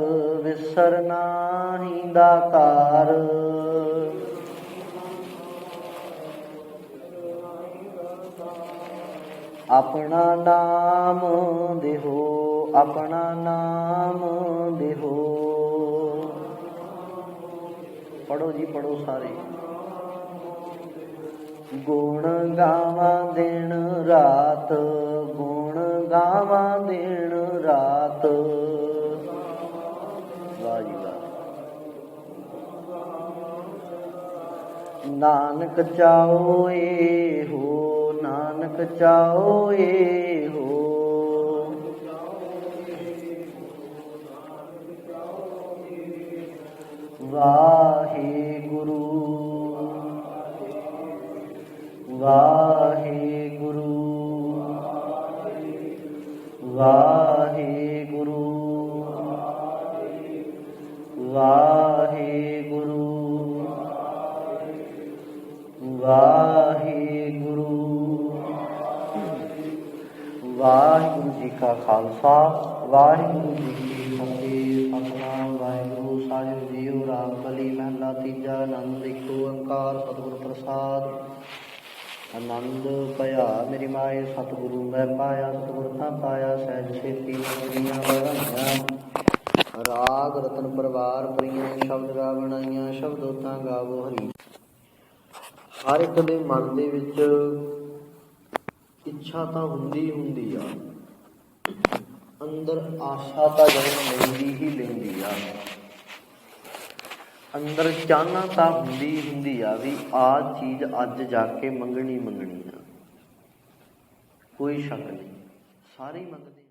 ਵਿਸਰ ਨਾਹੀਂ ਦਾਤਾਰ, ਆਪਣਾ ਨਾਮ ਦੇਹੋ, ਆਪਣਾ ਨਾਮ ਦੇਹੋ। ਪੜੋ ਜੀ, ਪੜੋ ਸਾਰੇ। ਗੁਣ ਗਾਵਾਂ ਦਿਨ ਰਾਤ, ਗੁਣ ਗਾਵਾਂ ਦਿਨ ਰਾਤ। ਵਾਹ ਜੀ ਵਾਹ। ਨਾਨਕ ਚਾਓ ਏ ਹੋ, ਨਾਨਕ ਚਾਓ ਏ ਹੋ। ਵਾਹਿਗੁਰੂ ਵਾਹਿਗੁਰੂ ਵਾਹਿਗੁਰੂ ਵਾਹਿਗੁਰੂ ਵਾਹਿਗੁਰੂ। ਵਾਹਿਗੁਰੂ ਜੀ ਕਾ ਖਾਲਸਾ, ਵਾਹਿਗੁਰੂ ਜੀ ਕੀ ਫਤਿਹ। ਸਤਿਨਾਮ ਵਾਹਿਗੁਰੂ ਸਾਹਿਬ ਜੀਓ। ਰਾਗ ਕਲੀ ਮਹਲਾ ਤੀਜਾ। ਆਨੰਦ ਇੱਕ ਓੰਕਾਰ ਸਤਿਗੁਰ ਪ੍ਰਸਾਦ। ਆਨੰਦ ਭਇਆ ਮੇਰੀ ਮਾਏ, ਸਤਿਗੁਰੂ ਮੈਂ ਪਾਇਆ, ਸਤਿਗੁਰ ਤਾਂ ਪਾਇਆ। ਸਹਿਜ ਛੇਤੀ ਨਗਰੀਆਂ ਵਧਾਈਆਂ, ਰਾਗ ਰਤਨ ਪਰਵਾਰ ਪ੍ਰੀਆਂ। ਸ਼ਬਦ ਗਾ ਬਣਾਈਆਂ, ਸ਼ਬਦੋ ਤਾਂ ਗਾਵੋ ਹਰੀ। ਹਰ ਇੱਕ ਦੇ ਮਨ ਦੇ ਵਿੱਚ ਇੱਛਾ ਤਾਂ ਹੁੰਦੀ ਆ, ਅੰਦਰ ਆਸ਼ਾ ਤਾਂ ਜਨਮ ਲੈਂਦੀ ਹੀ ਲੈਂਦੀ ਆ। ਅੰਦਰ ਚਾਹਨਾ ਤਾਂ ਹੁੰਦੀ ਆ ਵੀ ਆਹ ਚੀਜ਼ ਅੱਜ ਜਾ ਕੇ ਮੰਗਣੀ ਆ। ਕੋਈ ਸ਼ੱਕ ਨਹੀਂ, ਸਾਰੇ ਮੰਗਦੇ।